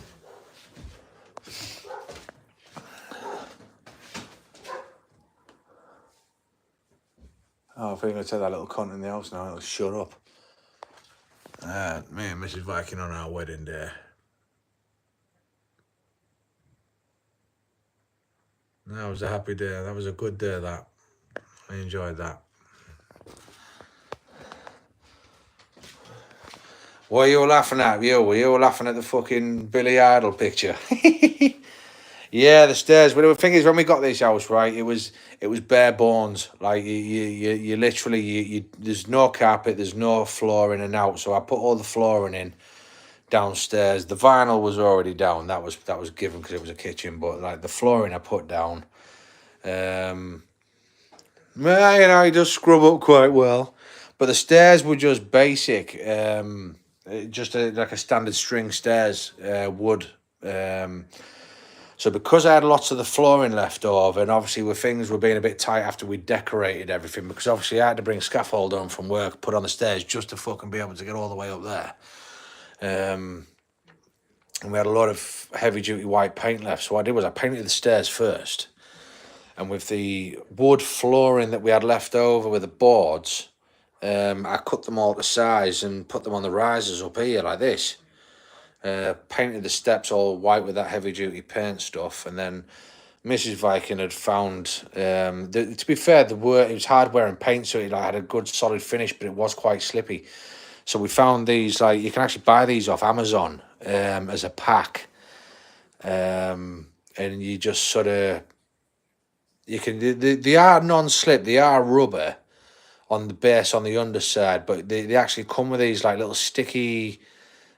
Oh, I think I'm going to take that little cunt in the house now. It'll shut up. Me and Mrs. Viking on our wedding day. That was a happy day. That was a good day, that. I enjoyed that. What are you laughing at? Were you laughing at the fucking Billy Idol picture? Yeah, the stairs. But the thing is, when we got this house, right, it was bare bones. Like you literally, there's no carpet, there's no flooring and out. So I put all the flooring in downstairs. The vinyl was already down. That was given because it was a kitchen. But like the flooring, I put down. Well, it does scrub up quite well. But the stairs were just basic. Just like a standard string stairs, wood. So because I had lots of the flooring left over, and obviously things were being a bit tight after we decorated everything, because obviously I had to bring scaffold on from work, put on the stairs just to fucking be able to get all the way up there. And we had a lot of heavy duty white paint left. So what I did was I painted the stairs first, and with the wood flooring that we had left over with the boards, I cut them all to size and put them on the risers up here like this. painted the steps all white with that heavy duty paint stuff, and then Mrs. Viking had found. To be fair, it was hard wearing paint, so it like had a good solid finish, but it was quite slippy. So we found these, like, you can actually buy these off Amazon as a pack, and you just sort of, you can, they are non-slip, they are rubber on the base on the underside, but they actually come with these like little sticky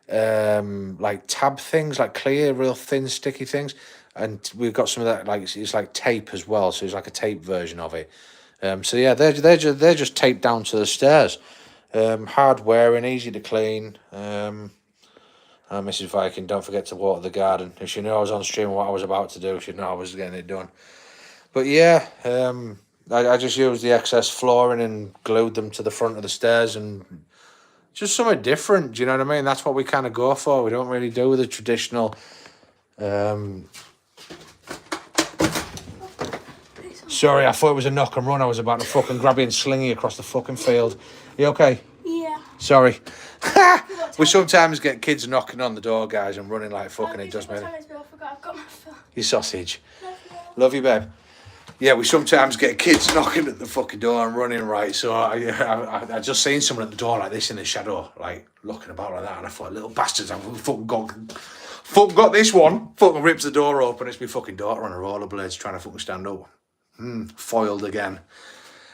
like tab things, like clear, real thin sticky things, and we've got some of that, like it's like tape as well, so it's like a tape version of it. So yeah, they're just taped down to the stairs. Hard wearing, easy to clean. Mrs. Viking, don't forget to water the garden. If she knew I was on stream what I was about to do, she'd know I was getting it done. But yeah, I just used the excess flooring and glued them to the front of the stairs, and just something different. Do you know what I mean? That's what we kind of go for. We don't really do the traditional. Sorry, I thought it was a knock and run. I was about to fucking grab you and sling you across the fucking field. You okay? Yeah. Sorry. We sometimes get kids knocking on the door, guys, and running like fucking. It does me. I forgot I've got my phone. You sausage. Love you. Love you, babe. Yeah, we sometimes get kids knocking at the fucking door and running, right? So I just seen someone at the door like this in the shadow, like looking about like that, and I thought, little bastards, I've fucking got this one. Fucking rips the door open. It's my fucking daughter on her rollerblades trying to fucking stand up. Foiled again.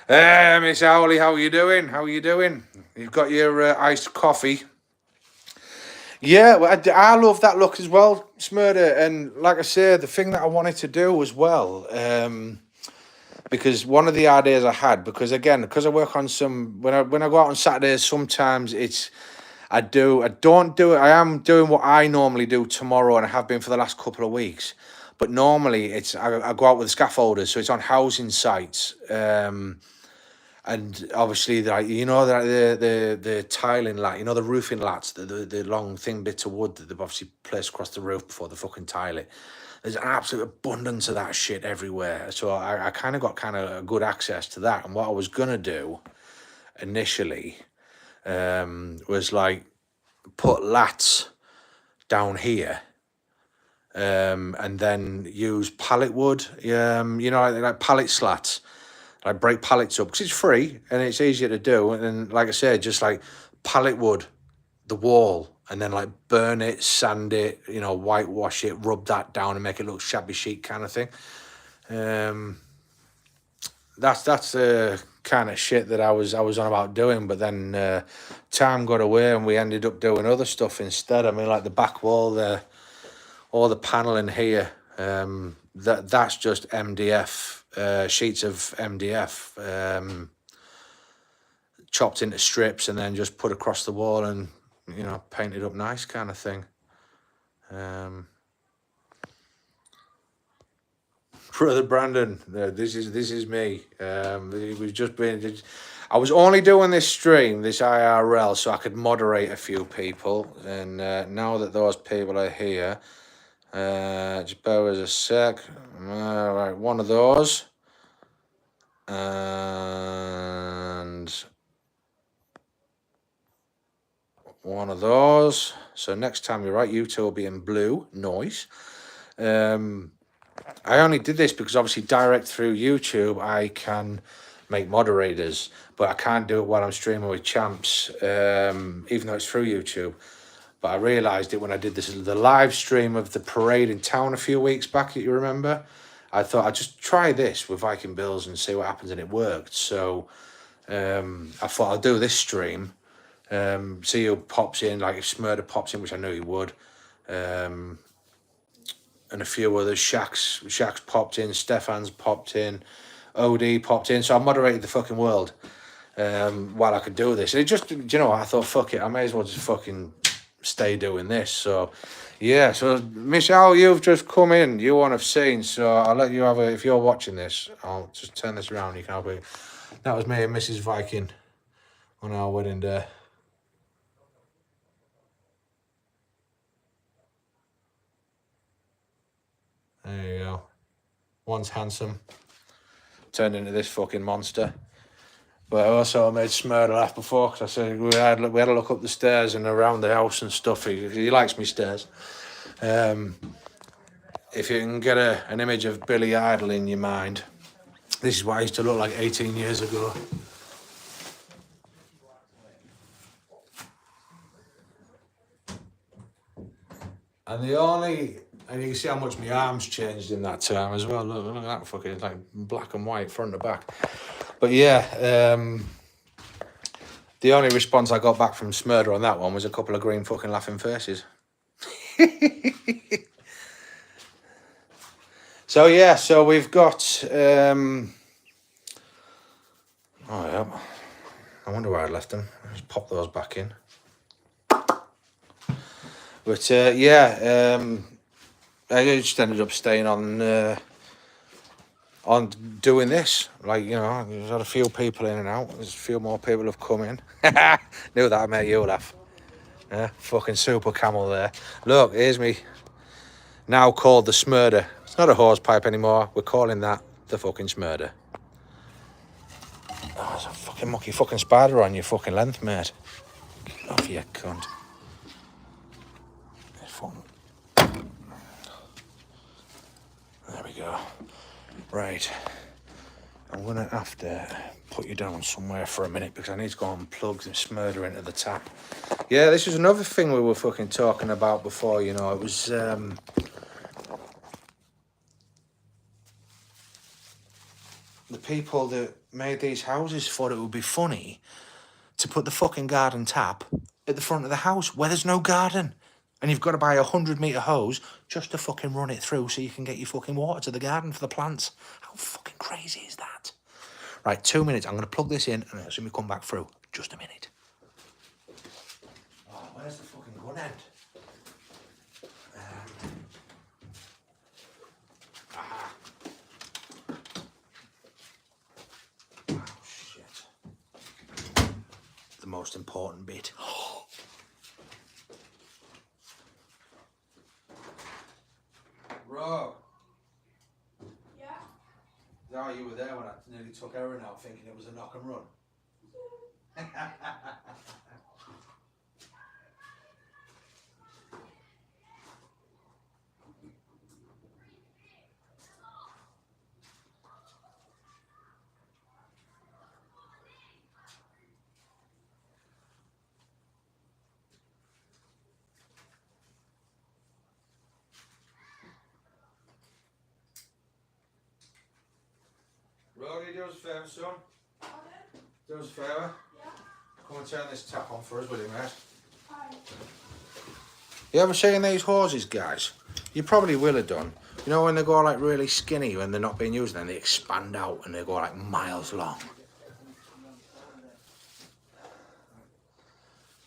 Miss Howley, how are you doing? How are you doing? You've got your iced coffee. Yeah, well, I love that look as well, Smurder. And like I say, the thing that I wanted to do as well, because one of the ideas I had, because I work on some, when I go out on Saturdays, sometimes I am doing what I normally do tomorrow, and I have been for the last couple of weeks. But normally I go out with scaffolders, so it's on housing sites. And obviously, like, you know, the tiling lat, you know, the roofing lats, the long thin bits of wood that they've obviously placed across the roof before they fucking tile it. There's an absolute abundance of that shit everywhere. So I kind of got good access to that. And what I was gonna do initially was like put lats down here. And then use pallet wood, you know, like pallet slats. I break pallets up because it's free and it's easier to do. And then, like I said, just like pallet wood, the wall, and then like burn it, sand it, you know, whitewash it, rub that down and make it look shabby chic kind of thing. That's the kind of shit that I was on about doing. But then time got away and we ended up doing other stuff instead. I mean, like the back wall there, all the paneling here, that's just MDF. Sheets of MDF chopped into strips and then just put across the wall and, you know, painted up nice kind of thing. Brother Brandon, this is me. We've just been. I was only doing this stream, this IRL, so I could moderate a few people, and now that those people are here. Just bear with us a sec. Right, one of those. And one of those. So next time you're right, you two will be in blue. Nice. I only did this because obviously direct through YouTube, I can make moderators, but I can't do it while I'm streaming with champs, even though it's through YouTube. But I realised it when I did the live stream of the parade in town a few weeks back, you remember? I thought I'd just try this with Viking Bills and see what happens, and it worked. So I thought I'll do this stream, see who pops in, like if Smurder pops in, which I knew he would, and a few others. Shaq's popped in, Stefan's popped in, OD popped in. So I moderated the fucking world while I could do this. And it just, you know what, I thought, fuck it, I may as well just fucking stay doing this. So yeah, so Michelle, you've just come in, you won't have seen, so I'll let you have a, if you're watching this, I'll just turn this around, you can have it. That was me and Mrs. Viking on our wedding day. There you go. One's handsome, turned into this fucking monster. But I also made Smurder laugh before because I said we had a look up the stairs and around the house and stuff. He likes me stairs. If you can get an image of Billy Idol in your mind, this is what I used to look like 18 years ago. And you can see how much my arms changed in that time as well. Look at that fucking, like black and white front to back. But yeah, the only response I got back from Smurder on that one was a couple of green fucking laughing faces. So yeah, so we've got oh yeah, I wonder where I left them. Just pop those back in. But yeah, I just ended up staying on doing this. Like, you know, there's had a few people in and out. There's a few more people have come in. Knew that I made you laugh. Yeah, fucking super camel there. Look, here's me. Now called the Smurder. It's not a hose pipe anymore. We're calling that the fucking Smurder. Oh, there's a fucking mucky fucking spider on your fucking length, mate. Get off, you cunt. There we go. Right. I'm going to have to put you down somewhere for a minute because I need to go and plug the Smurder into the tap. Yeah, this is another thing we were fucking talking about before, you know. It was... the people that made these houses thought it would be funny to put the fucking garden tap at the front of the house where there's no garden. And you've got to buy a 100-metre hose just to fucking run it through so you can get your fucking water to the garden for the plants. How fucking crazy is that? Right, 2 minutes. I'm going to plug this in and I'll see me come back through. Just a minute. Oh, where's the fucking gun end? Aha. Oh, shit. The most important bit. Bro. Yeah? Oh, you were there when I nearly took Erin out thinking it was a knock and run. Rory, do us a favour, son. Do us a favour. Yeah? Come and turn this tap on for us, will you, mate? Hi. You ever seen these hoses, guys? You probably will have done. You know when they go like really skinny when they're not being used, and then they expand out and they go like miles long.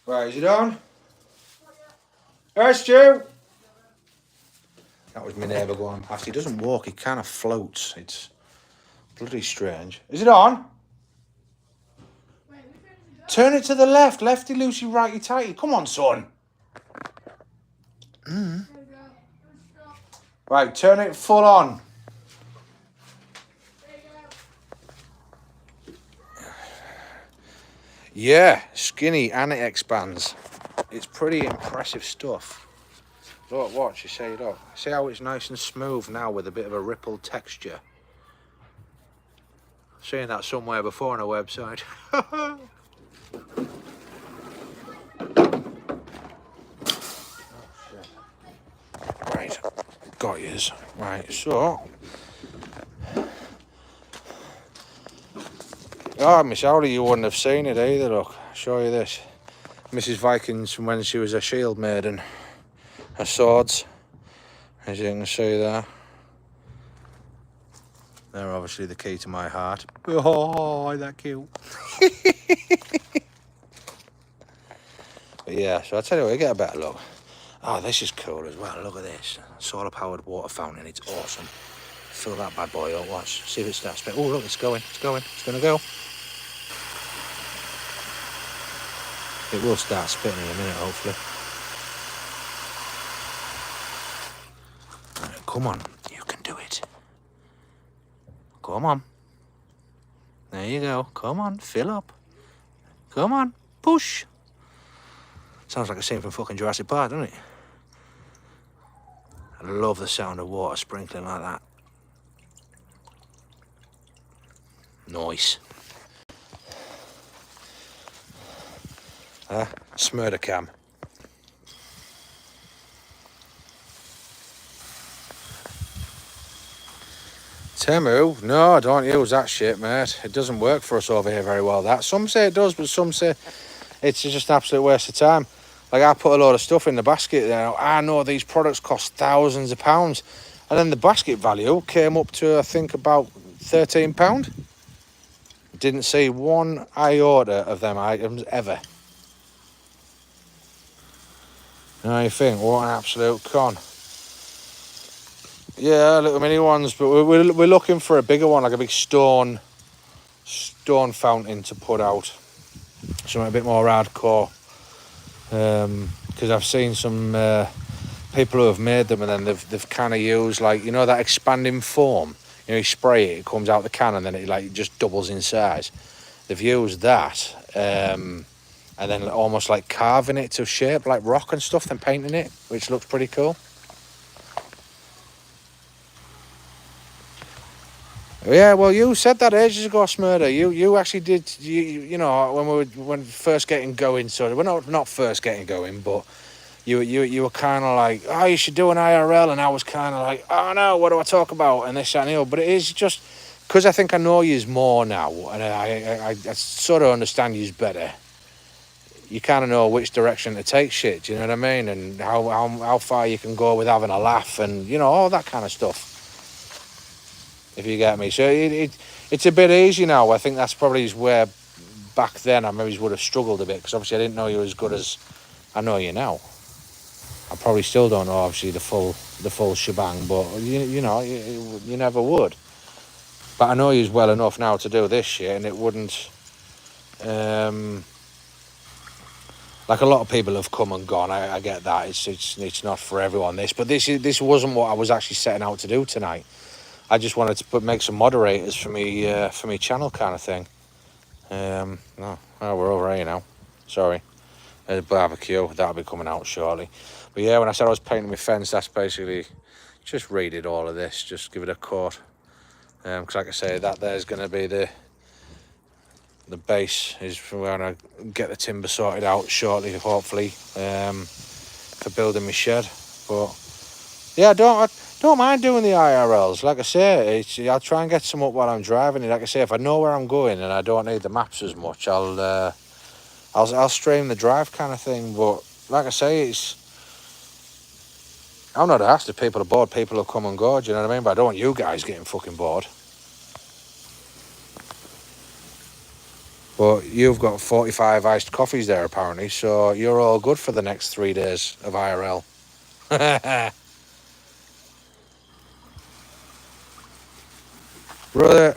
Right, is it on? Hey, Stu! That was my neighbour going past. He doesn't walk, he kind of floats. It's bloody strange. Is it on? Wait, which way does it go? Turn it to the left. Lefty, loosey, righty, tighty. Come on, son. There we go. Stop. Right, turn it full on. There you go. Yeah, skinny and it expands. It's pretty impressive stuff. Look, watch, you see, look. See how it's nice and smooth now with a bit of a rippled texture. Seen that somewhere before on a website. Right, got yours. Right, so. Oh, Miss Howley, you wouldn't have seen it either, look. I'll show you this. Mrs. Vikings from when she was a shield maiden. Her swords, as you can see there. They're obviously the key to my heart. Oh, isn't that cute? But yeah, so I tell you what, you get a better look. Oh, this is cool as well. Look at this. Solar powered water fountain. It's awesome. Fill that bad boy up. Watch. See if it starts spinning. Oh, look, it's going. It's going. It's going to go. It will start spinning in a minute, hopefully. Right, come on. You can do it. Come on. There There you go. Come on, fill up. Come on, push. Sounds like a scene from fucking Jurassic Park, doesn't it? I love the sound of water sprinkling like that. Nice. Smurder cam. Temu, no, don't use that shit, mate. It doesn't work for us over here very well, that. Some say it does, but some say it's just an absolute waste of time. Like, I put a load of stuff in the basket there. I know these products cost thousands of pounds. And then the basket value came up to, I think, about £13. Didn't see one iota of them items ever. Now you think, what an absolute con. Yeah, little mini ones, but we're looking for a bigger one, like a big stone fountain to put out. Something a bit more hardcore. Because I've seen some people who have made them, and then they've kind of used, like, you know, that expanding foam. You know, you spray it, it comes out the can, and then it just doubles in size. They've used that, and then almost like carving it to shape like rock and stuff, then painting it, which looks pretty cool. Yeah, well, you said that ages ago, Smurder. You actually did. You know, when we first getting going, so we're not first getting going, but you were kind of like, oh, you should do an IRL, and I was kind of like, oh no, what do I talk about, and this that, and the other. But it is just because I think I know yous more now, and I sort of understand yous better. You kind of know which direction to take shit. Do you know what I mean? And how far you can go with having a laugh, and you know, all that kind of stuff. If you get me. So it's a bit easy now. I think that's probably where back then I maybe would have struggled a bit, because obviously I didn't know you as good as I know you now. I probably still don't know, obviously, the full shebang, but you know, you never would. But I know you well enough now to do this shit, and it wouldn't. Like, a lot of people have come and gone. I get that. It's not for everyone. But this wasn't what I was actually setting out to do tonight. I just wanted to make some moderators for me channel kind of thing. No, we're over here now. Sorry. The barbecue, that'll be coming out shortly. But yeah, when I said I was painting my fence, that's basically just redid all of this, just give it a coat. Because like I say, that there's going to be the base. Is we're going to get the timber sorted out shortly, hopefully, for building my shed. But yeah, I don't mind doing the IRLs. Like I say, I'll try and get some up while I'm driving. Like I say, if I know where I'm going and I don't need the maps as much, I'll stream the drive kind of thing. But like I say, I'm not asked if people are bored. People will come and go. Do you know what I mean? But I don't want you guys getting fucking bored. But you've got 45 iced coffees there apparently, so you're all good for the next 3 days of IRL. Brother,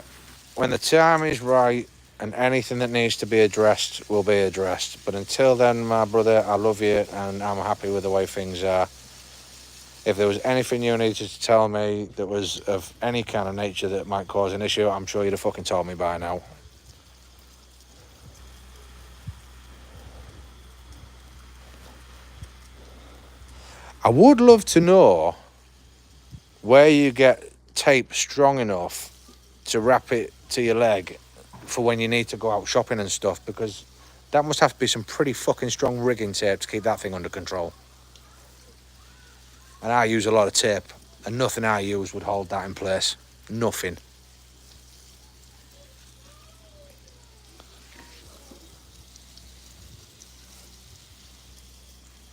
when the time is right and anything that needs to be addressed will be addressed. But until then, my brother, I love you and I'm happy with the way things are. If there was anything you needed to tell me that was of any kind of nature that might cause an issue, I'm sure you'd have fucking told me by now. I would love to know where you get tape strong enough to wrap it to your leg for when you need to go out shopping and stuff, because that must have to be some pretty fucking strong rigging tape to keep that thing under control. And I use a lot of tape, and nothing I use would hold that in place. Nothing.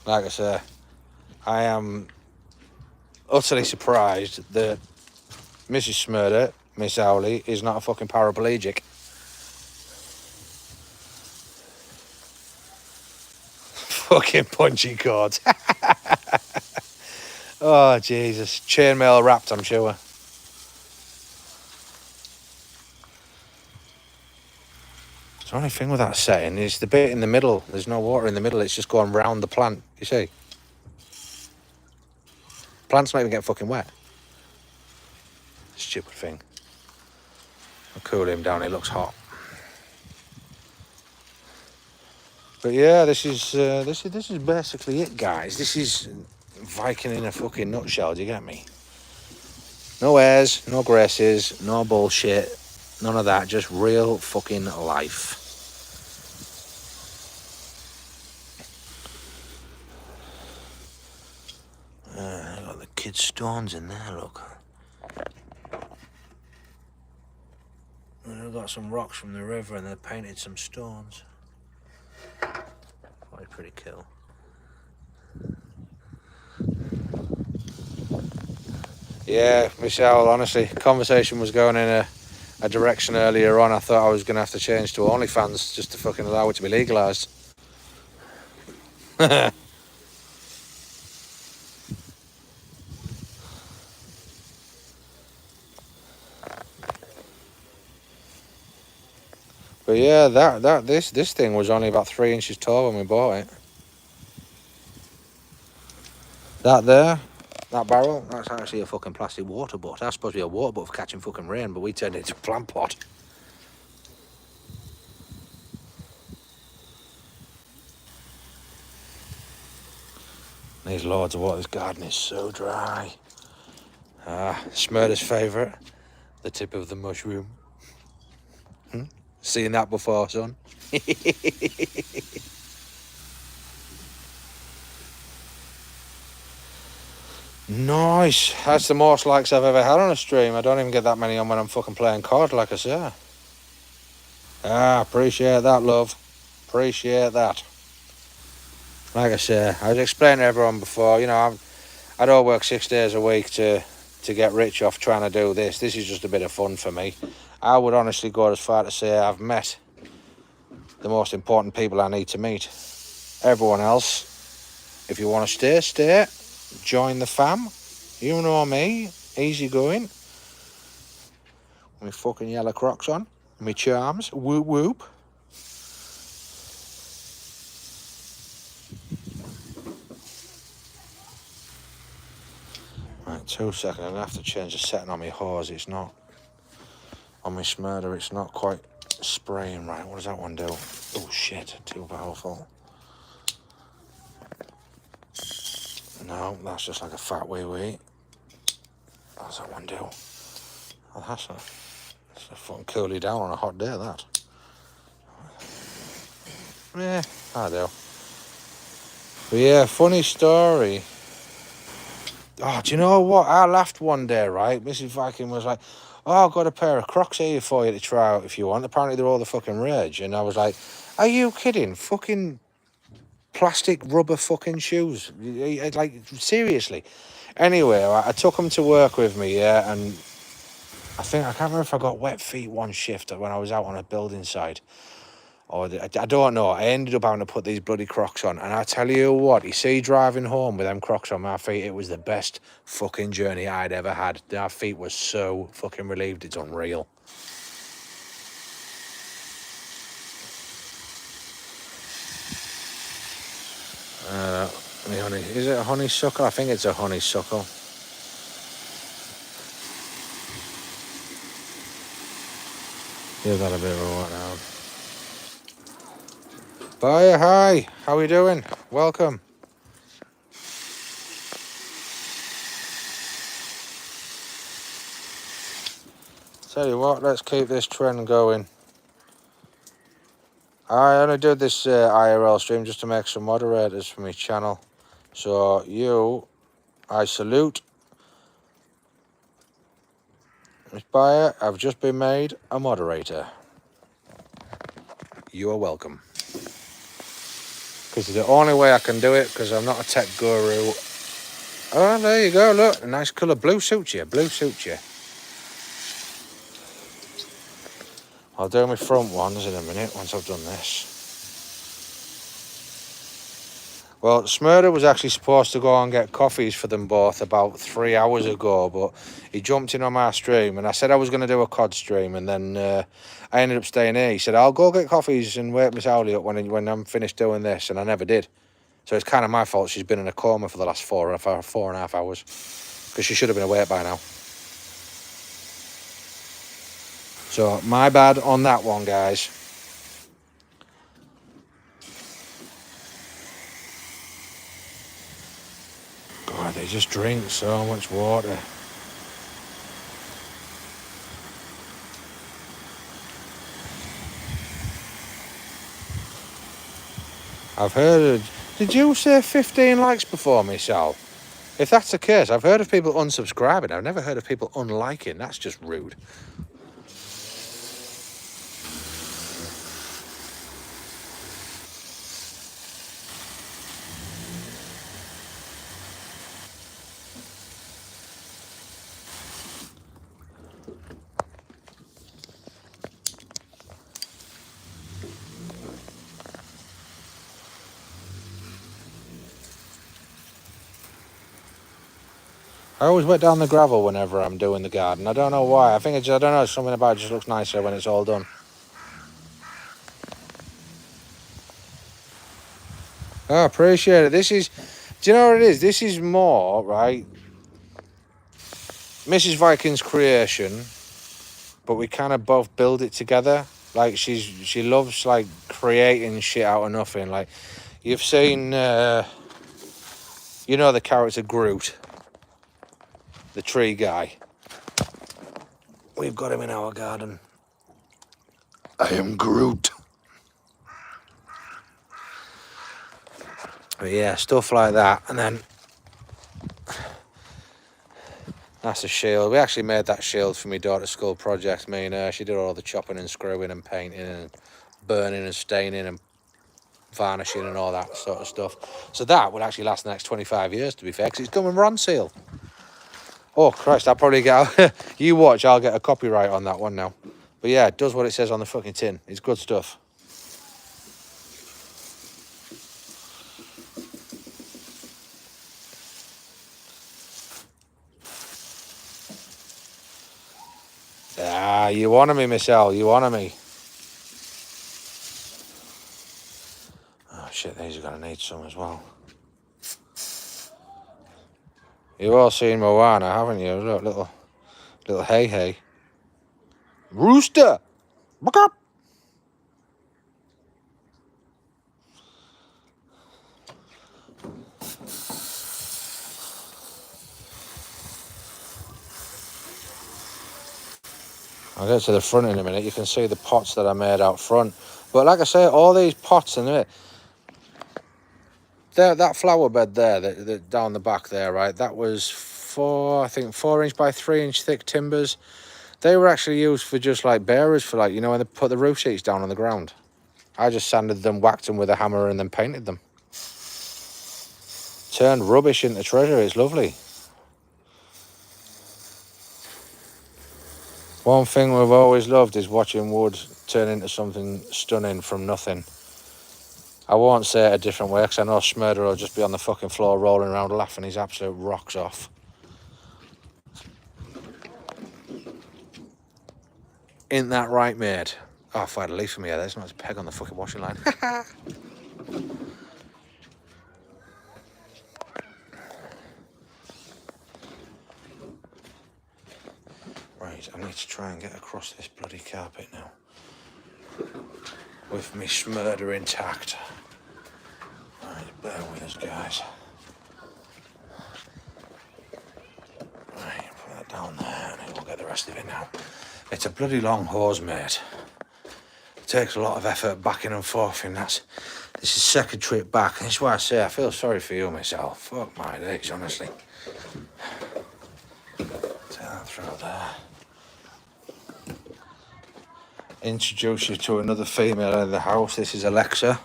Like I say, I am utterly surprised that Mrs. Smurder, Miss Owley, is not a fucking paraplegic. Fucking punchy cord. Oh, Jesus. Chainmail wrapped, I'm sure. The only thing with that setting is the bit in the middle. There's no water in the middle. It's just going round the plant. You see? Plant's not even getting fucking wet. Stupid thing. I'll cool him down. It looks hot. But yeah, this is basically it, guys. This is Viking in a fucking nutshell. Do you get me? No airs, no graces, no bullshit, none of that. Just real fucking life. I got the kids' stones in there. Look. And I've got some rocks from the river, and they painted some stones. Probably pretty cool. Yeah, Michelle, honestly, conversation was going in a direction earlier on. I thought I was going to have to change to OnlyFans just to fucking allow it to be legalised. But yeah, this thing was only about 3 inches tall when we bought it. That there, that barrel, that's actually a fucking plastic water butt. That's supposed to be a water butt for catching fucking rain, but we turned it into a plant pot. Needs loads of water. This garden is so dry. Smurder's favourite, the tip of the mushroom. Seen that before, son? Nice. That's the most likes I've ever had on a stream. I don't even get that many on when I'm fucking playing COD, like I say. Appreciate that, love. Appreciate that. Like I say, I was explaining to everyone before, you know, I don't work 6 days a week to get rich off trying to do this. This is just a bit of fun for me. I would honestly go as far to say I've met the most important people I need to meet. Everyone else, if you want to stay, stay. Join the fam. You know me. Easy going. My fucking yellow Crocs on. My charms. Whoop whoop. Right, 2 seconds. I'm going to have to change the setting on my hose. It's not... On my smurder, it's not quite spraying right. What does that one do? Oh, shit. Too powerful. No, that's just like a fat wee wee. What does that one do? Oh, that's a fucking cool you down on a hot day, that. Yeah, I do. But yeah, funny story. Oh, do you know what? I laughed one day, right? Mrs. Viking was like, oh, I've got a pair of Crocs here for you to try out if you want. Apparently they're all the fucking rage. And I was like, are you kidding? Fucking plastic rubber fucking shoes. Like, seriously. Anyway, I took them to work with me, yeah, and I can't remember if I got wet feet one shift when I was out on a building site. Or I don't know. I ended up having to put these bloody Crocs on. And I tell you what, you see driving home with them Crocs on my feet, it was the best fucking journey I'd ever had. My feet were so fucking relieved, it's unreal. Is it a honeysuckle? I think it's a honeysuckle. Give that a bit of a what now. Bye, hi, how we doing? Welcome. Tell you what, let's keep this trend going. I only did this IRL stream just to make some moderators for my channel. So I salute. Miss Bayer, I've just been made a moderator. You are welcome. Because it's the only way I can do it, because I'm not a tech guru. Oh, there you go, look, a nice colour. Blue suits you, blue suits you. I'll do my front ones in a minute, once I've done this. Well, Smurder was actually supposed to go and get coffees for them both about 3 hours ago, but he jumped in on my stream, and I said I was going to do a COD stream, and then I ended up staying here. He said, I'll go get coffees and wake Miss Owley up when I'm finished doing this, and I never did. So it's kind of my fault she's been in a coma for the last 4.5 hours, because she should have been awake by now. So my bad on that one, guys. God, they just drink so much water. I've heard did you say 15 likes before me, Sal? If that's the case, I've heard of people unsubscribing. I've never heard of people unliking. That's just rude. I always wet down the gravel whenever I'm doing the garden. I don't know why. I think it's, I don't know, something about it just looks nicer when it's all done. I appreciate it. This is, do you know what it is? This is more, right, Mrs. Viking's creation, but we kind of both build it together. Like, she loves, like, creating shit out of nothing. Like, you've seen, you know the character Groot, the tree guy. We've got him in our garden. I am Groot. But yeah, stuff like that. And then that's a shield. We actually made that shield for my daughter's school project. Me and her, she did all the chopping and screwing and painting and burning and staining and varnishing and all that sort of stuff. So that would actually last the next 25 years, to be fair, because it's done with Ron seal. Oh Christ, I'll probably get you watch, I'll get a copyright on that one now. But yeah, it does what it says on the fucking tin. It's good stuff. Ah, you wanted me, Miss L, you wanted me. Oh shit, these are gonna need some as well. You've all seen Moana, haven't you? Look, little hey. Rooster! Buck up! I'll get to the front in a minute. You can see the pots that I made out front. But like I say, all these pots in it, that flower bed there, that down the back there, right? That was 4 inch by 3 inch thick timbers. They were actually used for just like bearers for, like, you know, when they put the roof sheets down on the ground. I just sanded them, whacked them with a hammer and then painted them. Turned rubbish into treasure. It's lovely. One thing we've always loved is watching wood turn into something stunning from nothing. I won't say it a different way, because I know Smurder will just be on the fucking floor rolling around laughing his absolute rocks off. Ain't that right, mate? Oh, if I had a leaf for me, there's not a peg on the fucking washing line. Right, I need to try and get across this bloody carpet now. With me Smurder intact. Right, bear with us, guys. Right, put that down there, and then we'll get the rest of it now. It's a bloody long hose, mate. It takes a lot of effort backing and forth, and this is second trip back. That's why I say I feel sorry for you myself. Fuck my days, honestly. Take that through there. Introduce you to another female in the house. This is Alexa.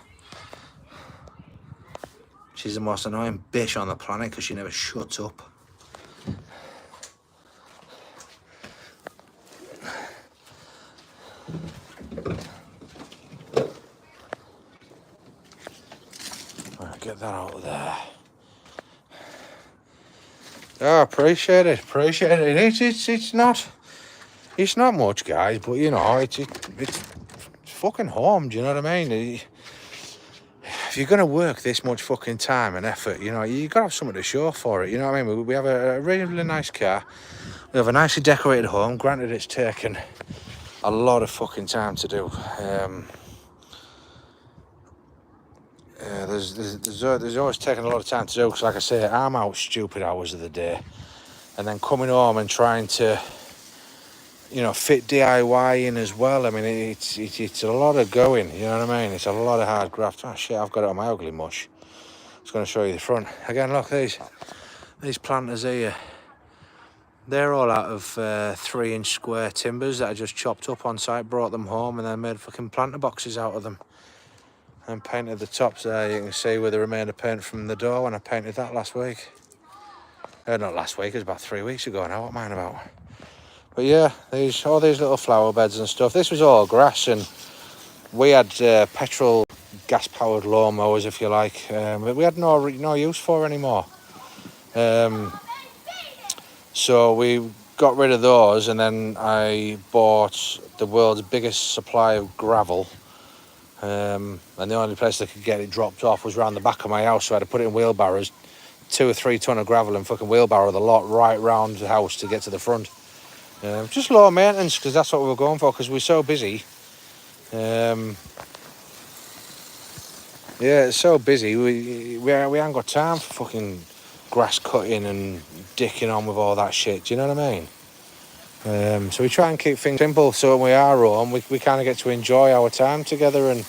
She's the most annoying bitch on the planet because she never shuts up. Right, get that out of there. Oh, appreciate it. It's not much, guys, but you know, it's fucking home. Do you know what I mean? If you're gonna work this much fucking time and effort, you know, you gotta have something to show for it. You know what I mean? We have a really nice car. We have a nicely decorated home. Granted, it's taken a lot of fucking time to do. there's always taken a lot of time to do, because like I say, I'm out stupid hours of the day, and then coming home and trying to, fit DIY in as well. I mean, it's a lot of going, you know what I mean? It's a lot of hard graft. Oh shit, I've got it on my ugly mush. I was going to show you the front. Again, look, these planters here, they're all out of 3-inch square timbers that I just chopped up on site, brought them home, and then made fucking planter boxes out of them. And painted the tops there. You can see where the remainder paint from the door when I painted that last week. Not last week, it was about 3 weeks ago now, what am I on about? But yeah, all these little flower beds and stuff. This was all grass, and we had petrol gas-powered lawnmowers, if you like, but we had no use for anymore. So we got rid of those, and then I bought the world's biggest supply of gravel. And the only place I could get it dropped off was around the back of my house, so I had to put it in wheelbarrows, 2 or 3 ton of gravel and fucking wheelbarrow the lot right round the house to get to the front. Just low maintenance, because that's what we were going for, because we're so busy. Yeah, it's so busy. We haven't got time for fucking grass cutting and dicking on with all that shit. Do you know what I mean? So we try and keep things simple, so when we are home, we kind of get to enjoy our time together and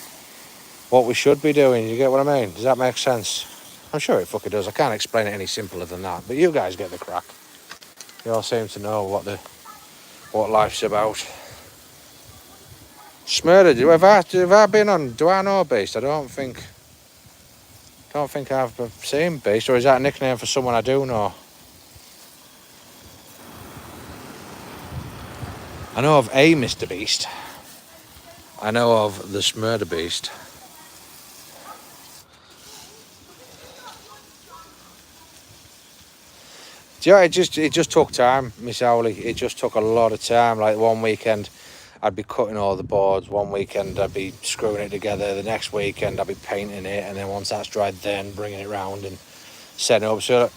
what we should be doing. You get what I mean? Does that make sense? I'm sure it fucking does. I can't explain it any simpler than that. But you guys get the crack. You all seem to know what life's about. Smurder, have I been on? Do I know Beast? I don't think I've seen Beast, or is that a nickname for someone I do know? I know of a Mr. Beast. I know of the Smurder Beast. Yeah, it just took time, Miss Owley. It just took a lot of time. Like one weekend, I'd be cutting all the boards. One weekend, I'd be screwing it together. The next weekend, I'd be painting it, and then once that's dried, then bringing it round and setting it up. So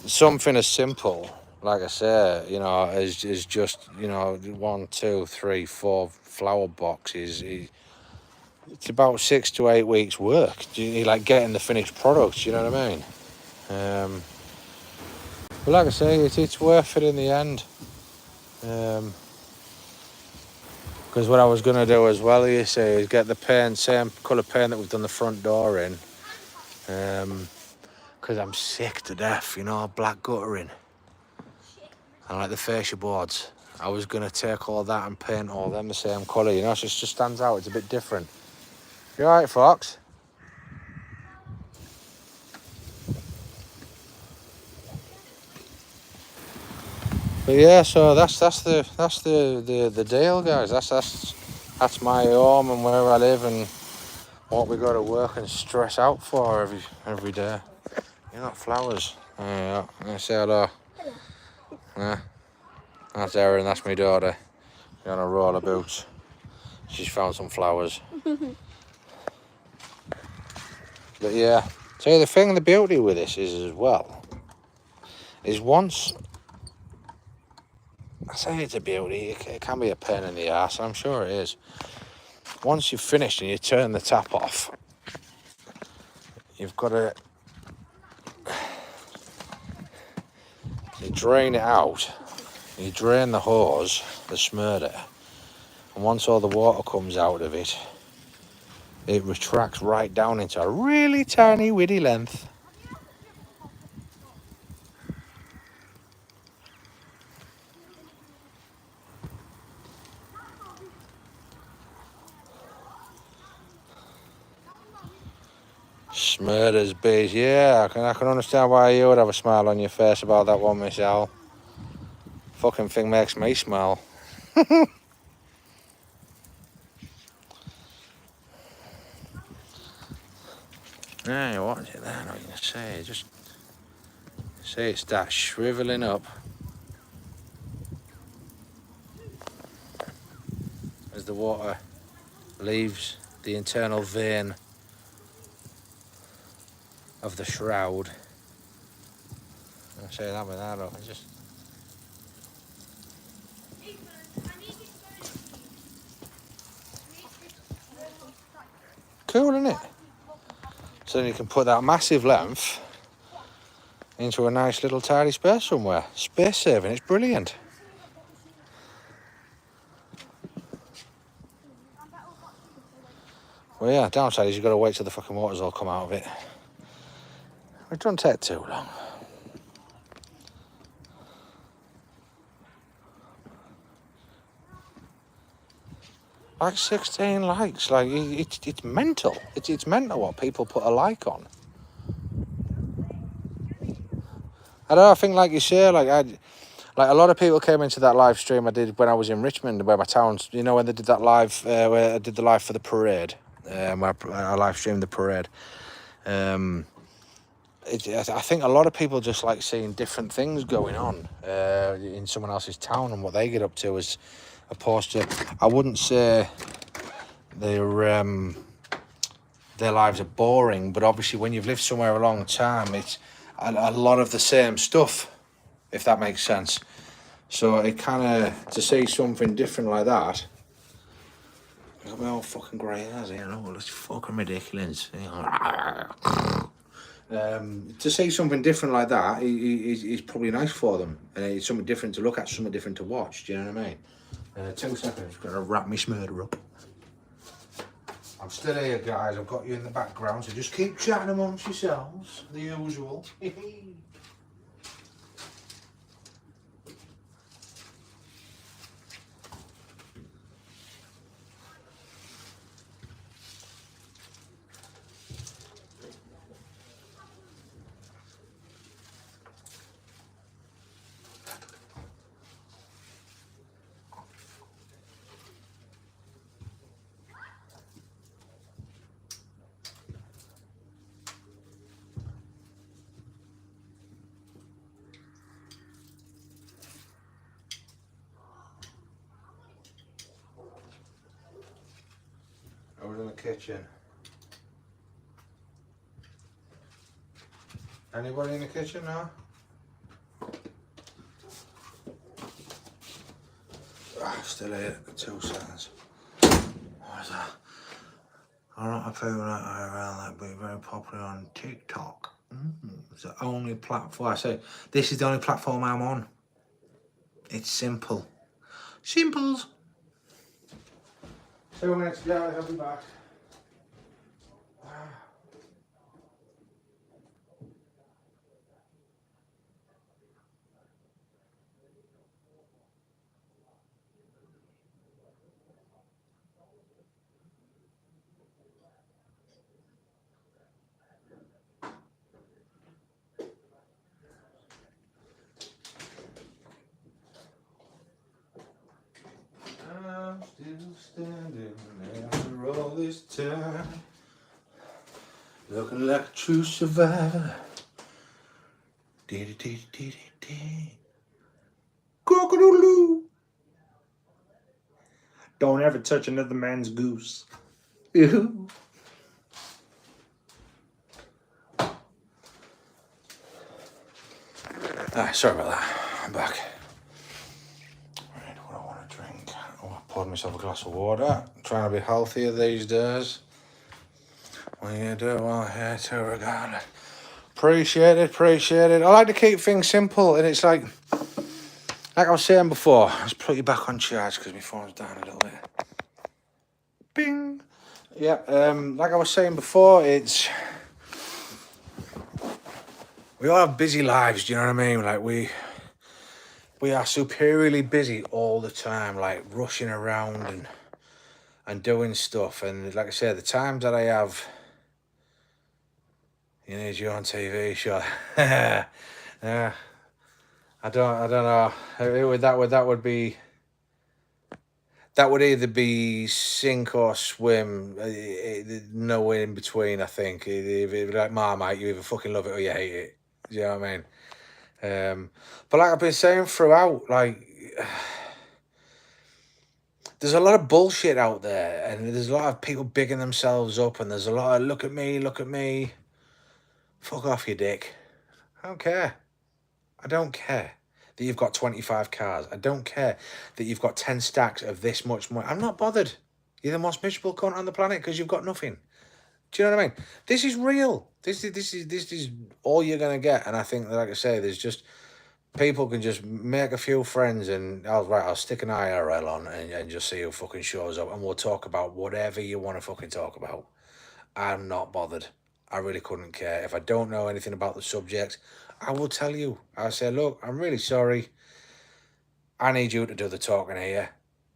something as simple, like I say, is just 1, 2, 3, 4 flower boxes. It's about 6 to 8 weeks' work. You like getting the finished product. You know what I mean? But like I say, it's worth it in the end. Because what I was going to do as well, you see, is get the paint, same colour paint that we've done the front door in. Because I'm sick to death, black guttering. And like the fascia boards. I was going to take all that and paint all them the same colour, so it just stands out, it's a bit different. You alright, Fox? But yeah, so that's the deal, guys. That's my home and where I live and what we got to work and stress out for every day. You're not flowers. Yeah, I say hello. Yeah, that's Erin. That's my daughter. She's on a roller boots. She's found some flowers. But yeah, so the beauty with this is as well, is once. I say it's a beauty, it can be a pain in the ass, I'm sure it is. Once you've finished and you turn the tap off, you've got to drain it out. You drain the hose, the smurder, and once all the water comes out of it, it retracts right down into a really tiny witty length. Smurder's bees, yeah, I can understand why you would have a smile on your face about that one, Miss Owl. Fucking thing makes me smile. Yeah, what is it there? Not gonna say. Just see it starts shriveling up as the water leaves the internal vein of the shroud. I say that with that up. Just cool, isn't it? So then you can put that massive length into a nice little tidy space somewhere. Space saving, it's brilliant. Well, yeah, downside is you've got to wait till the fucking waters all come out of it. It doesn't take too long. Like 16 likes, like it's mental. It's mental what people put a like on. I don't know, I think like you say, like a lot of people came into that live stream I did when I was in Richmond, where my town's, you know, when they did that live, where I did the live for the parade, where I live streamed the parade. I think a lot of people just like seeing different things going on in someone else's town and what they get up to, as opposed to, I wouldn't say their lives are boring, but obviously when you've lived somewhere a long time, it's a lot of the same stuff, if that makes sense. So it kind of, to see something different like that, I've got my old fucking grey hairs, you know, it's fucking ridiculous. To see something different like that is probably nice for them, and it's something different to look at, something different to watch. Do you know what I mean? 2 seconds, I've got to wrap my smurder up. I'm still here, guys. I've got you in the background, so just keep chatting amongst yourselves, the usual. I was in the kitchen. Anybody in the kitchen now? Still here, 2 seconds. What is that? A lot of people around that be very popular on TikTok. It's the only platform. I say, this is the only platform I'm on. It's simple. Simples. 2 minutes, guys, I'll be back. I'm still standing after all this time, looking like a true survivor. Dee-dee-dee-dee-dee-dee. Cock-a-doodle-doo. Don't ever touch another man's goose. Ew. Sorry about that. I'm back. Right, what I want to drink. Oh, I poured myself a glass of water. I'm trying to be healthier these days. What you do, well, here to regardless. Appreciate it. I like to keep things simple, and it's like I was saying before, let's put you back on charge because my phone's down a little bit. Bing. Yeah, like I was saying before, it's, we all have busy lives, do you know what I mean? Like we are superiorly busy all the time, like rushing around and doing stuff. And like I said, the times that I have, you need your own TV show. Yeah, I don't know. That would either be sink or swim. No in between, I think. Like Marmite, you either fucking love it or you hate it. Do you know what I mean? But like I've been saying throughout, like, there's a lot of bullshit out there, and there's a lot of people bigging themselves up, and there's a lot of look at me. Fuck off, you dick. I don't care. I don't care that you've got 25 cars. I don't care that you've got 10 stacks of this much money. I'm not bothered. You're the most miserable cunt on the planet because you've got nothing. Do you know what I mean? This is real. This is all you're gonna get. And I think, like I say, there's just people can just make a few friends and I'll stick an IRL on and just see who fucking shows up and we'll talk about whatever you want to fucking talk about. I'm not bothered. I really couldn't care. If I don't know anything about the subject, I will tell you. I'll say, look, I'm really sorry. I need you to do the talking here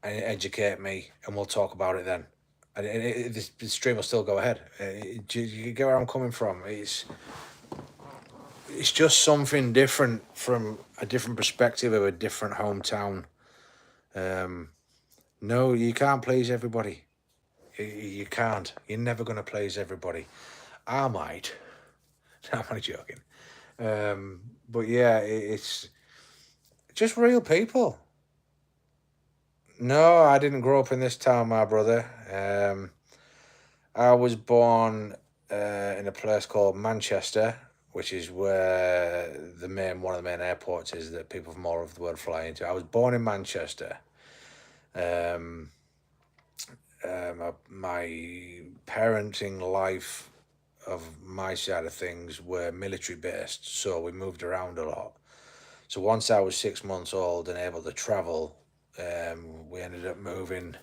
and educate me, and we'll talk about it then. And the stream will still go ahead. You get where I'm coming from. It's just something different from a different perspective of a different hometown. No, you can't please everybody. You can't. You're never going to please everybody. I might. I'm only joking. But yeah, it's just real people. No, I didn't grow up in this town, my brother. I was born in a place called Manchester, which is where one of the main airports is that people from all over the world fly into. I was born in Manchester. My parenting life of my side of things were military based, so we moved around a lot. So once I was 6 months old and able to travel, we ended up moving.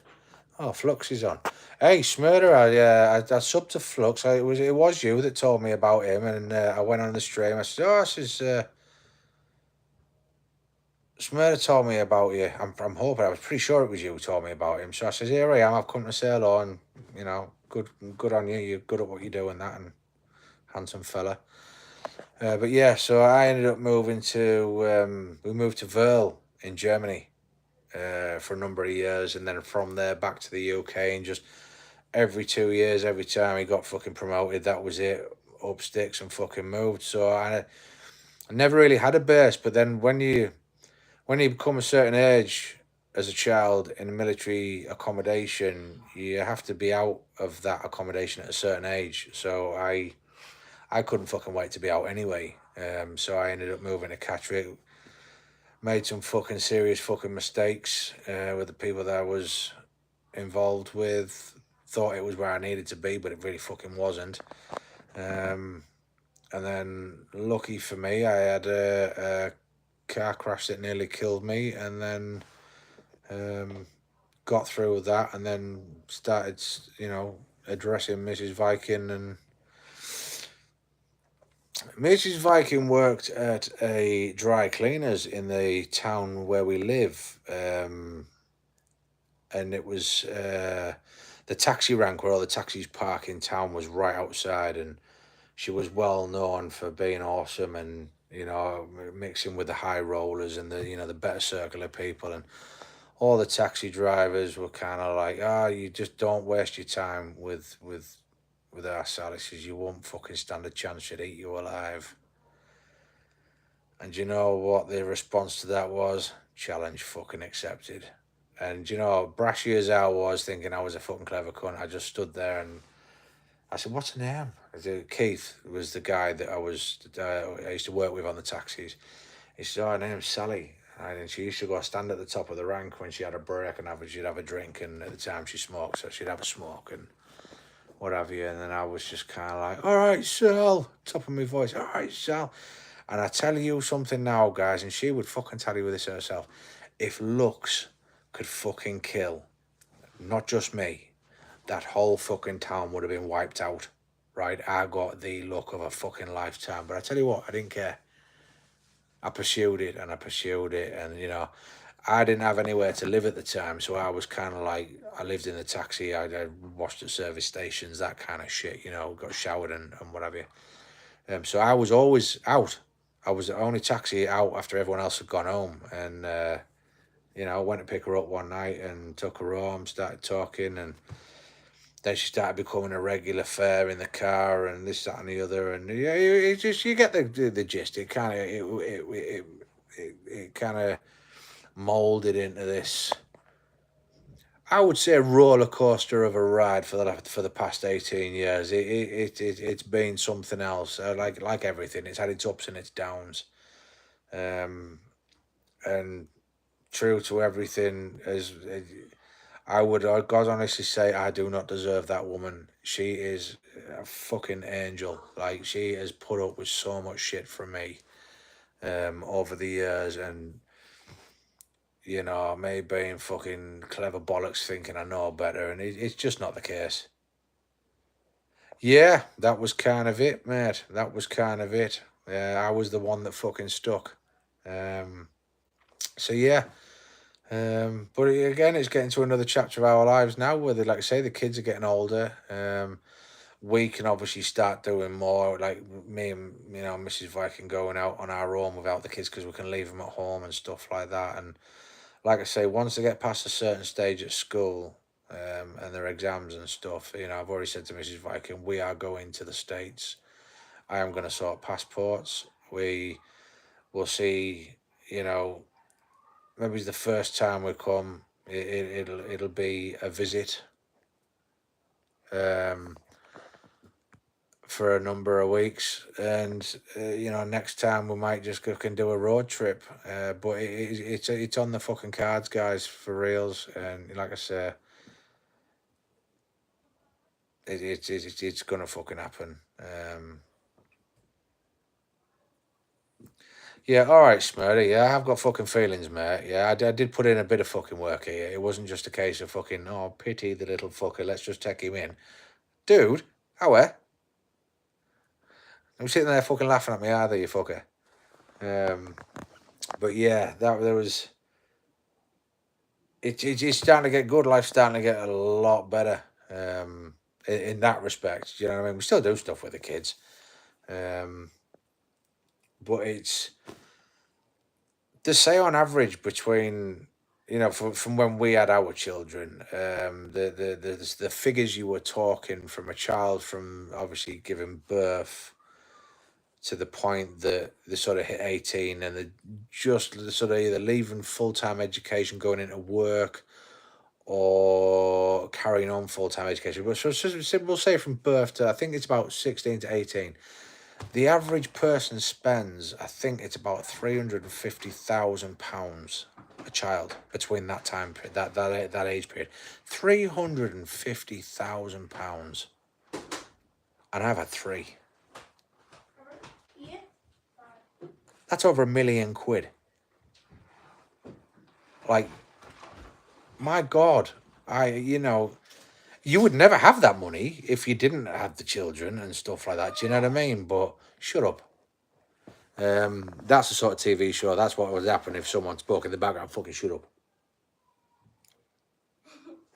Oh, Flux is on. Hey, Smurder, I subbed to Flux. It was you that told me about him, and I went on the stream. I said, "Oh, this is Smurder told me about you. I'm hoping. I was pretty sure it was you who told me about him." So I says, "Here I am. I've come to say hello, and good on you. You're good at what you do and that, and handsome fella." But yeah, so I ended up moving to we moved to Verl in Germany for a number of years, and then from there back to the UK, and just every 2 years, every time he got fucking promoted, that was it, up sticks and fucking moved. So I never really had a base, but then when you become a certain age as a child in military accommodation, you have to be out of that accommodation at a certain age. So I couldn't fucking wait to be out anyway. So I ended up moving to Catterick. Made some fucking serious fucking mistakes with the people that I was involved with. Thought it was where I needed to be, but it really fucking wasn't. And then, lucky for me, I had a car crash that nearly killed me, and then got through with that, and then started, addressing Mrs. Viking. And Mrs. Viking worked at a dry cleaners in the town where we live, and it was the taxi rank where all the taxis park in town was right outside, and she was well known for being awesome and mixing with the high rollers and the better circle of people, and all the taxi drivers were kind of like, you just don't waste your time with our Sally. Says you won't fucking stand a chance, she'd eat you alive. And you know what the response to that was? Challenge fucking accepted. And brashy as I was, thinking I was a fucking clever cunt, I just stood there and I said, "What's her name?" I said, Keith was the guy that I used to work with on the taxis. He said, "Oh, her name's Sally." And she used to go stand at the top of the rank when she had a break and she'd have a drink, and at the time she smoked, so she'd have a smoke and what have you. And then I was just kind of like, "All right, Sal," top of my voice, "All right, Sal." And I tell you something now, guys, and she would fucking tell you this herself. If looks could fucking kill, not just me, that whole fucking town would have been wiped out, right? I got the look of a fucking lifetime. But I tell you what, I didn't care. I pursued it and I pursued it, and I didn't have anywhere to live at the time, so I was kind of like, I lived in the taxi, I washed at service stations, that kind of shit, got showered and what have you. So I was always out. I was the only taxi out after everyone else had gone home, and I went to pick her up one night and took her home, started talking, and then she started becoming a regular fare in the car, and this, that, and the other, and yeah, you get the gist. It kind of it kind of molded into this, I would say, a roller coaster of a ride for the past 18 years. It's been something else. Like everything, it's had its ups and its downs, and true to everything as. I would, God honestly say, I do not deserve that woman. She is a fucking angel. Like, she has put up with so much shit from me over the years, and you know, me being fucking clever bollocks thinking I know better, and it's just not the case. Yeah, that was kind of it, mate. That was kind of it. I was the one that fucking stuck. Um, so yeah. But again, it's getting to another chapter of our lives now where they, like I say, the kids are getting older. We can obviously start doing more, like me and Mrs. Viking going out on our own without the kids because we can leave them at home and stuff like that. And like I say, once they get past a certain stage at school, and their exams and stuff, I've already said to Mrs. Viking, we are going to the States. I am going to sort passports. We will see, maybe the first time we come, it'll be a visit, for a number of weeks, and next time we might just go can do a road trip. But it's on the fucking cards, guys, for reals. And like I say, it's gonna fucking happen. Yeah, all right, Smurdy. Yeah, I've got fucking feelings, mate. Yeah, I did put in a bit of fucking work here. It wasn't just a case of fucking, oh, pity the little fucker, let's just take him in. Dude, how I'm sitting there fucking laughing at me, either, you fucker. But yeah, there was. It's starting to get good. Life's starting to get a lot better. In that respect, you know what I mean. We still do stuff with the kids, but it's to say on average between from when we had our children, the figures you were talking from a child from obviously giving birth to the point that they sort of hit 18 and they just sort of either leaving full-time education, going into work, or carrying on full-time education. But so we'll say from birth to, I think it's about 16 to 18. The average person spends, I think it's about £350,000 a child between that time period, that age period. £350,000, and I've had three. Yeah. That's over £1,000,000. Like, my God, you would never have that money if you didn't have the children and stuff like that. Do you know what I mean? But shut up. That's the sort of TV show. That's what would happen if someone spoke in the background. Fucking shut up,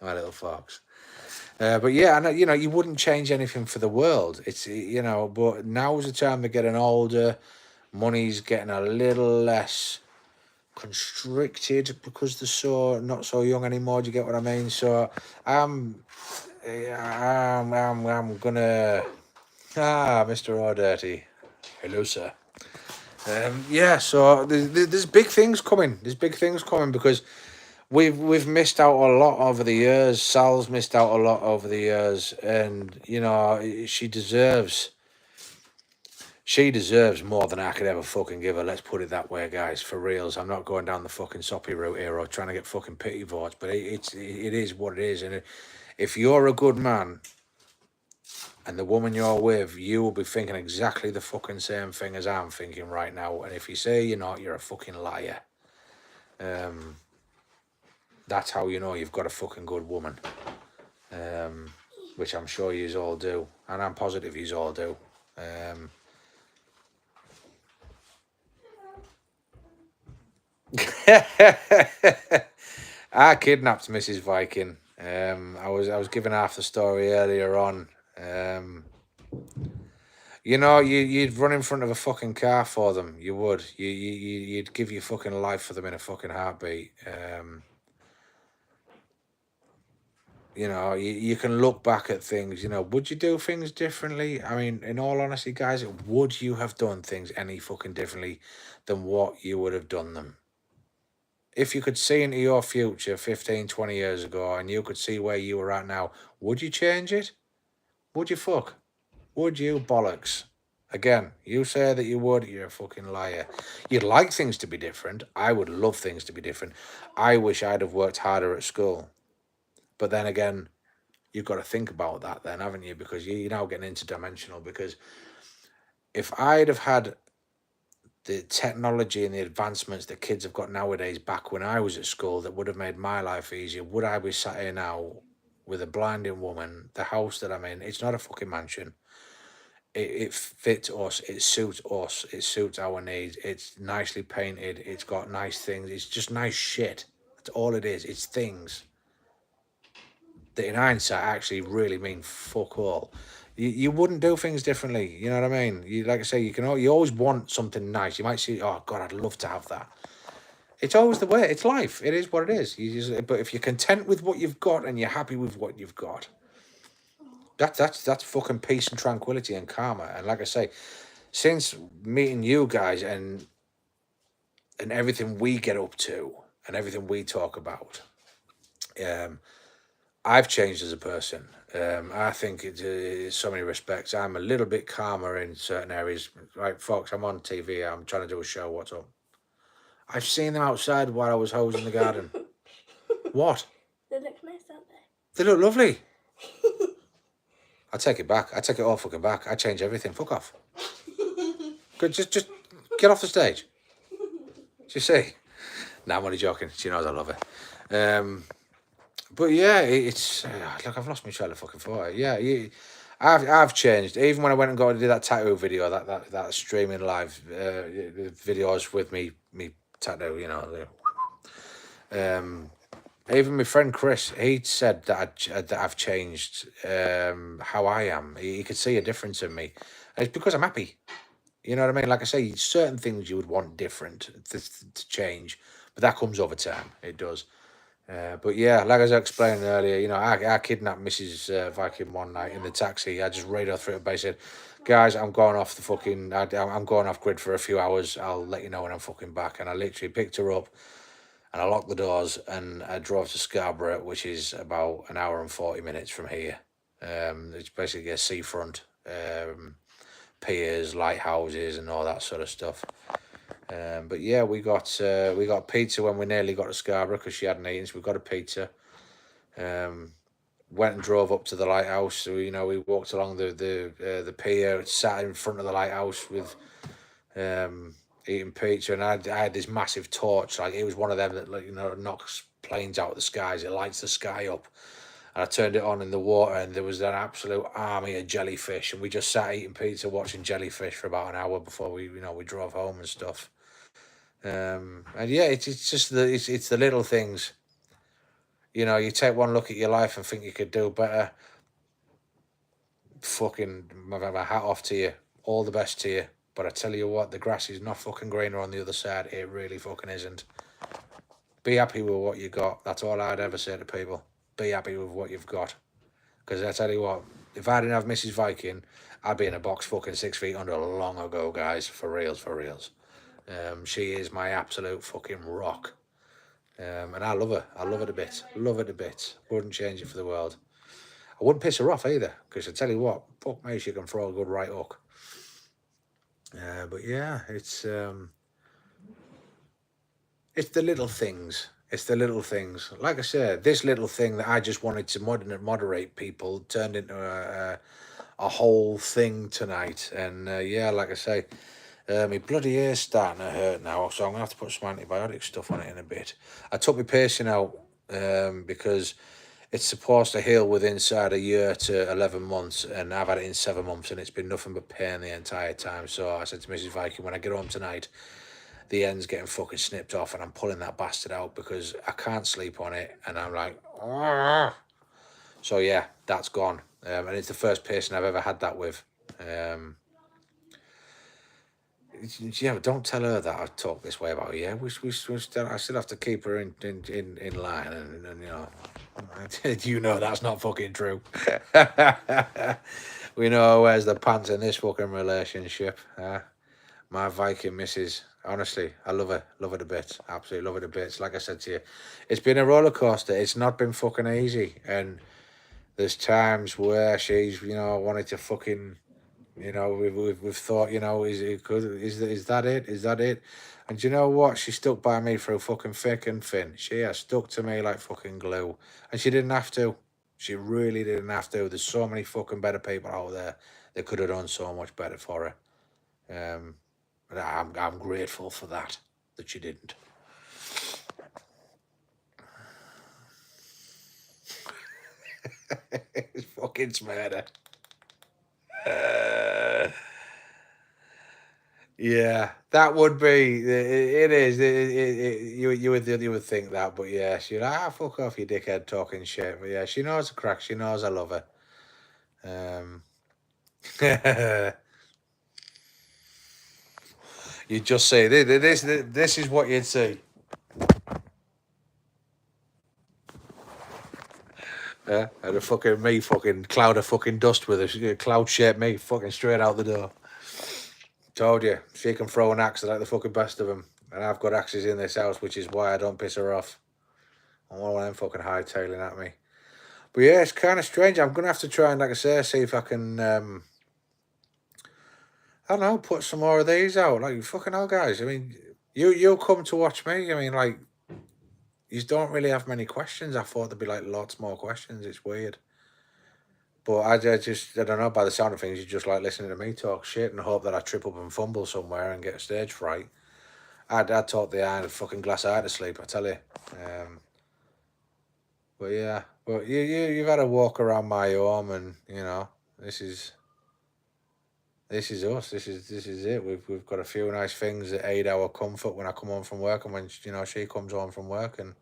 my little fox. But yeah, I know, you wouldn't change anything for the world. It's but now's the time they're getting older. Money's getting a little less constricted because they're not so young anymore. Do you get what I mean? So I'm gonna Mr. O'Dirty. Hello, sir. Yeah, so there's big things coming. There's big things coming because we've missed out a lot over the years. Sal's missed out a lot over the years, and she deserves more than I could ever fucking give her. Let's put it that way, guys. For reals, I'm not going down the fucking soppy route here or trying to get fucking pity votes, but it is what it is. And if you're a good man and the woman you're with, you will be thinking exactly the fucking same thing as I'm thinking right now. And if you say you're not, you're a fucking liar. That's how you know you've got a fucking good woman. Which I'm sure yous all do. And I'm positive yous all do. I kidnapped Mrs. Viking. I was giving half the story earlier on. You'd run in front of a fucking car for them. You would. You'd give your fucking life for them in a fucking heartbeat. You can look back at things. Would you do things differently? I mean, in all honesty, guys, would you have done things any fucking differently than what you would have done them? If you could see into your future 15, 20 years ago and you could see where you were at now, would you change it? Would you fuck? Would you bollocks? Again, you say that you would, you're a fucking liar. You'd like things to be different. I would love things to be different. I wish I'd have worked harder at school. But then again, you've got to think about that then, haven't you? Because you're now getting interdimensional. Because if I'd have had the technology and the advancements that kids have got nowadays back when I was at school that would have made my life easier, would I be sat here now with a blinding woman? The house that I'm in, it's not a fucking mansion. It fits us, it suits our needs, it's nicely painted, it's got nice things, it's just nice shit. That's all it is. It's things that in hindsight actually really mean fuck all. You wouldn't do things differently. You know what I mean? You like I say, you always want something nice. You might see, oh God, I'd love to have that. It's always the way. It's life. It is what it is. But if you're content with what you've got and you're happy with what you've got, that's fucking peace and tranquility and karma. And like I say, since meeting you guys and everything we get up to and everything we talk about, I've changed as a person. I think in so many respects, I'm a little bit calmer in certain areas. Right, folks, I'm on TV. I'm trying to do a show. What's up? I've seen them outside while I was hosing the garden. What? They look nice, don't they? They look lovely. I take it back. I take it all fucking back. I change everything. Fuck off. Good, just get off the stage. Do you see? Nah, I'm only joking. She knows I love her. But yeah, it's look, I've lost my trail of fucking thought. Yeah, I've changed. Even when I went and got to do that tattoo video, that streaming live videos with me tattoo, you know. Even my friend Chris, he said that I've changed how I am. He could see a difference in me. And it's because I'm happy. You know what I mean? Like I say, certain things you would want different to change, but that comes over time. It does. But yeah, like as I explained earlier, you know, I kidnapped Mrs. Viking one night in the taxi. I just radioed through it and said, guys, I'm going off the fucking, I'm going off grid for a few hours. I'll let you know when I'm fucking back. And I literally picked her up and I locked the doors and I drove to Scarborough, which is about an hour and 40 minutes from here. It's basically a seafront, piers, lighthouses and all that sort of stuff. But yeah, we got pizza when we nearly got to Scarborough because she hadn't eaten, so we got a pizza. Went and drove up to the lighthouse. So, you know, we walked along the pier, sat in front of the lighthouse with eating pizza, and I had this massive torch. Like, it was one of them that, like, you know, knocks planes out of the skies. It lights the sky up. And I turned it on in the water, and there was an absolute army of jellyfish. And we just sat eating pizza, watching jellyfish for about an hour before we drove home and stuff. And yeah, it's just it's the little things. You know, you take one look at your life and think you could do better. Fucking my hat off to you. All the best to you. But I tell you what, the grass is not fucking greener on the other side. It really fucking isn't. Be happy with what you got. That's all I'd ever say to people. Be happy with what you've got. Because I tell you what, if I didn't have Mrs. Viking, I'd be in a box fucking 6 feet under long ago, guys. For reals, for reals. She is my absolute fucking rock. And I love her. I love her a bit. Love her a bit. Wouldn't change it for the world. I wouldn't piss her off either. Because I tell you what, fuck me, she can throw a good right hook. But yeah, it's the little things. It's the little things. Like I said, this little thing that I just wanted to moderate people turned into a whole thing tonight. And yeah, like I say, my bloody ear's starting to hurt now, so I'm going to have to put some antibiotic stuff on it in a bit. I took my piercing out because it's supposed to heal within inside a year to 11 months, and I've had it in 7 months, and it's been nothing but pain the entire time. So I said to Mrs. Viking, when I get home tonight, the end's getting fucking snipped off, and I'm pulling that bastard out because I can't sleep on it, and I'm like, argh. So yeah, that's gone, and it's the first piercing I've ever had that with. Yeah, but don't tell her that I talk this way about her. Yeah, I still have to keep her in line, and you know, you know that's not fucking true. We know who wears the pants in this fucking relationship. My Viking missus. Honestly, I love her to bits. Absolutely love her to bits. Like I said to you, it's been a roller coaster. It's not been fucking easy, and there's times where she's, you know, wanted to fucking. You know, we've thought, you know, is it good? Is that it? Is that it? And you know what? She stuck by me through fucking thick and thin. She has stuck to me like fucking glue, and she didn't have to. She really didn't have to. There's so many fucking better people out there that could have done so much better for her. But I'm grateful for that she didn't. It's fucking murder. Yeah, that would be. It is. You would think that, but yeah, she'd fuck off, you dickhead, talking shit. But yeah, she knows the crack. She knows I love her. You just say this is what you'd see. Yeah, and a fucking me fucking cloud of fucking dust with a cloud shape me fucking straight out the door. Told you, she can throw an axe like the fucking best of them, and I've got axes in this house, which is why I don't piss her off. I want one of them fucking hightailing at me. But yeah, it's kind of strange. I'm gonna have to try and, like I say, see if I can. I don't know, put some more of these out. Like fucking hell, guys. I mean, you'll come to watch me. I mean, like, you don't really have many questions. I thought there'd be like lots more questions. It's weird. But I don't know, by the sound of things, you just like listening to me talk shit and hope that I trip up and fumble somewhere and get a stage fright. I'd talk the iron fucking glass eye to sleep, I tell you. But yeah, but you've had a walk around my home, and you know this is us. This is it. We've got a few nice things that aid our comfort when I come home from work, and when she comes home from work, and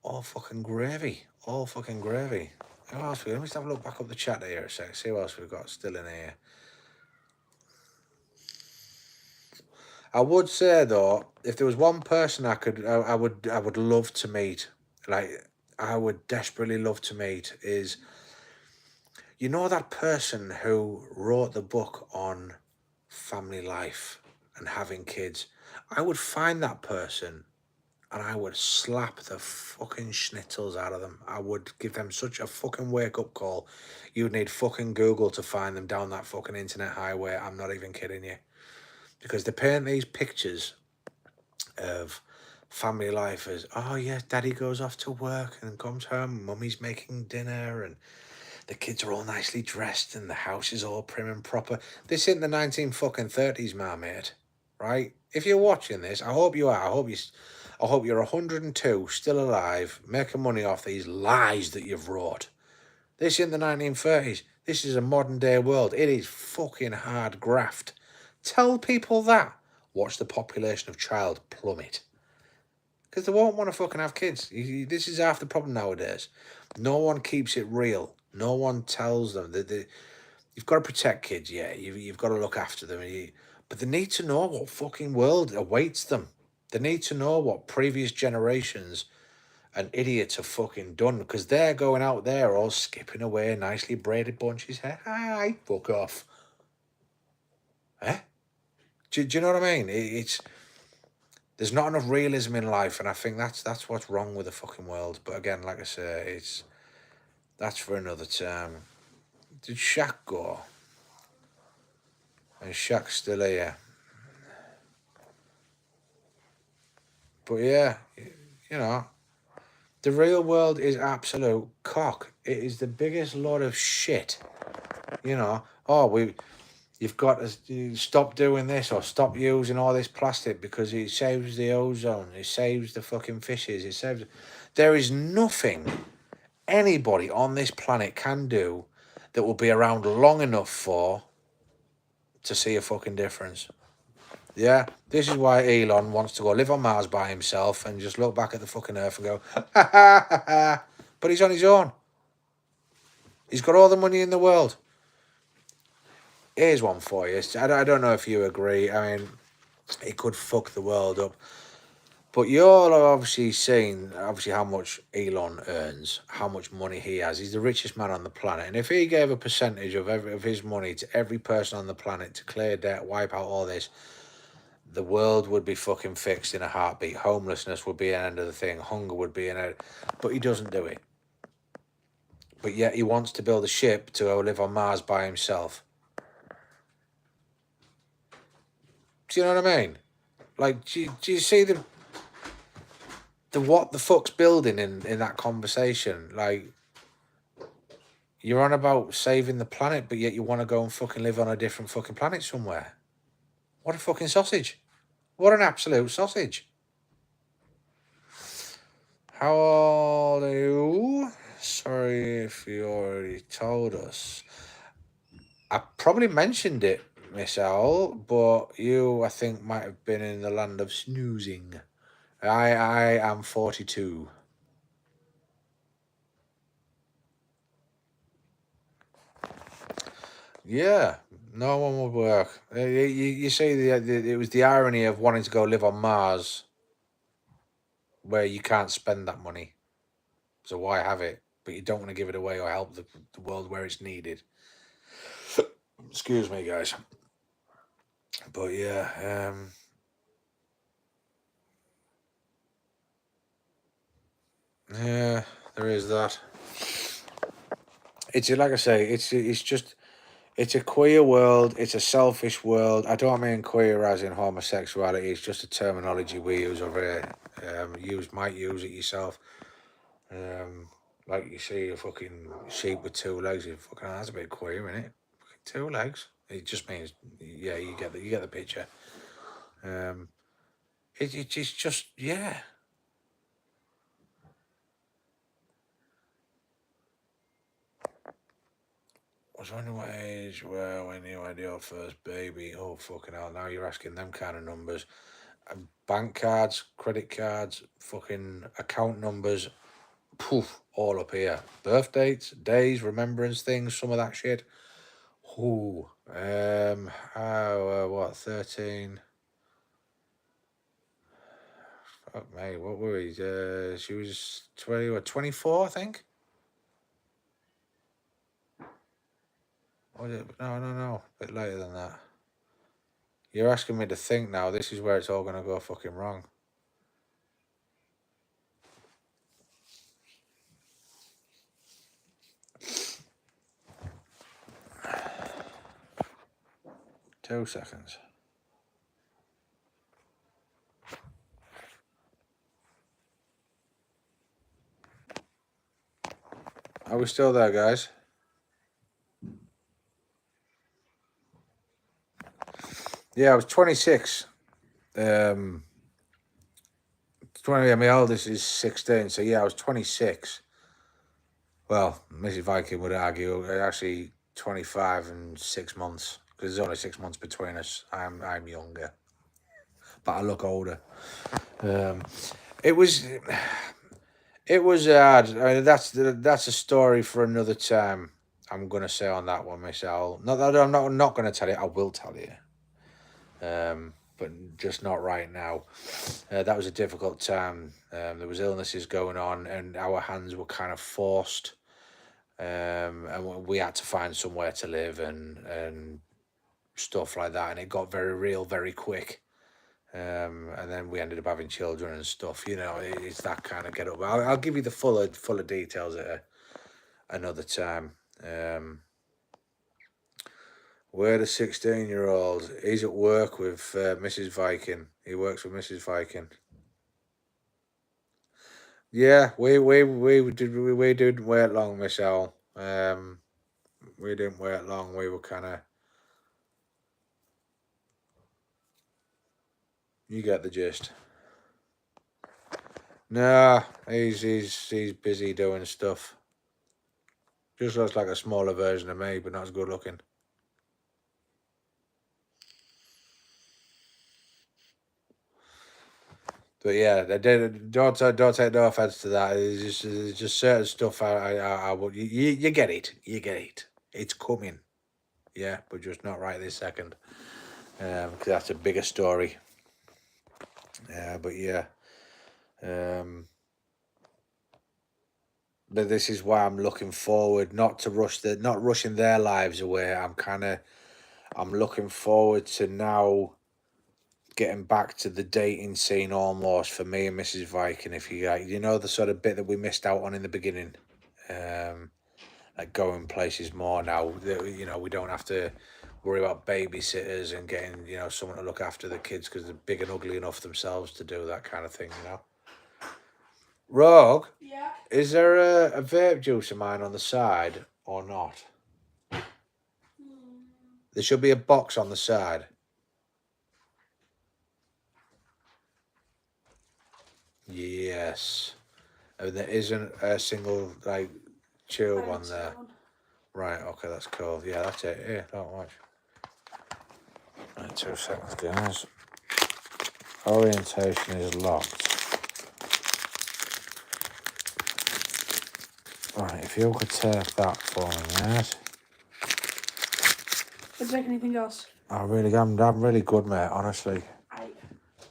all fucking gravy, all fucking gravy. Who else? Let me just have a look back up the chat here a sec. See what else we've got still in here. I would say though, if there was one person I would love to meet, like I would desperately love to meet, is, you know, that person who wrote the book on family life and having kids. I would find that person and I would slap the fucking schnitzels out of them. I would give them such a fucking wake-up call. You'd need fucking Google to find them down that fucking internet highway. I'm not even kidding you. Because they paint these pictures of family life as, oh yeah, daddy goes off to work and comes home, mummy's making dinner, and the kids are all nicely dressed and the house is all prim and proper. This isn't the 1930s, my mate, right? If you're watching this, I hope you are. I hope you're 102, still alive, making money off these lies that you've wrought. This isn't the 1930s. This is a modern day world. It is fucking hard graft. Tell people that. Watch the population of child plummet. Because they won't want to fucking have kids. This is half the problem nowadays. No one keeps it real. No one tells them that you've got to protect kids, yeah. You've got to look after them. But they need to know what fucking world awaits them. They need to know what previous generations and idiots have fucking done, because they're going out there all skipping away, nicely braided bunches. Hi, fuck off. Eh? Do you know what I mean? There's not enough realism in life, and I think that's what's wrong with the fucking world. But again, like I say, that's for another time. Did Shaq go? And Shaq's still here. But yeah, you know, the real world is absolute cock. It is the biggest load of shit. You know, you've got to stop doing this or stop using all this plastic because it saves the ozone, it saves the fucking fishes, it saves. There is nothing anybody on this planet can do that will be around long enough to see a fucking difference. Yeah, this is why Elon wants to go live on Mars by himself and just look back at the fucking Earth and go, ha ha ha ha. But he's on his own. He's got all the money in the world. Here's one for you. I don't know if you agree. I mean, it could fuck the world up. But you're obviously seeing how much Elon earns, how much money he has. He's the richest man on the planet. And if he gave a percentage of his money to every person on the planet to clear debt, wipe out all this, the world would be fucking fixed in a heartbeat. Homelessness would be an end of the thing. Hunger would be an end. But he doesn't do it. But yet he wants to build a ship to go live on Mars by himself. Do you know what I mean? Like, do you see the... what the fuck's building in that conversation? Like, you're on about saving the planet, but yet you want to go and fucking live on a different fucking planet somewhere. What a fucking sausage. What an absolute sausage. How old are you? Sorry if you already told us. I probably mentioned it, Miss Owl, but you, I think, might have been in the land of snoozing. I am 42. Yeah, no one would work. You say it was the irony of wanting to go live on Mars where you can't spend that money. So why have it? But you don't want to give it away or help the world where it's needed. Excuse me, guys. But yeah, yeah, there is that. It's like I say, it's a queer world. It's a selfish world. I don't mean queer as in homosexuality. It's just a terminology we use over here. Might use it yourself. Like you see a fucking sheep with two legs. You fucking that's a bit queer, isn't it? Fucking two legs. It just means yeah. You get the picture. It's just yeah. Was wondering what age were when you had your first baby. Oh fucking hell! Now you're asking them kind of numbers. Bank cards, credit cards, fucking account numbers, poof, all up here. Birth dates, days, remembrance things, some of that shit. Ooh, what, 13? Fuck me, what were we? She was 20 or 24, I think. Was it? No, a bit later than that. You're asking me to think now. This is where it's all going to go fucking wrong. Two seconds. Are we still there, guys? Yeah, I was 26. 20, my eldest is 16, so yeah, I was 26. Well, Mrs. Viking would argue actually 25 and 6 months because there's only 6 months between us. I'm younger, but I look older. It was hard. I mean, that's a story for another time. I'm gonna say on that one, Miss Owl. Not that I'm not gonna tell you. I will tell you. But just not right now. That was a difficult time. There was illnesses going on, and our hands were kind of forced. And we had to find somewhere to live and stuff like that, and it got very real very quick. And then we ended up having children and stuff. You know, it's that kind of get up. I'll give you the fuller details at another time. We're the 16-year-old. He's at work with Mrs. Viking. He works with Mrs. Viking. Yeah, we didn't wait long, Michelle. We didn't wait long. We were kind of. You get the gist. Nah, he's busy doing stuff. Just looks like a smaller version of me, but not as good looking. But yeah, don't take no offense to that. It's just certain stuff. I would you get it. You get it. It's coming. Yeah, but just not right this second. Because that's a bigger story. But yeah. But this is why I'm looking forward, not rushing their lives away. I'm looking forward to now getting back to the dating scene almost for me and Mrs. Viking. If you know the sort of bit that we missed out on in the beginning, like going places more now. We don't have to worry about babysitters and getting someone to look after the kids because they're big and ugly enough themselves to do that kind of thing. Rogue, Yeah. is there a vape juice of mine on the side or not? There should be a box on the side. Yes. And there isn't a single like tube on there. Right, okay, that's cool. Yeah, that's it. Yeah, don't watch. Right, 2 seconds, guys. Orientation is locked. Right, if you could take that for me, mate. Would you like anything else? I'm really good, mate, honestly.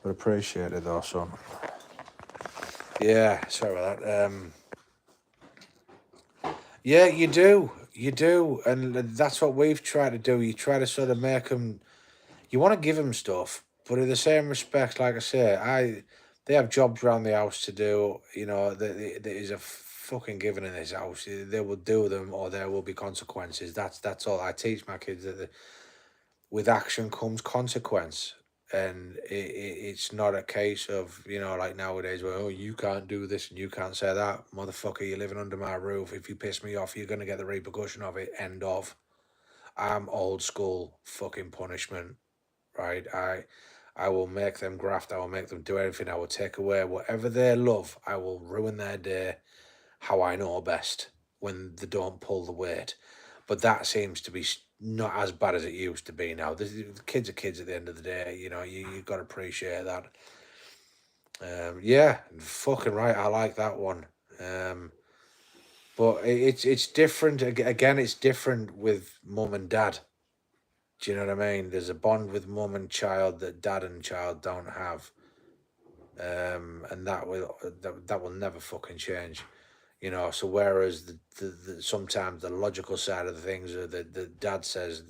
Would appreciate it though, son. Yeah, sorry about that. Yeah, you do, and that's what we've tried to do. You try to sort of make them. You want to give them stuff, but in the same respect, like I say, they have jobs around the house to do. You know, there is a fucking given in this house. They will do them, or there will be consequences. That's all. I teach my kids that with action comes consequence. And it's not a case of, like nowadays where, oh, you can't do this and you can't say that. Motherfucker, you're living under my roof. If you piss me off, you're going to get the repercussion of it. End of. I'm old school fucking punishment, right? I will make them graft. I will make them do anything. I will take away whatever they love. I will ruin their day how I know best when they don't pull the weight. But that seems to be not as bad as it used to be now. The kids are kids at the end of the day. You've got to appreciate that. Yeah, fucking right. I like that one. But it's different. Again, it's different with mum and dad. Do you know what I mean? There's a bond with mum and child that dad and child don't have. And that will never fucking change. So whereas the sometimes the logical side of the things are the dad says,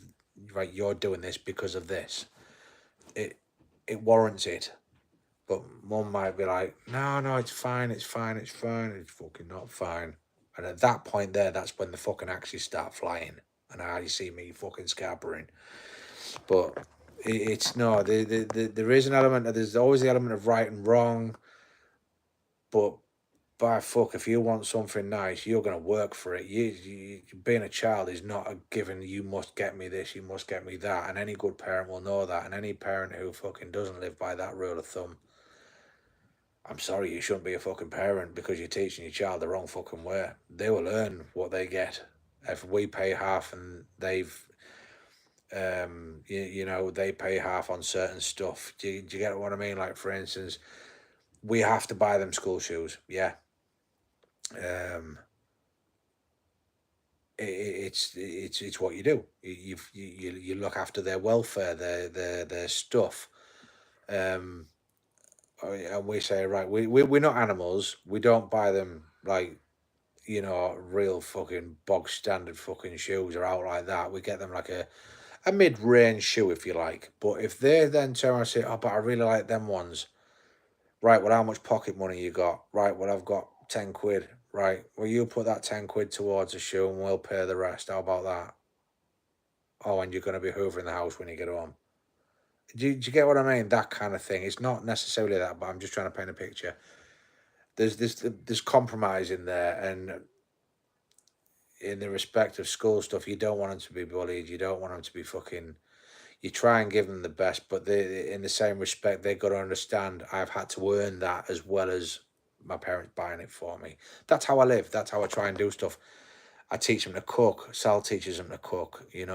right, you're doing this because of this, it warrants it, but mum might be like, no, it's fine, it's fucking not fine. And at that point that's when the fucking axes start flying and you see me fucking scarpering. But it's no, there is an element of, there's always the element of right and wrong, but by fuck, if you want something nice, you're gonna work for it. You being a child is not a given. You must get me this. You must get me that. And any good parent will know that. And any parent who fucking doesn't live by that rule of thumb, I'm sorry, you shouldn't be a fucking parent because you're teaching your child the wrong fucking way. They will earn what they get. If we pay half and they've, they pay half on certain stuff. Do you get what I mean? Like for instance, we have to buy them school shoes. Yeah. It's what you do. You look after their welfare, their stuff. And we say, right, we're not animals. We don't buy them like real fucking bog standard fucking shoes or out like that. We get them like a mid range shoe if you like. But if they then turn around and say, oh, but I really like them ones. Right, well, how much pocket money you got? Right, well, I've got 10 quid. Right, well, you put that 10 quid towards a shoe and we'll pay the rest. How about that? Oh, and you're going to be hoovering the house when you get home. Do you get what I mean? That kind of thing. It's not necessarily that, but I'm just trying to paint a picture. There's compromise in there, and in the respect of school stuff, you don't want them to be bullied. You don't want them to be fucking. You try and give them the best, but in the same respect, they've got to understand I've had to earn that as well as my parents buying it for me. That's how I live. That's how I try and do stuff. I teach them to cook. Sal teaches them to cook. They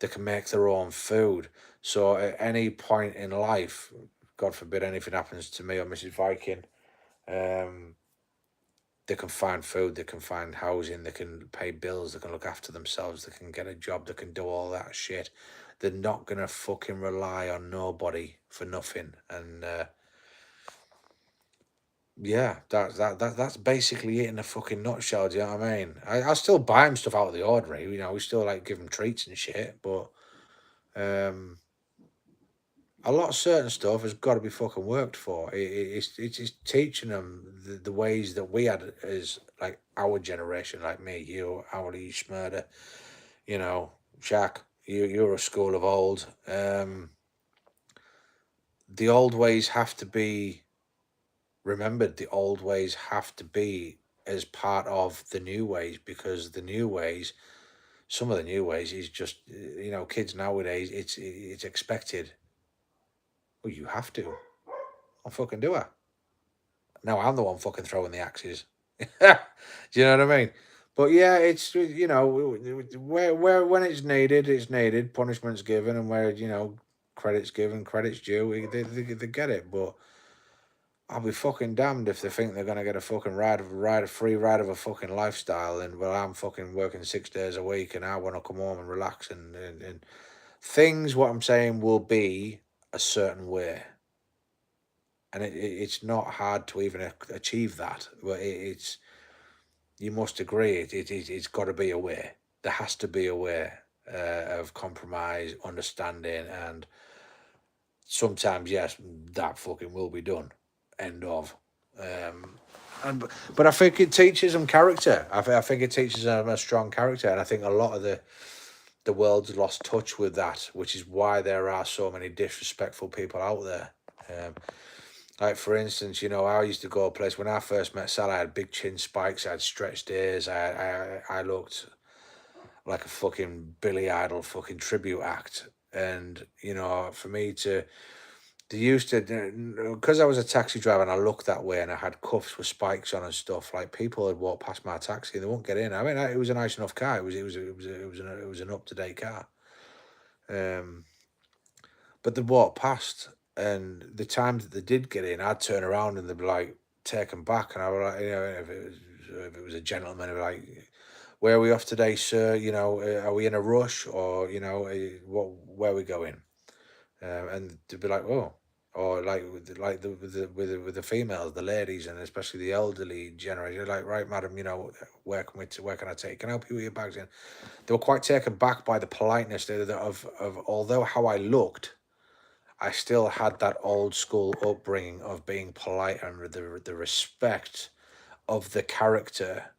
can make their own food. So at any point in life, God forbid anything happens to me or Mrs. Viking, they can find food, they can find housing, they can pay bills, they can look after themselves, they can get a job, they can do all that shit. They're not gonna fucking rely on nobody for nothing. And yeah, that's basically it in a fucking nutshell. Do you know what I mean? I still buy them stuff out of the ordinary. We still like give them treats and shit, but a lot of certain stuff has got to be fucking worked for. It's teaching them the ways that we had as like our generation, like me, you, Howley, Schmurder, Shaq. You're a school of old. The old ways have to be remembered the old ways have to be as part of the new ways, because the new ways, some of the new ways is just, kids nowadays, it's expected. Well, you have to. I'll fucking do it. Now I'm the one fucking throwing the axes. Do you know what I mean? But yeah, it's, where when it's needed, punishment's given, and where credit's given, credit's due. They get it, but I'll be fucking damned if they think they're gonna get a fucking a free ride of a fucking lifestyle, and well, I'm fucking working 6 days a week, and I want to come home and relax, and things. What I'm saying will be a certain way, and it's not hard to even achieve that. But it's, you must agree, it's got to be a way. There has to be a way of compromise, understanding, and sometimes yes, that fucking will be done. End of. But I think it teaches them character. I think it teaches them a strong character, and I think a lot of the world's lost touch with that, which is why there are so many disrespectful people out there. Like, for instance, I used to go a place when I first met Sally. I had big chin spikes, I had stretched ears, I looked like a fucking Billy Idol fucking tribute act. And, for me to, they used to, because I was a taxi driver and I looked that way and I had cuffs with spikes on and stuff, like, people had walked past my taxi and they won't get in. I mean, it was a nice enough car. It was an up-to-date car. But they walked past, and the times that they did get in, I'd turn around and they'd be like taken back, and I was like, if it was a gentleman, I'd be like, "Where are we off today, sir? Are we in a rush, or where are we going?" And they'd be like, "Oh." Or like with the females, the ladies, and especially the elderly generation, like, "Right, madam, where can I take? Can I help you with your bags in?" They were quite taken back by the politeness of although how I looked, I still had that old school upbringing of being polite and with the respect of the character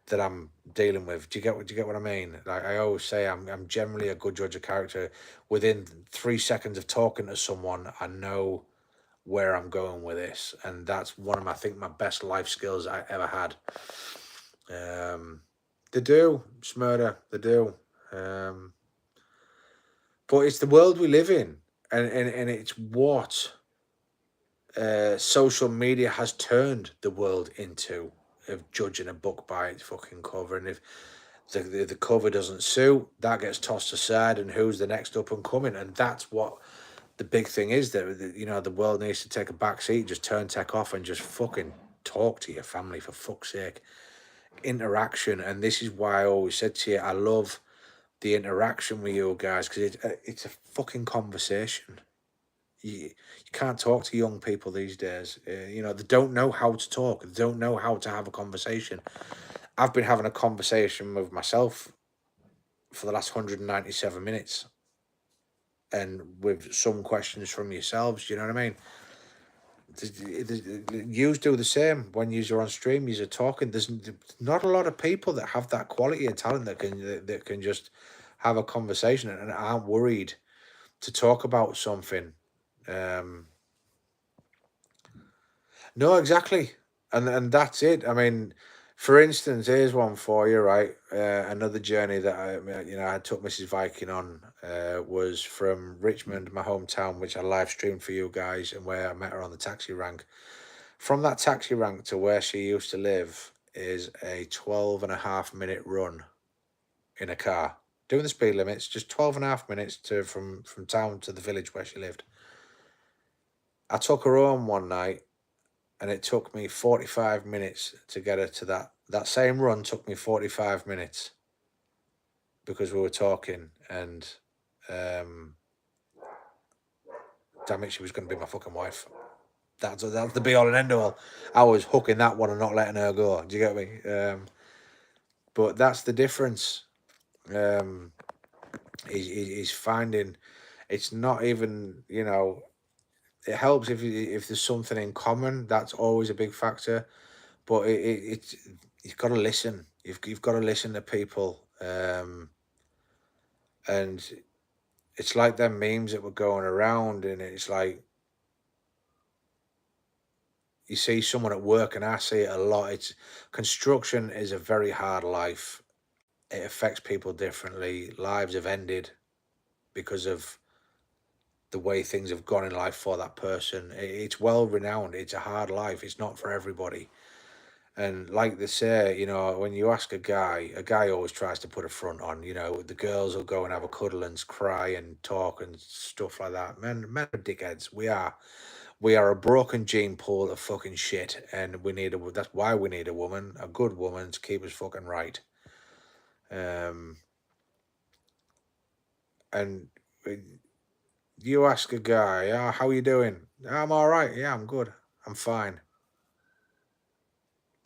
that I'm dealing with. Do you get what I mean? Like, I always say, I'm generally a good judge of character. Within 3 seconds of talking to someone, I know where I'm going with this, and that's one of my, I think, my best life skills I ever had. They do, Smurder, they do. But it's the world we live in, and it's what social media has turned the world into, of judging a book by its fucking cover. And if the cover doesn't suit, that gets tossed aside, and who's the next up and coming? And that's what the big thing is, that the world needs to take a back seat, just turn tech off, and just fucking talk to your family, for fuck's sake. Interaction. And this is why I always said to you, I love the interaction with you guys, because it's a fucking conversation. You can't talk to young people these days. They don't know how to talk. They don't know how to have a conversation. I've been having a conversation with myself for the last 197 minutes, and with some questions from yourselves. You know what I mean? You do the same when you're on stream. You're talking. There's not a lot of people that have that quality and talent that can just have a conversation and aren't worried to talk about something. No, exactly, and that's it. I mean, for instance, here's one for you, right? Another journey that I took Mrs. Viking on was from Richmond, my hometown, which I live streamed for you guys, and where I met her on the taxi rank. From that taxi rank to where she used to live is a 12.5 minute run in a car, doing the speed limits, just 12.5 minutes from town to the village where she lived. I took her home one night, and it took me 45 minutes to get her to that same run. Took me 45 minutes because we were talking, and damn it, she was going to be my fucking wife. That's the be all and end all. I was hooking that one and not letting her go. Do you get me? But that's the difference. He's finding, it's not even, it helps if there's something in common. That's always a big factor. But it's, you've got to listen. You've got to listen to people. And it's like them memes that were going around, and it's like, you see someone at work, and I see it a lot. It's construction is a very hard life. It affects people differently. Lives have ended because of the way things have gone in life for that person. It's well renowned. It's a hard life. It's not for everybody. And like they say, when you ask a guy always tries to put a front on. The girls will go and have a cuddle and cry and talk and stuff like that. Men are dickheads. We are a broken gene pool of fucking shit, and that's why we need a woman, a good woman, to keep us fucking right. And you ask a guy, "Oh, how are you doing?" "I'm all right. Yeah, I'm good. I'm fine."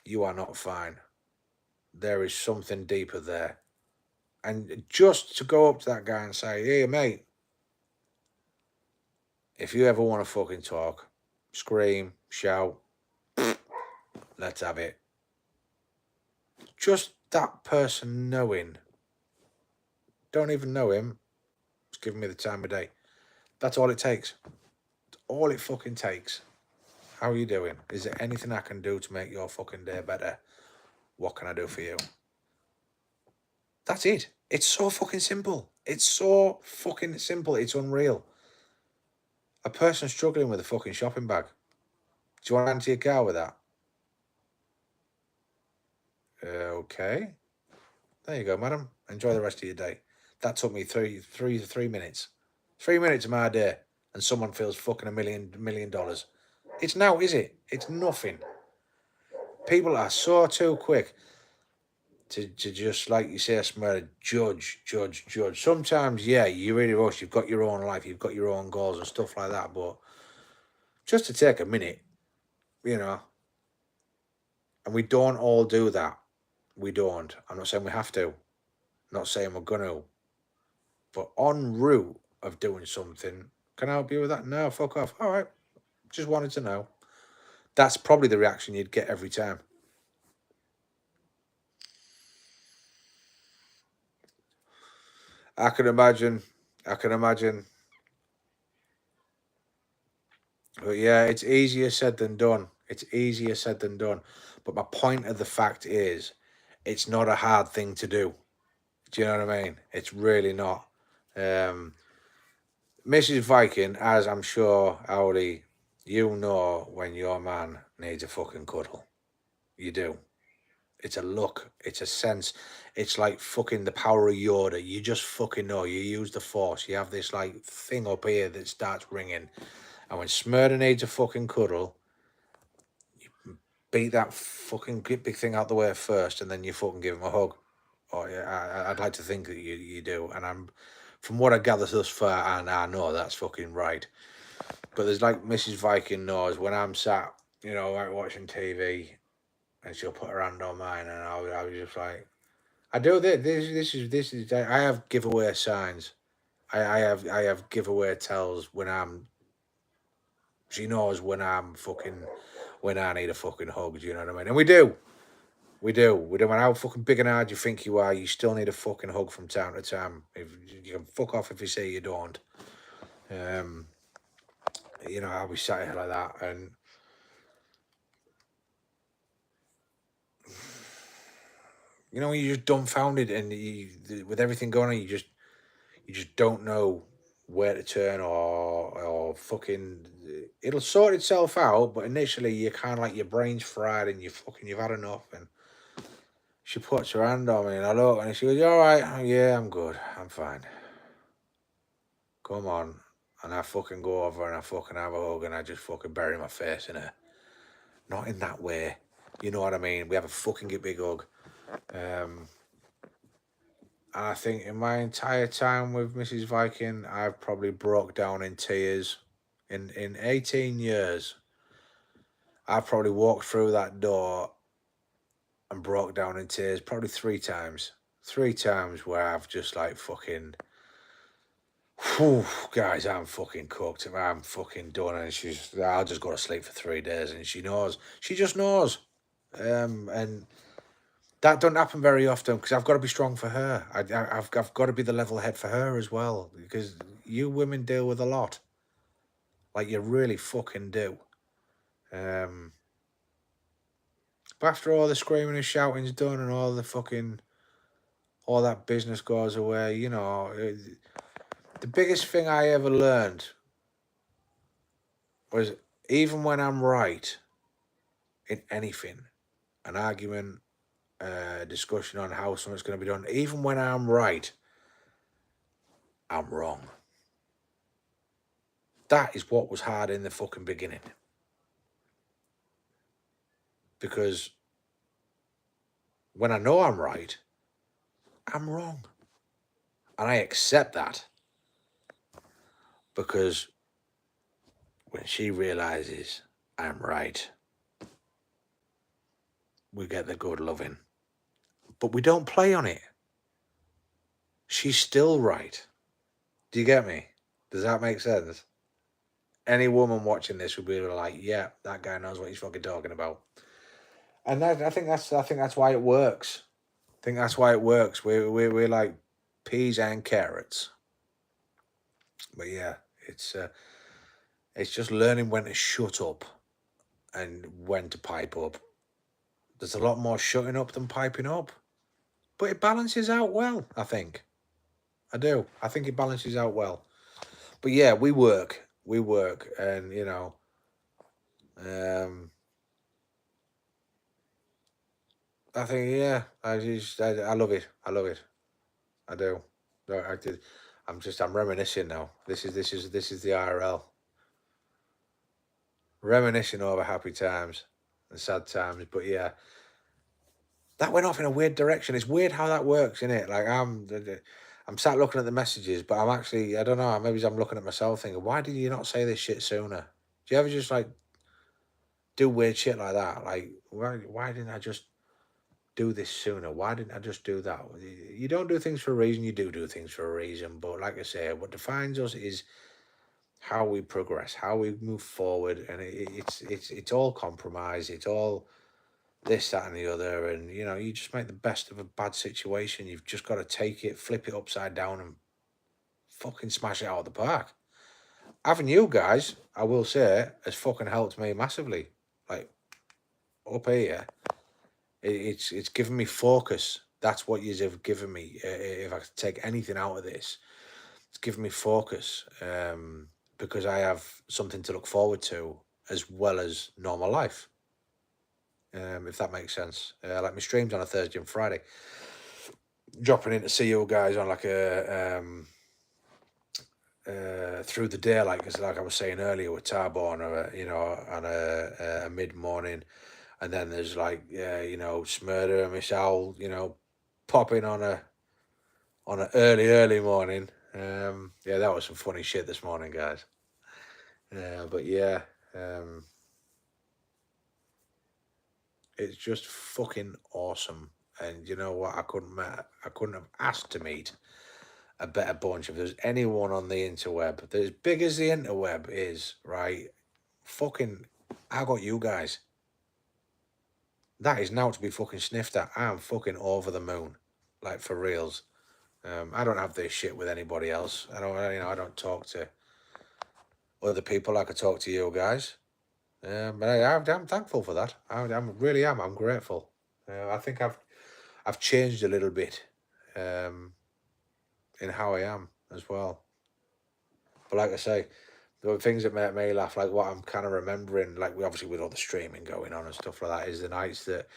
You are not fine. There is something deeper there. And just to go up to that guy and say, "Hey, mate, if you ever want to fucking talk, scream, shout, let's have it." Just that person knowing, don't even know him, just giving me the time of day. That's all it takes. It's all it fucking takes. How are you doing? Is there anything I can do to make your fucking day better? What can I do for you? That's it. It's so fucking simple. It's so fucking simple. It's unreal. A person struggling with a fucking shopping bag. Do you want to enter your car with that? Okay. There you go, madam. Enjoy the rest of your day. That took me 3 minutes. 3 minutes of my day, and someone feels fucking $1 million. It's now, is it? It's nothing. People are so too quick to just, like you say, Smurder, judge. Sometimes, yeah, you really rush. You've got your own life. You've got your own goals and stuff like that. But just to take a minute, and we don't all do that. We don't. I'm not saying we have to. I'm not saying we're going to. But en route of doing something, can I help you with that? No, fuck off. All right. Just wanted to know. That's probably the reaction you'd get every time. I can imagine. But yeah, it's easier said than done. But my point of the fact is, it's not a hard thing to do. Do you know what I mean? It's really not. Mrs. Viking, as I'm sure, Owly, you know when your man needs a fucking cuddle. You do. It's a look. It's a sense. It's like fucking the power of Yoda. You just fucking know. You use the force. You have this like thing up here that starts ringing. And when Smurder needs a fucking cuddle, you beat that fucking big thing out the way first, and then you fucking give him a hug. Oh yeah, I'd like to think that you do. And from what I gather thus far, and I know that's fucking right. But there's like Mrs. Viking knows when I'm sat, like watching TV, and she'll put her hand on mine, and I was just like, I do this. This is. I have giveaway signs. I have giveaway tells when I'm. She knows when when I need a fucking hug. Do you know what I mean? And we do. We do. No matter how fucking big and hard you think you are, you still need a fucking hug from time to time. If you can fuck off if you say you don't. I'll be sat here like that, and you're just dumbfounded, and with everything going on, you just don't know where to turn or fucking. It'll sort itself out, but initially you're kind of like your brain's fried and you've had enough. And she puts her hand on me, and I look, and she goes, "You all right?" "Oh, yeah, I'm good. I'm fine. Come on." And I fucking go over and I fucking have a hug, and I just fucking bury my face in her. Not in that way. You know what I mean? We have a fucking big hug. And I think in my entire time with Mrs. Viking, I've probably broke down in tears. In 18 years, I've probably walked through that door and broke down in tears probably 3 times. 3 times where I've just like fucking, whew, guys, I'm fucking cooked. I'm fucking done. And I'll just go to sleep for 3 days. And she knows. She just knows. And that don't happen very often because I've got to be strong for her. I've got to be the level head for her as well, because you women deal with a lot. Like, you really fucking do. But after all the screaming and shouting's done and all the fucking, all that business goes away, you know, the biggest thing I ever learned was even when I'm right in anything, an argument, discussion on how something's going to be done, even when I'm right, I'm wrong. That is what was hard in the fucking beginning. Because when I know I'm right, I'm wrong. And I accept that. Because when she realizes I'm right, we get the good loving. But we don't play on it. She's still right. Do you get me? Does that make sense? Any woman watching this would be like, yeah, that guy knows what he's fucking talking about. And I think that's why it works. I think that's why it works. We're like peas and carrots. But yeah, it's just learning when to shut up and when to pipe up. There's a lot more shutting up than piping up, but it balances out well. I think. I do. I think it balances out well. But yeah, we work, and you know, I think yeah, I love it. I love it. I do. No, I did. I'm reminiscing now. This is the IRL. Reminiscing over happy times and sad times. But yeah, that went off in a weird direction. It's weird how that works, isn't it? Like I'm sat looking at the messages, but I'm actually, I don't know, maybe I'm looking at myself thinking, why did you not say this shit sooner? Do you ever just like do weird shit like that? Like, why didn't I just do this sooner? Why didn't I just do that? You don't do things for a reason, you do things for a reason. But like I say, what defines us is how we progress, how we move forward, and it's all compromise. It's all this, that, and the other, and you know, you just make the best of a bad situation. You've just got to take it, flip it upside down, and fucking smash it out of the park. Having you guys, I will say, has fucking helped me massively. Like up here, it's given me focus. That's what you have given me. If I could take anything out of this, it's given me focus. Because I have something to look forward to as well as normal life. If that makes sense. Like my streams on a Thursday and Friday, dropping in to see you guys on like a through the day, like I was saying earlier with Tarbo on a mid morning, and then there's like Smurder and Miss Owl, popping on a early morning. Yeah, that was some funny shit this morning, guys. But yeah, it's just fucking awesome. And you know what? I couldn't have asked to meet a better bunch. If there's anyone on the interweb, that as big as the interweb is, right? Fucking, I got you guys. That is now to be fucking sniffed at. I'm fucking over the moon, like for reals. I don't have this shit with anybody else. I don't talk to other people like I talk to you guys. But I'm thankful for that. I really am. I'm grateful. I think I've changed a little bit in how I am as well. But like I say, there were things that make me laugh, like what I'm kind of remembering, like we obviously with all the streaming going on and stuff like that, is the nights that,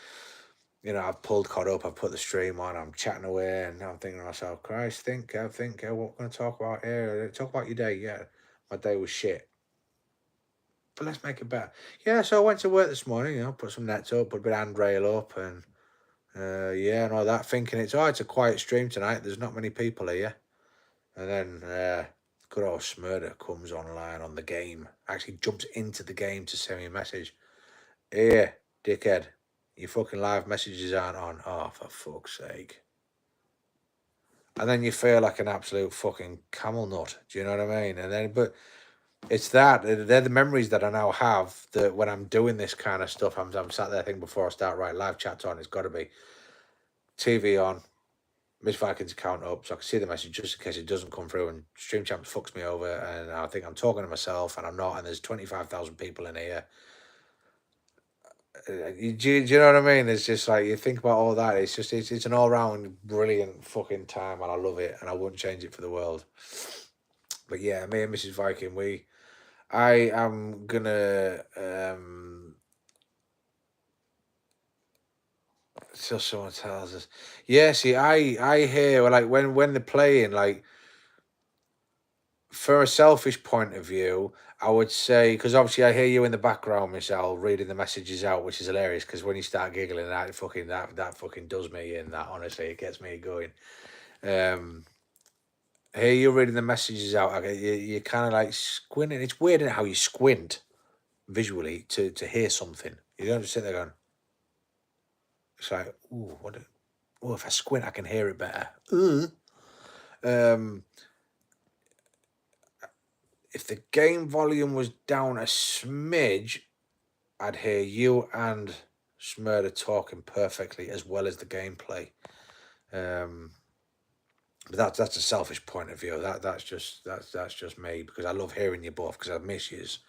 I've pulled caught up, I've put the stream on, I'm chatting away, and I'm thinking to myself, Christ, think, what we're going to talk about here? Talk about your day. Yeah, my day was shit. But let's make it better. Yeah, so I went to work this morning, put some nets up, put a bit of handrail up, and and all that, thinking it's a quiet stream tonight, there's not many people here. And then good old Smurder comes online on the game, actually jumps into the game to send me a message. Here, dickhead, your fucking live messages aren't on. Oh, for fuck's sake. And then you feel like an absolute fucking camel nut. Do you know what I mean? And then, but it's they're the memories that I now have, that when I'm doing this kind of stuff, I'm sat there thinking before I start, right, live chat on, it's got to be TV on, Miss Viking's account up, so I can see the message just in case it doesn't come through and Stream Champs fucks me over and I think I'm talking to myself and I'm not, and there's 25,000 people in here. Do you know what I mean? It's just like you think about all that. It's just it's an all round brilliant fucking time, and I love it, and I wouldn't change it for the world. But yeah, me and Mrs. Viking, I am gonna so someone tells us. Yeah, see, I hear like when they're playing, like for a selfish point of view, I would say because obviously I hear you in the background, Michelle, reading the messages out, which is hilarious. Because when you start giggling, that fucking does me in. That honestly, it gets me going. Um, hear you reading the messages out. You're kind of like squinting. It's weird isn't it, how you squint visually to hear something. You don't just sit there going. It's like, ooh, what? Oh, if I squint, I can hear it better. Um, if the game volume was down a smidge, I'd hear you and Smurder talking perfectly as well as the gameplay. But that's a selfish point of view. That's just me because I love hearing you both because I miss yous.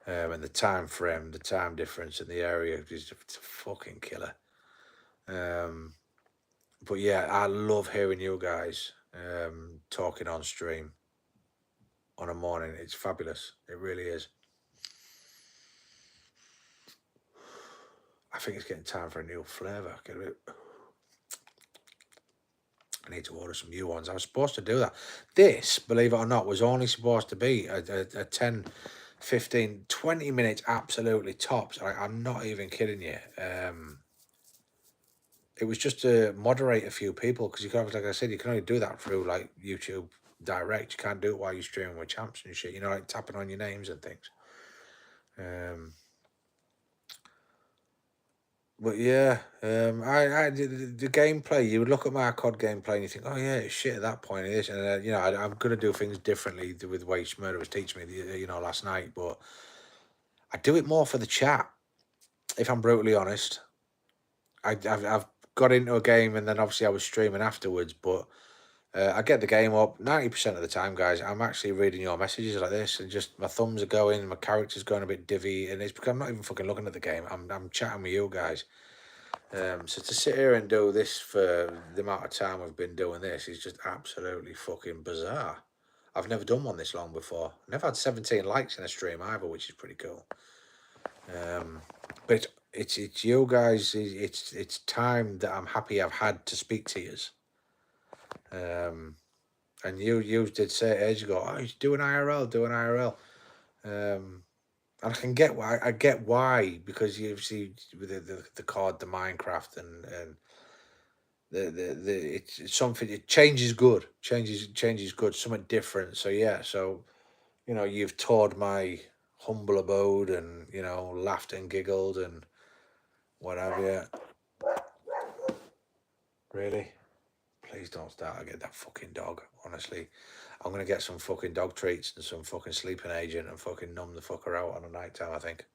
And the time frame, the time difference in the area is it's a fucking killer. But yeah, I love hearing you guys talking on stream on a morning. It's fabulous. It really is. I think it's getting time for a new flavour. I need to order some new ones. I was supposed to do that. This, believe it or not, was only supposed to be a 10, 15, 20 minutes absolutely tops. I'm not even kidding you. It was just to moderate a few people because you can, like I said, you can only do that through like YouTube Direct. You can't do it while you're streaming with champs and shit. You know, like tapping on your names and things. But yeah, the gameplay. You would look at my COD gameplay and you think, oh yeah, it's shit at that point. It is, and you know, I'm gonna do things differently with the way Smurder was teaching me, you know, last night. But I do it more for the chat. If I'm brutally honest, I've got into a game and then obviously I was streaming afterwards, but. I get the game up 90% of the time, guys. I'm actually reading your messages like this, and just my thumbs are going, my character's going a bit divvy, and it's because I'm not even fucking looking at the game. I'm chatting with you guys. So to sit here and do this for the amount of time I've been doing this is just absolutely fucking bizarre. I've never done one this long before. Never had 17 likes in a stream either, which is pretty cool. But it's you guys. It's time that I'm happy I've had to speak to you. And you did say ages ago, oh, he's doing IRL, doing IRL. And I can get why. I get why because you see with the COD, the Minecraft, and it's something. Change is good. Change is good. Something different. So yeah. So you know you've toured my humble abode and you know laughed and giggled and what have you. Really. Please don't start. I get that fucking dog. Honestly, I'm gonna get some fucking dog treats and some fucking sleeping agent and fucking numb the fucker out on a night time. I think.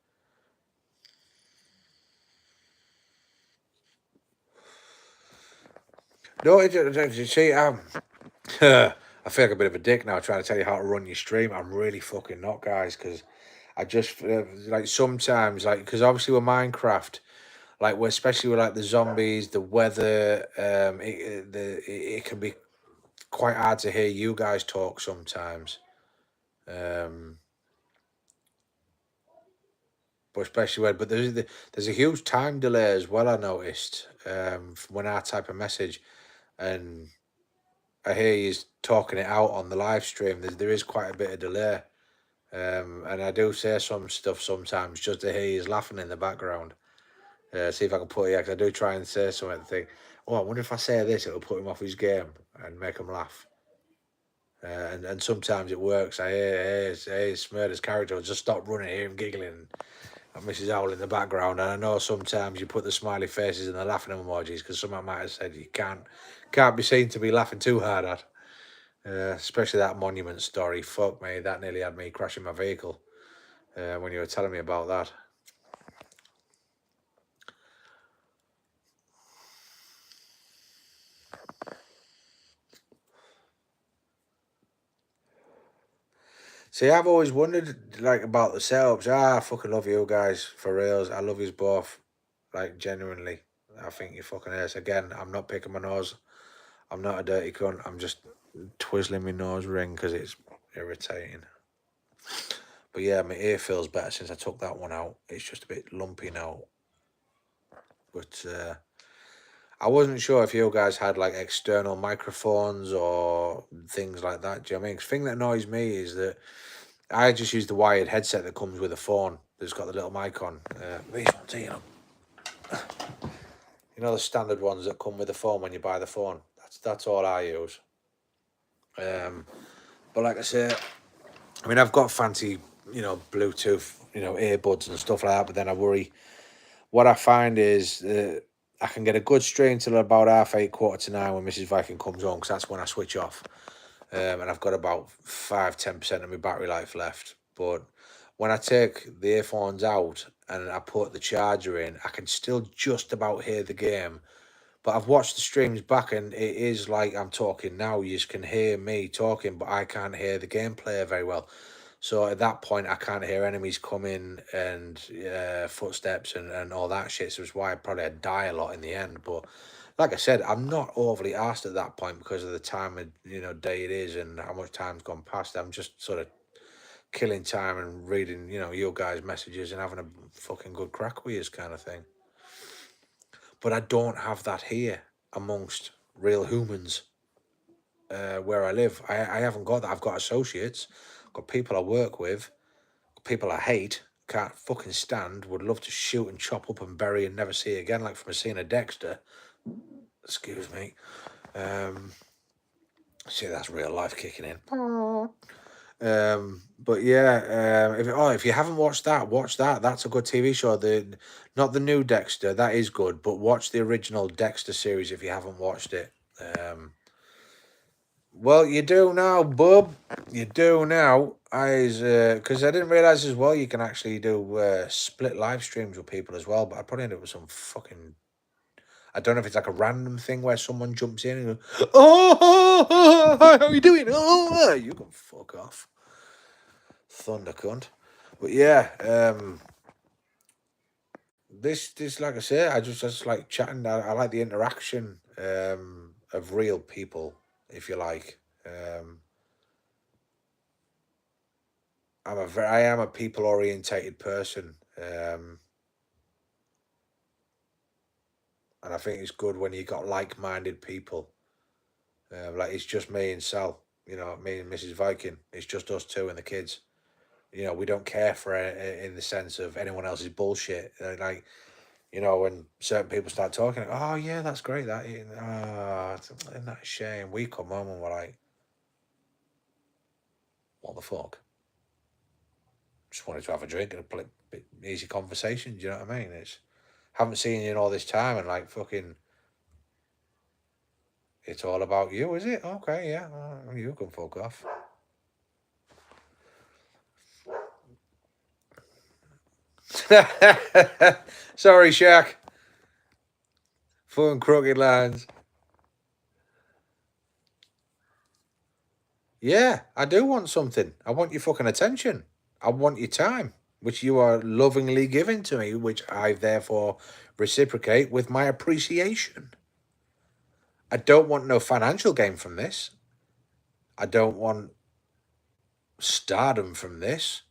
No, you see, I feel like a bit of a dick now trying to tell you how to run your stream. I'm really fucking not, guys, because I just like sometimes, like, because obviously with Minecraft, like, especially with like the zombies, the weather, it can be quite hard to hear you guys talk sometimes. But especially but there's a huge time delay as well. I noticed from when I type a message and I hear you talking it out on the live stream. There is quite a bit of delay, and I do say some stuff sometimes just to hear you laughing in the background. See if I can put it. Cause I do try and say something. And think, oh, I wonder if I say this, it'll put him off his game and make him laugh. And sometimes it works. I hear Smurder's character will just stop running, hear him giggling. And Mrs. Owl in the background, and I know sometimes you put the smiley faces and the laughing emojis because someone might have said you can't be seen to be laughing too hard at. Especially that monument story. Fuck me, that nearly had me crashing my vehicle when you were telling me about that. See, I've always wondered like about the setups. I fucking love you guys for reals. I love you both. Like, genuinely, I think you're fucking ass. Again, I'm not picking my nose. I'm not a dirty cunt. I'm just twizzling my nose ring because it's irritating. But yeah, my ear feels better since I took that one out. It's just a bit lumpy now. But I wasn't sure if you guys had like external microphones or things like that. Do you know what I mean? 'Cause the thing that annoys me is that I just use the wired headset that comes with a phone that's got the little mic on. These ones here, you know the standard ones that come with the phone when you buy the phone. That's all I use. But like I say, I mean, I've got fancy, Bluetooth, earbuds and stuff like that. But then I worry. What I find is I can get a good stream till about 8:30, 8:45 when Mrs. Viking comes home, because that's when I switch off. And I've got about 5-10% of my battery life left. But when I take the earphones out and I put the charger in, I can still just about hear the game. But I've watched the streams back and it is like I'm talking now. You can hear me talking, but I can't hear the gameplay very well. So at that point, I can't hear enemies coming and footsteps and all that shit. So it's why I probably die a lot in the end. But like I said, I'm not overly asked at that point because of the time of day it is and how much time's gone past. I'm just sort of killing time and reading your guys' messages and having a fucking good crack with you kind of thing. But I don't have that here amongst real humans where I live. I haven't got that. I've got associates, got people I work with, people I hate, can't fucking stand, would love to shoot and chop up and bury and never see again, like from a scene of Dexter. Excuse me. See, that's real life kicking in. But yeah, if you haven't watched that, watch that. That's a good TV show. Not the new Dexter, that is good, but watch the original Dexter series if you haven't watched it. Well, you do now, bub. You do now. Because I didn't realize as well you can actually do split live streams with people as well. But I probably end up with some fucking. I don't know if it's like a random thing where someone jumps in and goes, "Oh, hi, how you doing? Oh, you can fuck off, thunder cunt." But yeah, this like I say, I just like chatting. I like the interaction of real people, if you like. I am a people orientated person, and I think it's good when you got like minded people. Like it's just me and Sal, me and Mrs. Viking. It's just us two and the kids. We don't care for it in the sense of anyone else's bullshit. Like, when certain people start talking, oh yeah, that's great. Isn't that a shame? We come home and we're like, what the fuck? Just wanted to have a drink and a bit easy conversation. Do you know what I mean? Haven't seen you in all this time and like fucking. It's all about you, is it? Okay, yeah. You can fuck off. Sorry, Shaq. Fun crooked lines. Yeah, I do want something. I want your fucking attention. I want your time, which you are lovingly giving to me, which I therefore reciprocate with my appreciation. I don't want no financial gain from this. I don't want stardom from this.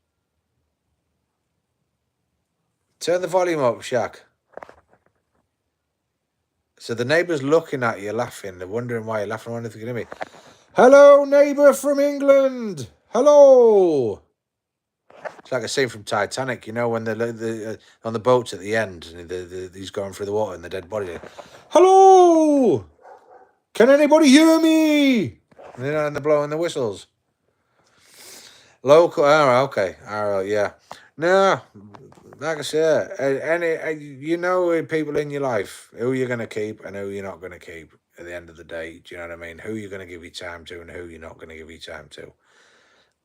Turn the volume up, Shaq. So the neighbour's looking at you, laughing. They're wondering why you're laughing. I wonder if you can hear me. Hello, neighbour from England. Hello. It's like a scene from Titanic, when they're on the boats at the end, and he's going through the water and the dead body. Hello. Can anybody hear me? And they're blowing the whistles. Local. All right. Okay. All right. Yeah. No. Like I said, people in your life who you're going to keep and who you're not going to keep at the end of the day. Do you know what I mean? Who you're going to give your time to and who you're not going to give your time to.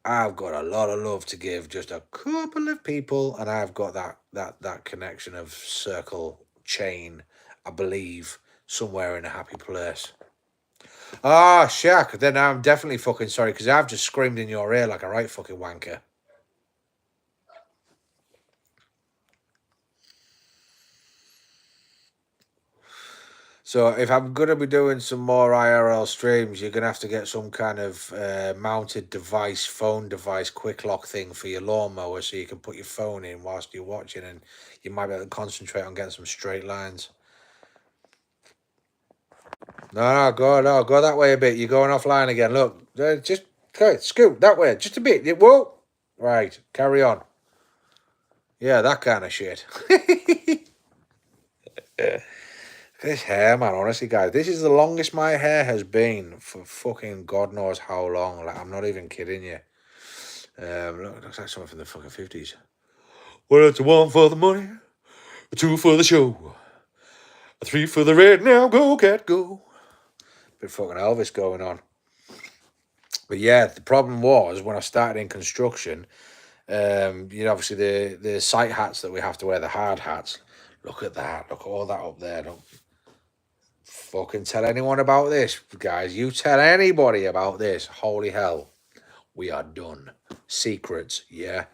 I've got a lot of love to give just a couple of people, and I've got that connection of circle chain, I believe, somewhere in a happy place. Ah, Shaq, then I'm definitely fucking sorry because I've just screamed in your ear like a right fucking wanker. So if I'm going to be doing some more IRL streams, you're going to have to get some kind of mounted device, phone device, quick lock thing for your lawnmower so you can put your phone in whilst you're watching and you might be able to concentrate on getting some straight lines. No, go that way a bit. You're going offline again. Look, just scoot that way, just a bit. Whoa. Right, carry on. Yeah, that kind of shit. This hair, man, honestly, guys, this is the longest my hair has been for fucking God knows how long. Like, I'm not even kidding you. Look, it looks like something from the fucking 50s. Well, it's a 1 for the money, a 2 for the show, a 3 for the red. Now go, cat, go. Bit fucking Elvis going on. But yeah, the problem was when I started in construction, obviously the sight hats that we have to wear, the hard hats. Look at that. Look at all that up there. Don't fucking tell anyone about this, guys. You tell anybody about this. Holy hell. We are done. Secrets, yeah.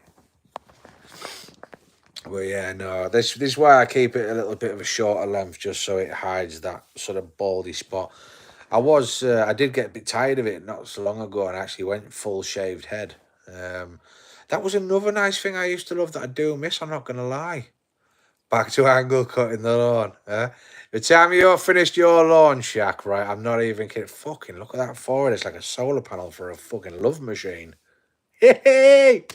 But yeah, no, this is why I keep it a little bit of a shorter length, just so it hides that sort of baldy spot. I did get a bit tired of it not so long ago and actually went full shaved head. That was another nice thing I used to love that I do miss, I'm not going to lie. Back to angle cutting the lawn. By the time you're finished your lawn, Shaq, right, I'm not even kidding. Fucking look at that forward. It's like a solar panel for a fucking love machine. Hey!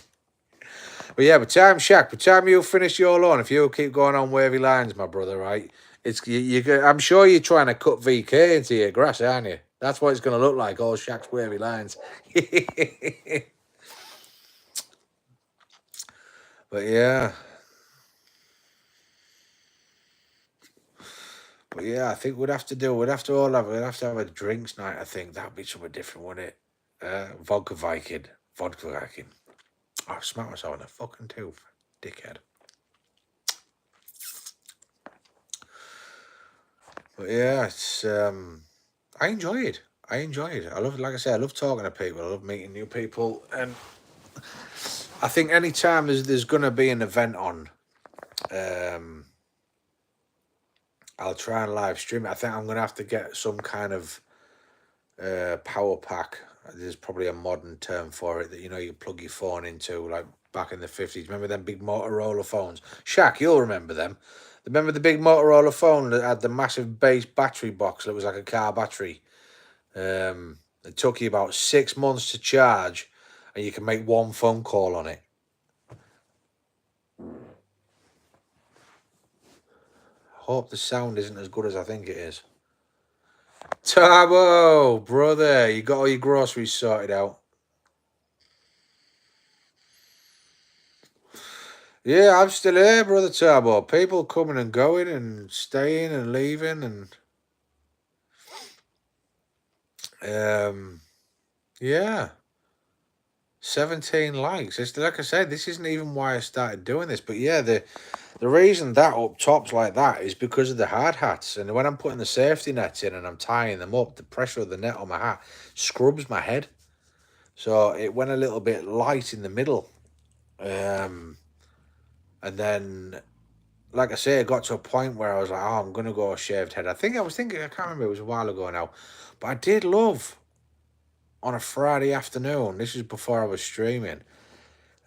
But yeah, by the time you finish your lawn, if you keep going on wavy lines, my brother, right, I'm sure you're trying to cut VK into your grass, aren't you? That's what it's going to look like, all Shaq's wavy lines. But yeah. But yeah, I think we'd have to have a drinks night, I think. That'd be something different, wouldn't it? Vodka Viking. Oh, I smacked myself in the fucking tooth, dickhead. But yeah, it's I enjoy it. I love, like I said, I love talking to people. I love meeting new people, and I think anytime there's gonna be an event on, I'll try and live stream it. I think I'm gonna have to get some kind of power pack. There's probably a modern term for it that you plug your phone into, like back in the 50s. Remember them big Motorola phones? Shaq, you'll remember them. Remember the big Motorola phone that had the massive base battery box that was like a car battery? It took you about 6 months to charge, and you can make one phone call on it. Hope the sound isn't as good as I think it is. Turbo, brother, you got all your groceries sorted out? Yeah, I'm still here, brother Turbo. People coming and going and staying and leaving and yeah. 17 likes. It's like I said, this isn't even why I started doing this, but yeah, the reason that up top's like that is because of the hard hats. And when I'm putting the safety nets in and I'm tying them up, the pressure of the net on my hat scrubs my head. So it went a little bit light in the middle. And then, like I say, it got to a point where I was like, oh, I'm going to go shaved head. I was thinking, I can't remember, it was a while ago now. But I did love on a Friday afternoon, this is before I was streaming.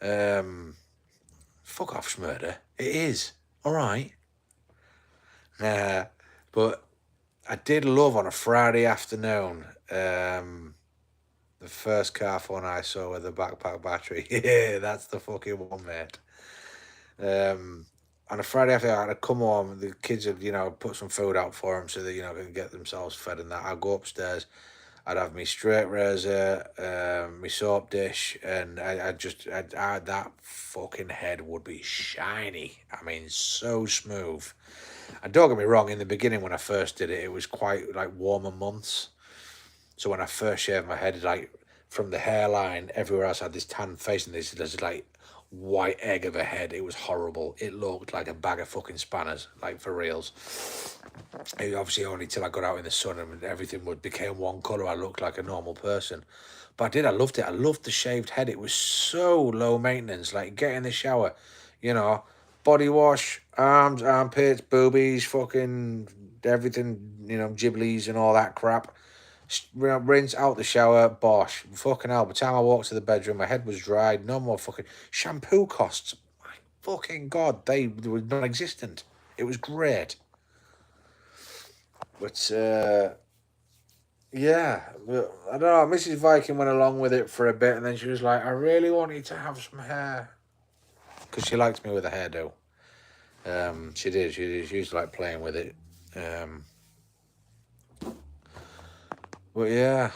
Fuck off, Smurder. It is. All right. But I did love on a Friday afternoon the first car phone I saw with the backpack battery. Yeah, that's the fucking one, mate. On a Friday afternoon, I'd come home, the kids would, put some food out for them so they, can get themselves fed and that. I'd go upstairs, I'd have my straight razor, my soap dish, and that fucking head would be shiny. I mean, so smooth. And don't get me wrong, in the beginning when I first did it, it was quite like warmer months. So when I first shaved my head, like from the hairline, everywhere else I had this tan face and this like white egg of a head. It was horrible. It looked like a bag of fucking spanners, like for reals. It obviously only till I got out in the sun and everything became one colour. I looked like a normal person. But I loved it. I loved the shaved head. It was so low maintenance. Like get in the shower, body wash, arms, armpits, boobies, fucking everything, you know, gibblies and all that crap. Rinse out the shower, bosh. Fucking hell, by the time I walked to the bedroom, my head was dried. No more fucking shampoo costs. My fucking God, they were non existent. It was great. But, yeah, I don't know. Mrs. Viking went along with it for a bit and then she was like, I really want you to have some hair. Because she liked me with a hairdo. She did. She used to like playing with it. But yeah,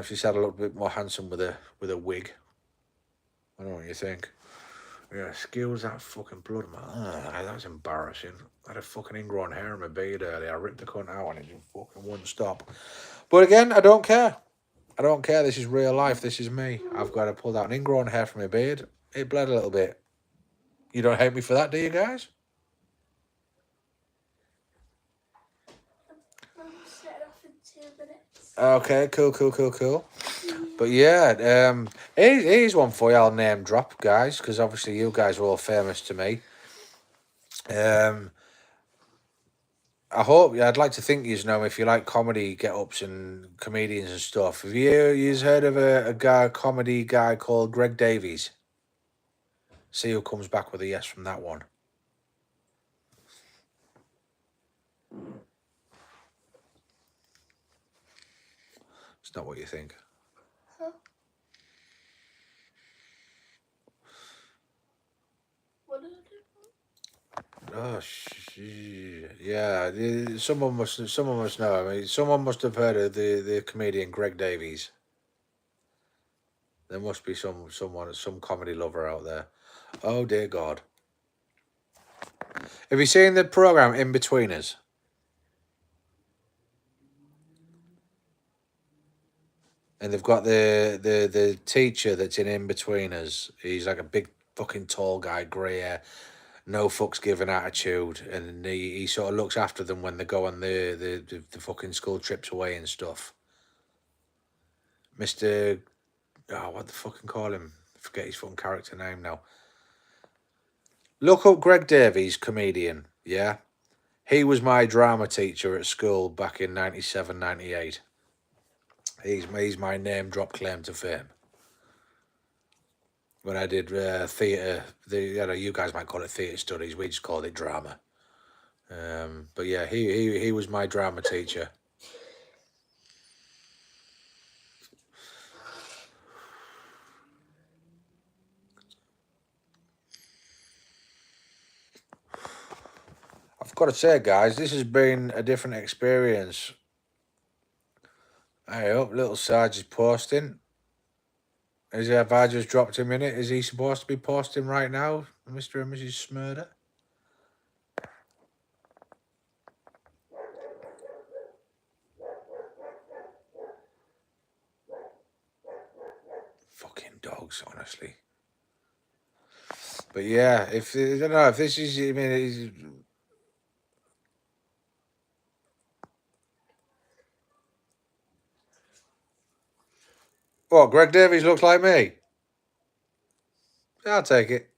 she said I looked a bit more handsome with a wig. I don't know what you think. Yeah, skills that fucking blood, man. That's embarrassing. I had a fucking ingrown hair in my beard earlier. I ripped the cunt out and it just fucking wouldn't stop. But again, I don't care. I don't care. This is real life. This is me. I've got to pull out an ingrown hair from my beard. It bled a little bit. You don't hate me for that, do you guys? I'm setting off in 2 minutes. Okay, cool. But yeah, here's one for you. I'll name drop, guys, because obviously you guys are all famous to me. I'd like to think you know if you like comedy get-ups and comedians and stuff. Have you heard of a comedy guy called Greg Davies? See who comes back with a yes from that one. It's not what you think. Huh? What did I do? Oh, yeah. Someone must know. I mean, someone must have heard of the comedian Greg Davies. There must be some comedy lover out there. Oh dear God. Have you seen the program In Betweeners? And they've got the teacher that's in Betweeners. He's like a big fucking tall guy, grey hair, no fucks given attitude, and he sort of looks after them when they go on the fucking school trips away and stuff. Mr. Oh, what the fucking call him? I forget his fucking character name now. Look up Greg Davies, comedian. Yeah, he was my drama teacher at school back in 97, 98. He's my name drop claim to fame. When I did theatre, you guys might call it theatre studies. We just called it drama. But yeah, he was my drama teacher. I've got to say, guys, this has been a different experience. Hey up, little Sarge is posting. Have I just dropped him in it? Is he supposed to be posting right now, Mr. and Mrs. Smurder? Fucking dogs, honestly. But yeah, I don't know if this is. I mean, what? Greg Davies looks like me. I'll take it.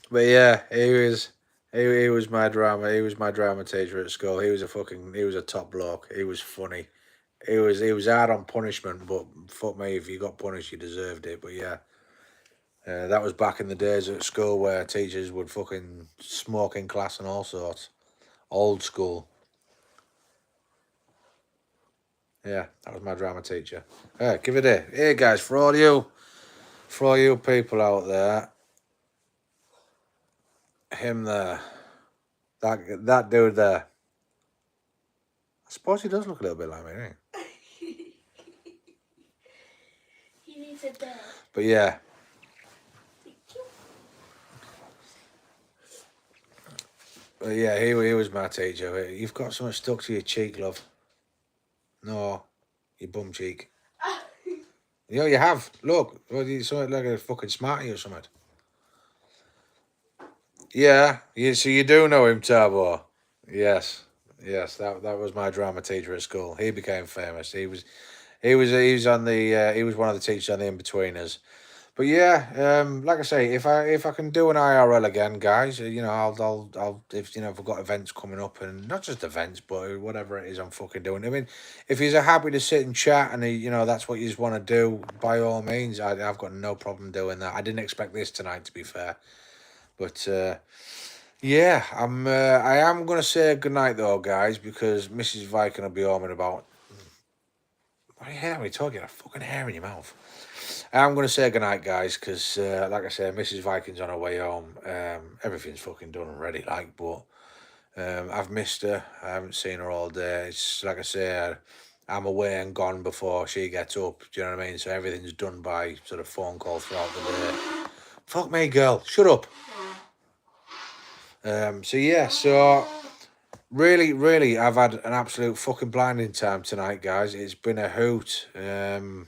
But yeah, he was my drama. He was my drama teacher at school. He was a top bloke. He was funny. He was hard on punishment, but fuck me, if you got punished, you deserved it. But yeah, that was back in the days at school where teachers would fucking smoke in class and all sorts. Old school. Yeah, that was my drama teacher. Yeah, give it a hey guys, for all you people out there. Him there. That dude there. I suppose he does look a little bit like me, doesn't he? He needs a bed. But yeah. But yeah, he was my teacher. You've got something stuck to your cheek, love. No, your bum cheek. Yeah, you have. Look, something like a fucking smartie or something. Yeah, so you do know him, Turbo. Yes, that was my drama teacher at school. He became famous. He was one of the teachers on the In-Betweeners. But yeah, like I say, if I can do an IRL again, guys, you know, I'll if you know if I've got events coming up, and not just events, but whatever it is I'm fucking doing. I mean, if you're happy to sit and chat, and you know that's what you just want to do, by all means, I've got no problem doing that. I didn't expect this tonight, to be fair, but yeah, I am gonna say goodnight though, guys, because Mrs. Viking will be home in about. What are you talking? A fucking hair in your mouth. I'm going to say goodnight, guys, because, like I say, Mrs. Viking's on her way home. Everything's fucking done already, like, but I've missed her. I haven't seen her all day. It's like I say, I'm away and gone before she gets up. Do you know what I mean? So everything's done by sort of phone call throughout the day. Fuck me, girl. Shut up. So, yeah, so really, really, I've had an absolute fucking blinding time tonight, guys. It's been a hoot. And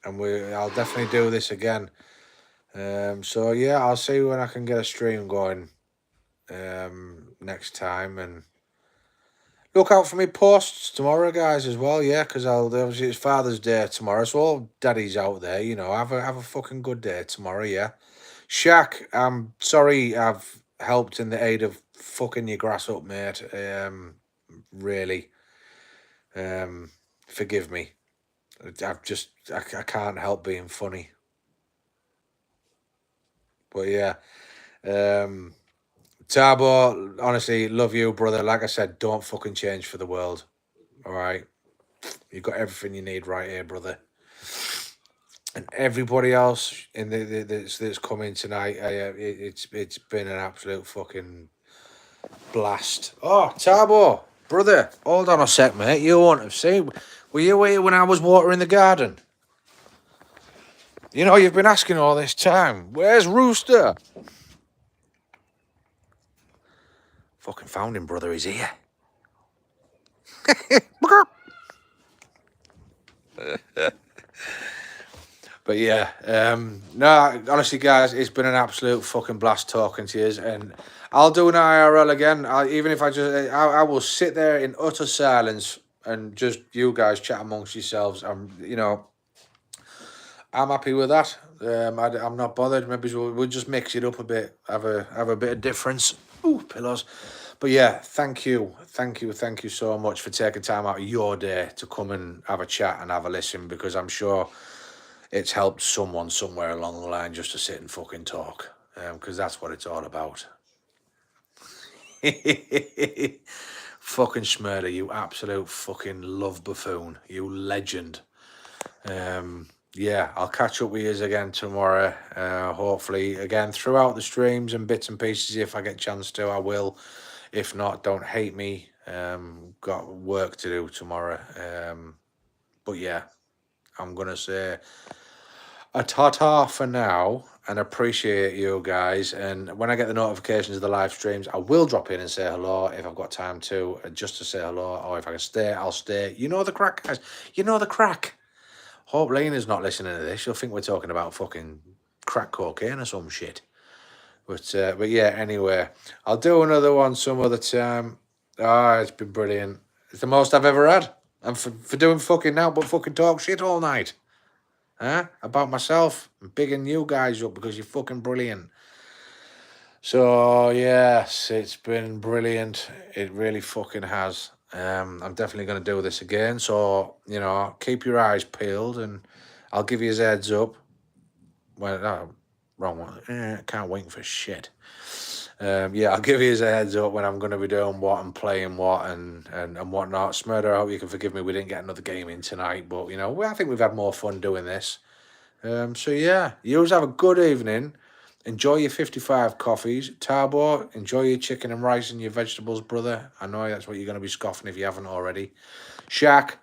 I'll definitely do this again. So yeah, I'll see when I can get a stream going next time, and look out for me posts tomorrow, guys, as well. Yeah, because obviously it's Father's Day tomorrow, so all daddies out there, you know, have a fucking good day tomorrow. Yeah, Shaq, I'm sorry I've helped in the aid of fucking your grass up, mate. Really, forgive me. I can't help being funny. But yeah, Tabo, honestly, love you, brother. Like I said, don't fucking change for the world. All right, you've got everything you need right here, brother. And everybody else in that's coming tonight, it's been an absolute fucking blast. Oh, Tabo, brother, hold on a sec, mate. You won't have seen. Were you here when I was watering the garden? You know, you've been asking all this time. Where's Rooster? Fucking found him, brother. He's here. But yeah, no, honestly, guys, it's been an absolute fucking blast talking to you, and I'll do an IRL again. Even if I will sit there in utter silence and just you guys chat amongst yourselves. You know, I'm happy with that. I'm not bothered. Maybe we'll just mix it up a bit, have a bit of difference. Ooh, pillows. But yeah, thank you so much for taking time out of your day to come and have a chat and have a listen, because I'm sure it's helped someone somewhere along the line just to sit and fucking talk, because that's what it's all about. Fucking Smurder, you absolute fucking love buffoon, you legend. Yeah, I'll catch up with you again tomorrow. Hopefully, again, throughout the streams and bits and pieces, if I get a chance to, I will. If not, don't hate me. Got work to do tomorrow. But yeah, I'm going to say a ta-ta for now, and appreciate you guys. And when I get the notifications of the live streams, I will drop in and say hello if I've got time to, just to say hello. Or if I can stay, I'll stay. You know the crack, guys. You know the crack. Hope Lena's not listening to this. She'll think we're talking about fucking crack cocaine or some shit. But yeah, anyway, I'll do another one some other time. It's been brilliant. It's the most I've ever had. And for doing fucking now, but fucking talk shit all night. Huh? About myself and bigging you guys up because you're fucking brilliant. So yes, it's been brilliant. It really fucking has. I'm definitely going to do this again. So, you know, keep your eyes peeled, and I'll give you a heads up. Well, no, wrong one. Can't wait for shit. Yeah, I'll give you a heads up when I'm going to be doing what and playing what and whatnot. Smurder, I hope you can forgive me. We didn't get another game in tonight, but, you know, I think we've had more fun doing this. So, yeah, you always have a good evening. Enjoy your 55 coffees. Tabo, enjoy your chicken and rice and your vegetables, brother. I know that's what you're going to be scoffing if you haven't already. Shaq,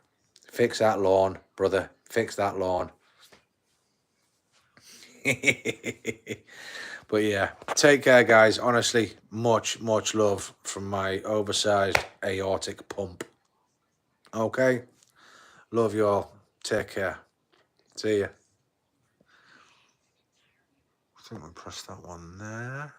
fix that lawn, brother. Fix that lawn. But yeah, take care, guys. Honestly, much love from my oversized aortic pump. Okay? Love you all. Take care. See ya. I think we pressed that one there.